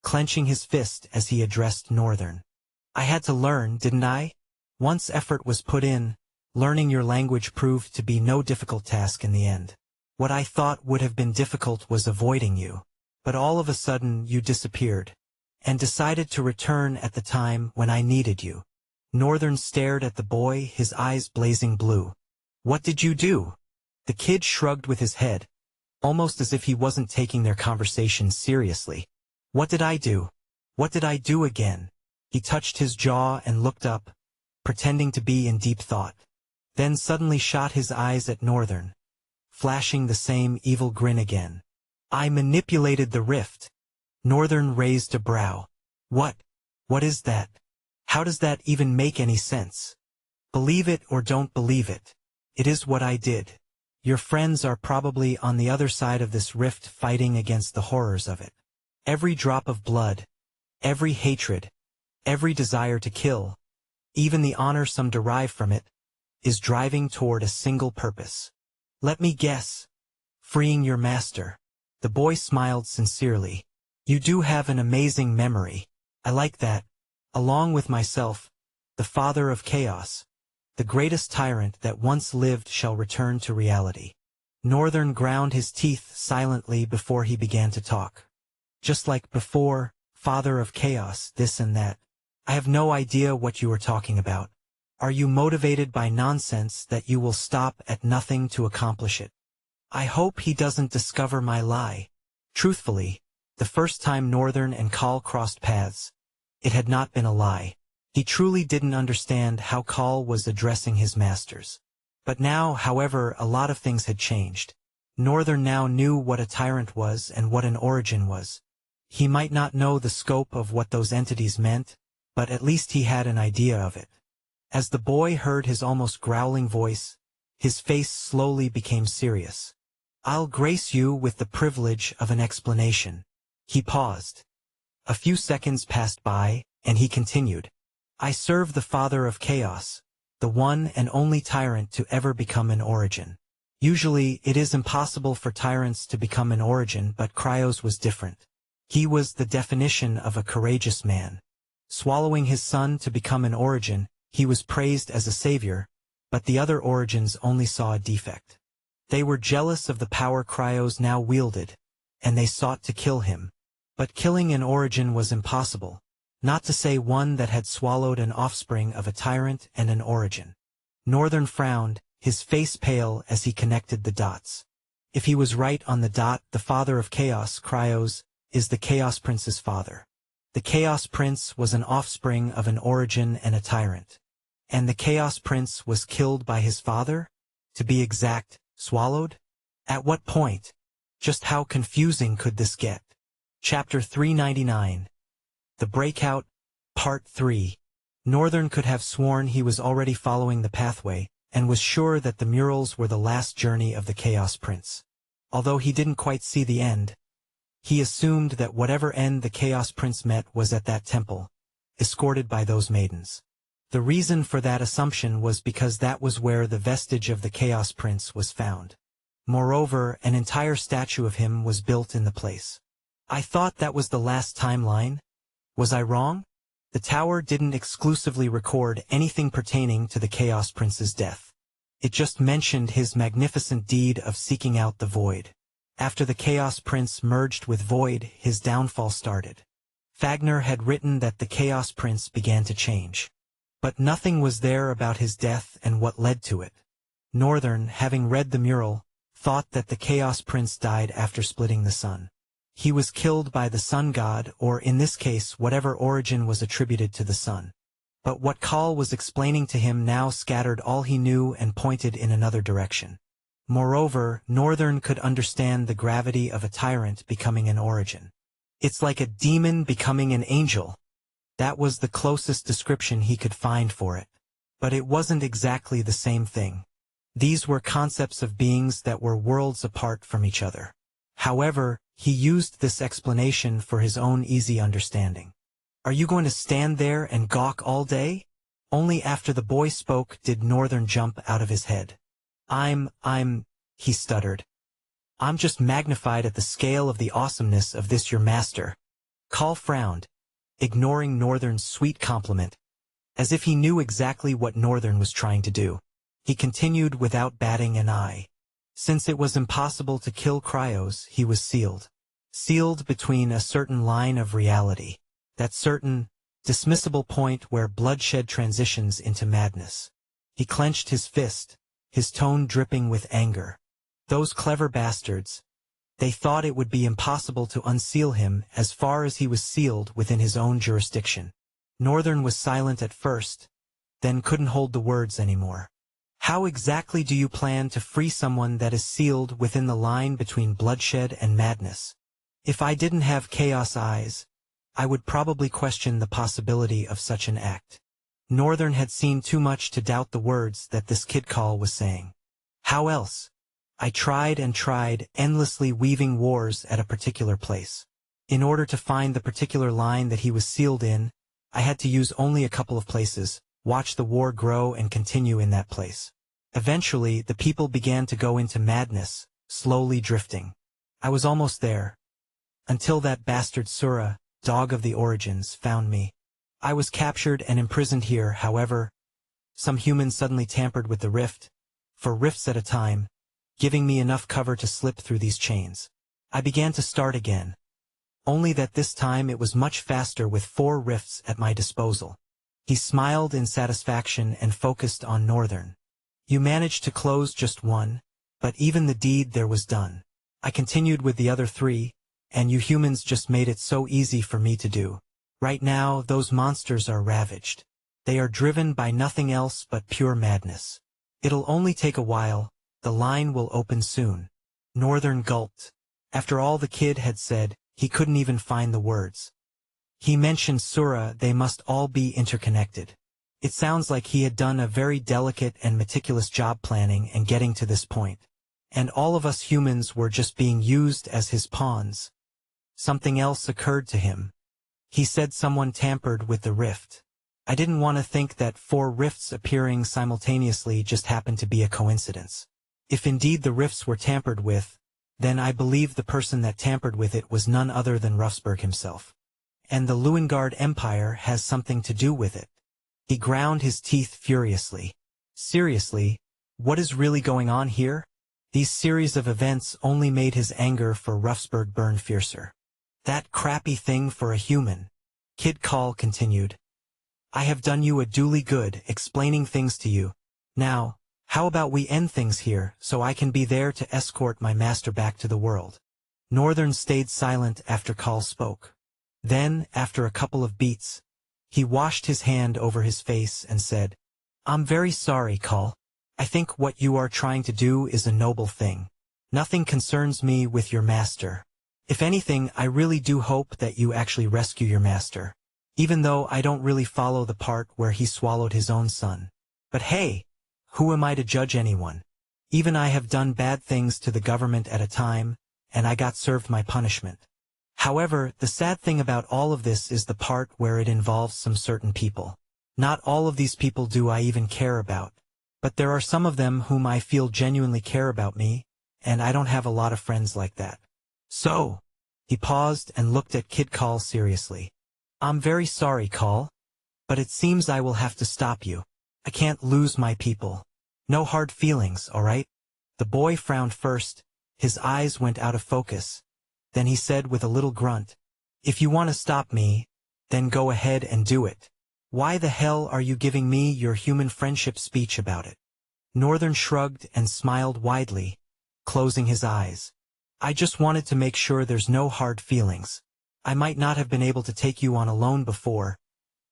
Speaker 1: clenching his fist as he addressed Northern. I had to learn, didn't I? Once effort was put in, learning your language proved to be no difficult task in the end. What I thought would have been difficult was avoiding you. But all of a sudden you disappeared, and decided to return at the time when I needed you. Northern stared at the boy, his eyes blazing blue. What did you do? The kid shrugged with his head, almost as if he wasn't taking their conversation seriously. What did I do? What did I do again? He touched his jaw and looked up, pretending to be in deep thought. Then suddenly shot his eyes at Northern, flashing the same evil grin again. I manipulated the rift. Northern raised a brow. What is that? How does that even make any sense? Believe it or don't believe it. It is what I did. Your friends are probably on the other side of this rift fighting against the horrors of it. Every drop of blood, every hatred, every desire to kill, even the honor some derive from it, is driving toward a single purpose. Let me guess. Freeing your master. The boy smiled sincerely. You do have an amazing memory. I like that. Along with myself, the father of chaos, the greatest tyrant that once lived shall return to reality. Northern ground his teeth silently before he began to talk. Just like before, father of chaos, this and that. I have no idea what you are talking about. Are you motivated by nonsense that you will stop at nothing to accomplish it? I hope he doesn't discover my lie. Truthfully, the first time Northern and Call crossed paths, it had not been a lie. He truly didn't understand how Call was addressing his masters. But now, however, a lot of things had changed. Northern now knew what a tyrant was and what an origin was. He might not know the scope of what those entities meant, but at least he had an idea of it. As the boy heard his almost growling voice, his face slowly became serious. I'll grace you with the privilege of an explanation. He paused. A few seconds passed by, and he continued. I serve the father of chaos, the one and only tyrant to ever become an origin. Usually, it is impossible for tyrants to become an origin, but Cryos was different. He was the definition of a courageous man. Swallowing his son to become an origin, he was praised as a savior, but the other origins only saw a defect. They were jealous of the power Cryos now wielded, and they sought to kill him. But killing an origin was impossible, not to say one that had swallowed an offspring of a tyrant and an origin. Northern frowned, his face pale as he connected the dots. If he was right on the dot, the father of chaos, Cryos, is the Chaos Prince's father. The Chaos Prince was an offspring of an origin and a tyrant. And the Chaos Prince was killed by his father? To be exact, swallowed? At what point? Just how confusing could this get? Chapter 399. The Breakout, Part 3. Northern could have sworn he was already following the pathway, and was sure that the murals were the last journey of the Chaos Prince. Although he didn't quite see the end, he assumed that whatever end the Chaos Prince met was at that temple, escorted by those maidens. The reason for that assumption was because that was where the vestige of the Chaos Prince was found. Moreover, an entire statue of him was built in the place. I thought that was the last timeline. Was I wrong? The tower didn't exclusively record anything pertaining to the Chaos Prince's death. It just mentioned his magnificent deed of seeking out the Void. After the Chaos Prince merged with Void, his downfall started. Fagner had written that the Chaos Prince began to change. But nothing was there about his death and what led to it. Northern, having read the mural, thought that the Chaos Prince died after splitting the sun. He was killed by the sun god, or in this case whatever origin was attributed to the sun. But what Call was explaining to him now scattered all he knew and pointed in another direction. Moreover, Northern could understand the gravity of a tyrant becoming an origin. It's like a demon becoming an angel. That was the closest description he could find for it. But it wasn't exactly the same thing. These were concepts of beings that were worlds apart from each other. However, he used this explanation for his own easy understanding. Are you going to stand there and gawk all day? Only after the boy spoke did Northern jump out of his head. He stuttered. I'm just magnified at the scale of the awesomeness of this your master. Call frowned, ignoring Northern's sweet compliment, as if he knew exactly what Northern was trying to do. He continued without batting an eye. Since it was impossible to kill Cryos, he was sealed. Sealed between a certain line of reality, that certain, dismissible point where bloodshed transitions into madness. He clenched his fist, his tone dripping with anger. Those clever bastards. They thought it would be impossible to unseal him as far as he was sealed within his own jurisdiction. Northern was silent at first, then couldn't hold the words anymore. How exactly do you plan to free someone that is sealed within the line between bloodshed and madness? If I didn't have chaos eyes, I would probably question the possibility of such an act. Northern had seen too much to doubt the words that this kid call was saying. How else? I tried and tried, endlessly weaving wars at a particular place. In order to find the particular line that he was sealed in, I had to use only a couple of places, watch the war grow and continue in that place. Eventually, the people began to go into madness, slowly drifting. I was almost there. Until that bastard Sura, dog of the origins, found me. I was captured and imprisoned here, however. Some humans suddenly tampered with the rift, for rifts at a time, giving me enough cover to slip through these chains. I began to start again. Only that this time it was much faster with 4 rifts at my disposal. He smiled in satisfaction and focused on Northern. You managed to close just one, but even the deed there was done. I continued with the other 3, and you humans just made it so easy for me to do. Right now, those monsters are ravaged. They are driven by nothing else but pure madness. It'll only take a while. The line will open soon. Northern gulped. After all the kid had said, he couldn't even find the words. He mentioned Sura, they must all be interconnected. It sounds like he had done a very delicate and meticulous job planning and getting to this point. And all of us humans were just being used as his pawns. Something else occurred to him. He said someone tampered with the rift. I didn't want to think that 4 rifts appearing simultaneously just happened to be a coincidence. If indeed the rifts were tampered with, then I believe the person that tampered with it was none other than Ruffsberg himself. And the Lewingard Empire has something to do with it. He ground his teeth furiously. Seriously, what is really going on here? These series of events only made his anger for Ruffsberg burn fiercer. That crappy thing for a human. Kid Call continued. I have done you a duly good explaining things to you. Now, how about we end things here so I can be there to escort my master back to the world? Northern stayed silent after Call spoke. Then, after a couple of beats, he washed his hand over his face and said, I'm very sorry, Call. I think what you are trying to do is a noble thing. Nothing concerns me with your master. If anything, I really do hope that you actually rescue your master. Even though I don't really follow the part where he swallowed his own son. But hey, who am I to judge anyone? Even I have done bad things to the government at a time, and I got served my punishment. However, the sad thing about all of this is the part where it involves some certain people. Not all of these people do I even care about. But there are some of them whom I feel genuinely care about me, and I don't have a lot of friends like that. So, he paused and looked at Kid Call seriously. I'm very sorry, Call, but it seems I will have to stop you. I can't lose my people. No hard feelings, all right? The boy frowned first, his eyes went out of focus. Then he said with a little grunt, if you want to stop me, then go ahead and do it. Why the hell are you giving me your human friendship speech about it? Northern shrugged and smiled widely, closing his eyes. I just wanted to make sure there's no hard feelings. I might not have been able to take you on alone before,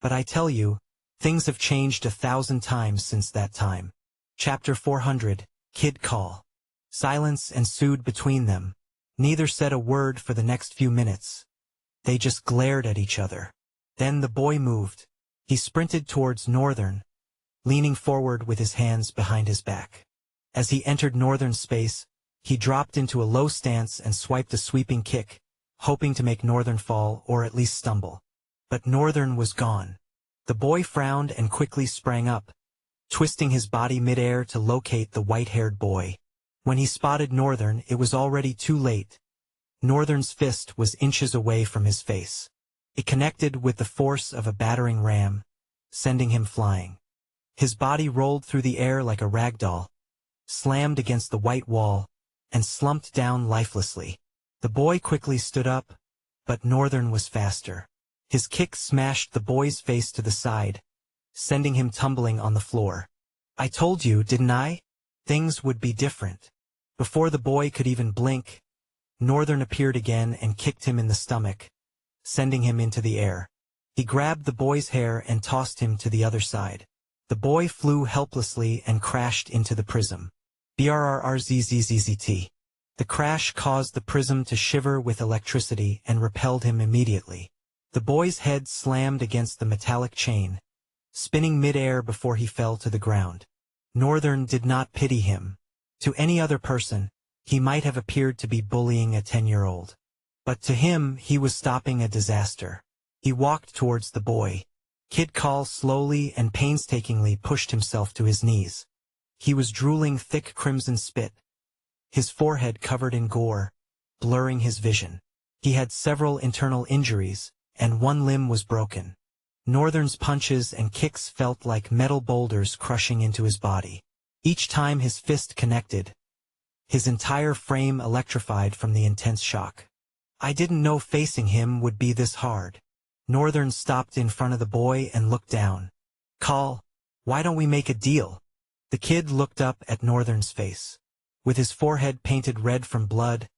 Speaker 1: but I tell you, things have changed 1,000 times since that time. Chapter 400, Kid Call. Silence ensued between them. Neither said a word for the next few minutes. They just glared at each other. Then the boy moved. He sprinted towards Northern, leaning forward with his hands behind his back. As he entered Northern's space, he dropped into a low stance and swiped a sweeping kick, hoping to make Northern fall or at least stumble. But Northern was gone. The boy frowned and quickly sprang up, twisting his body midair to locate the white-haired boy. When he spotted Northern, it was already too late. Northern's fist was inches away from his face. It connected with the force of a battering ram, sending him flying. His body rolled through the air like a rag doll, slammed against the white wall, and slumped down lifelessly. The boy quickly stood up, but Northern was faster. His kick smashed the boy's face to the side, sending him tumbling on the floor. "I told you, didn't I? Things would be different." Before the boy could even blink, Northern appeared again and kicked him in the stomach, sending him into the air. He grabbed the boy's hair and tossed him to the other side. The boy flew helplessly and crashed into the prism. Brrrzzzzzt. The crash caused the prism to shiver with electricity and repelled him immediately. The boy's head slammed against the metallic chain, spinning mid-air before he fell to the ground. Northern did not pity him. To any other person, he might have appeared to be bullying a 10-year-old. But to him, he was stopping a disaster. He walked towards the boy. Kid Call slowly and painstakingly pushed himself to his knees. He was drooling thick crimson spit, his forehead covered in gore, blurring his vision. He had several internal injuries, and one limb was broken. Northern's punches and kicks felt like metal boulders crushing into his body. Each time his fist connected, his entire frame electrified from the intense shock. I didn't know facing him would be this hard. Northern stopped in front of the boy and looked down. "Call, why don't we make a deal?" The kid looked up at Northern's face. With his forehead painted red from blood,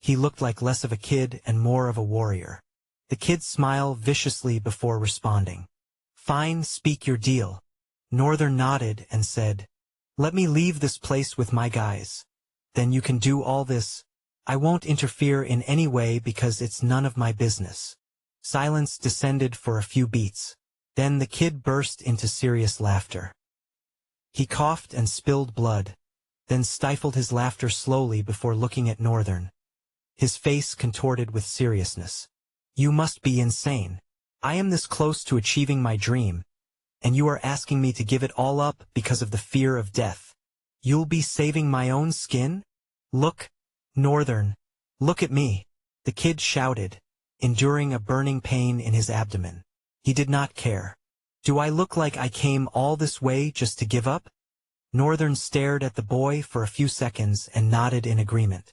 Speaker 1: he looked like less of a kid and more of a warrior. The kid smiled viciously before responding. "Fine, speak your deal." Northern nodded and said, "Let me leave this place with my guys. Then you can do all this. I won't interfere in any way because it's none of my business." Silence descended for a few beats. Then the kid burst into serious laughter. He coughed and spilled blood, then stifled his laughter slowly before looking at Northern. His face contorted with seriousness. "You must be insane. I am this close to achieving my dream, and you are asking me to give it all up because of the fear of death. You'll be saving my own skin? Look, Northern, look at me," the kid shouted, enduring a burning pain in his abdomen. He did not care. "Do I look like I came all this way just to give up?" Northern stared at the boy for a few seconds and nodded in agreement.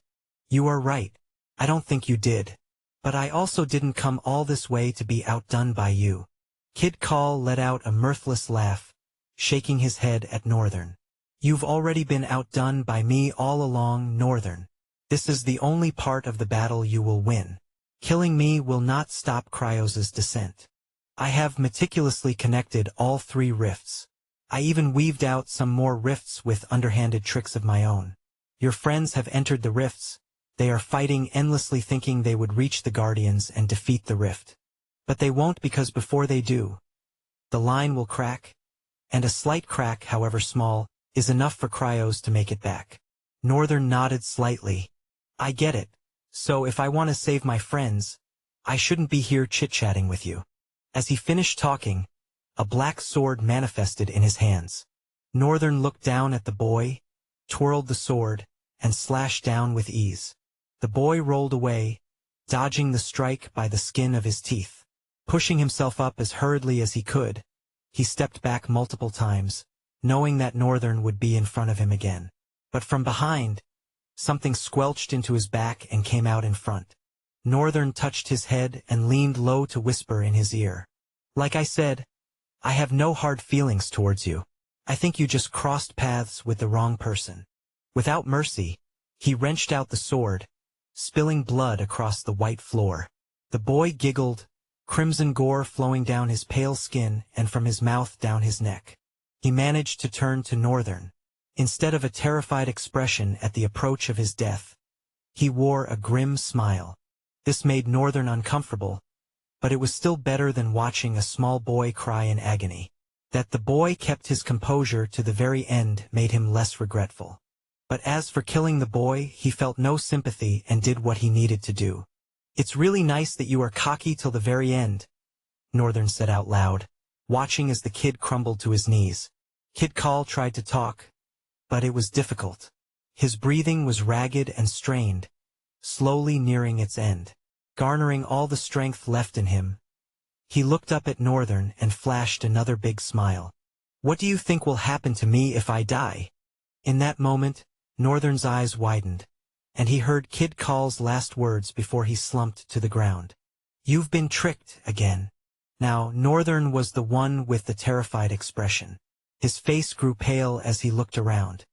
Speaker 1: "You are right. I don't think you did. But I also didn't come all this way to be outdone by you." Kid Call let out a mirthless laugh, shaking his head at Northern. "You've already been outdone by me all along, Northern. This is the only part of the battle you will win. Killing me will not stop Cryos's descent. I have meticulously connected all 3 rifts. I even weaved out some more rifts with underhanded tricks of my own. Your friends have entered the rifts. They are fighting endlessly thinking they would reach the Guardians and defeat the rift. But they won't because before they do, the line will crack, and a slight crack, however small, is enough for Cryos to make it back." Northern nodded slightly. "I get it. So if I want to save my friends, I shouldn't be here chit-chatting with you." As he finished talking, a black sword manifested in his hands. Northern looked down at the boy, twirled the sword, and slashed down with ease. The boy rolled away, dodging the strike by the skin of his teeth. Pushing himself up as hurriedly as he could, he stepped back multiple times, knowing that Northern would be in front of him again. But from behind, something squelched into his back and came out in front. Northern touched his head and leaned low to whisper in his ear. "Like I said, I have no hard feelings towards you. I think you just crossed paths with the wrong person." Without mercy, he wrenched out the sword, spilling blood across the white floor. The boy giggled, crimson gore flowing down his pale skin and from his mouth down his neck. He managed to turn to Northern. Instead of a terrified expression at the approach of his death, he wore a grim smile. This made Northern uncomfortable, but it was still better than watching a small boy cry in agony. That the boy kept his composure to the very end made him less regretful. But as for killing the boy, he felt no sympathy and did what he needed to do. "It's really nice that you are cocky till the very end," Northern said out loud, watching as the kid crumbled to his knees. Kid Call tried to talk, but it was difficult. His breathing was ragged and strained, slowly nearing its end. Garnering all the strength left in him, he looked up at Northern and flashed another big smile. "What do you think will happen to me if I die?" In that moment, Northern's eyes widened, and he heard Kid Call's last words before he slumped to the ground. "You've been tricked again." Now, Northern was the one with the terrified expression. His face grew pale as he looked around.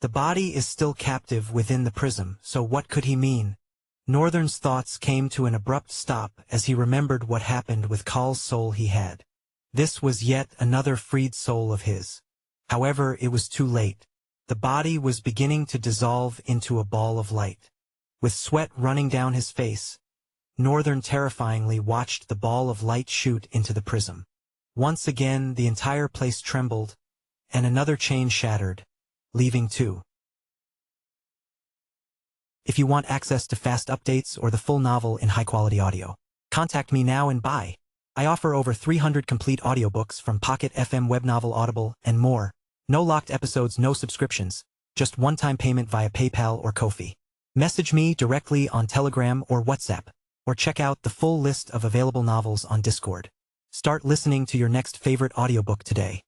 Speaker 1: The body is still captive within the prism, so what could he mean? Northern's thoughts came to an abrupt stop as he remembered what happened with Call's soul he had. This was yet another freed soul of his. However, it was too late. The body was beginning to dissolve into a ball of light. With sweat running down his face, Northern terrifyingly watched the ball of light shoot into the prism. Once again, the entire place trembled, and another chain shattered, leaving two. If you want access to fast updates or the full novel in high-quality audio, contact me now and buy. I offer over 300 complete audiobooks from Pocket FM, Webnovel, Audible, and more. No locked episodes, no subscriptions, just one-time payment via PayPal or Ko-fi. Message me directly on Telegram or WhatsApp, or check out the full list of available novels on Discord. Start listening to your next favorite audiobook today.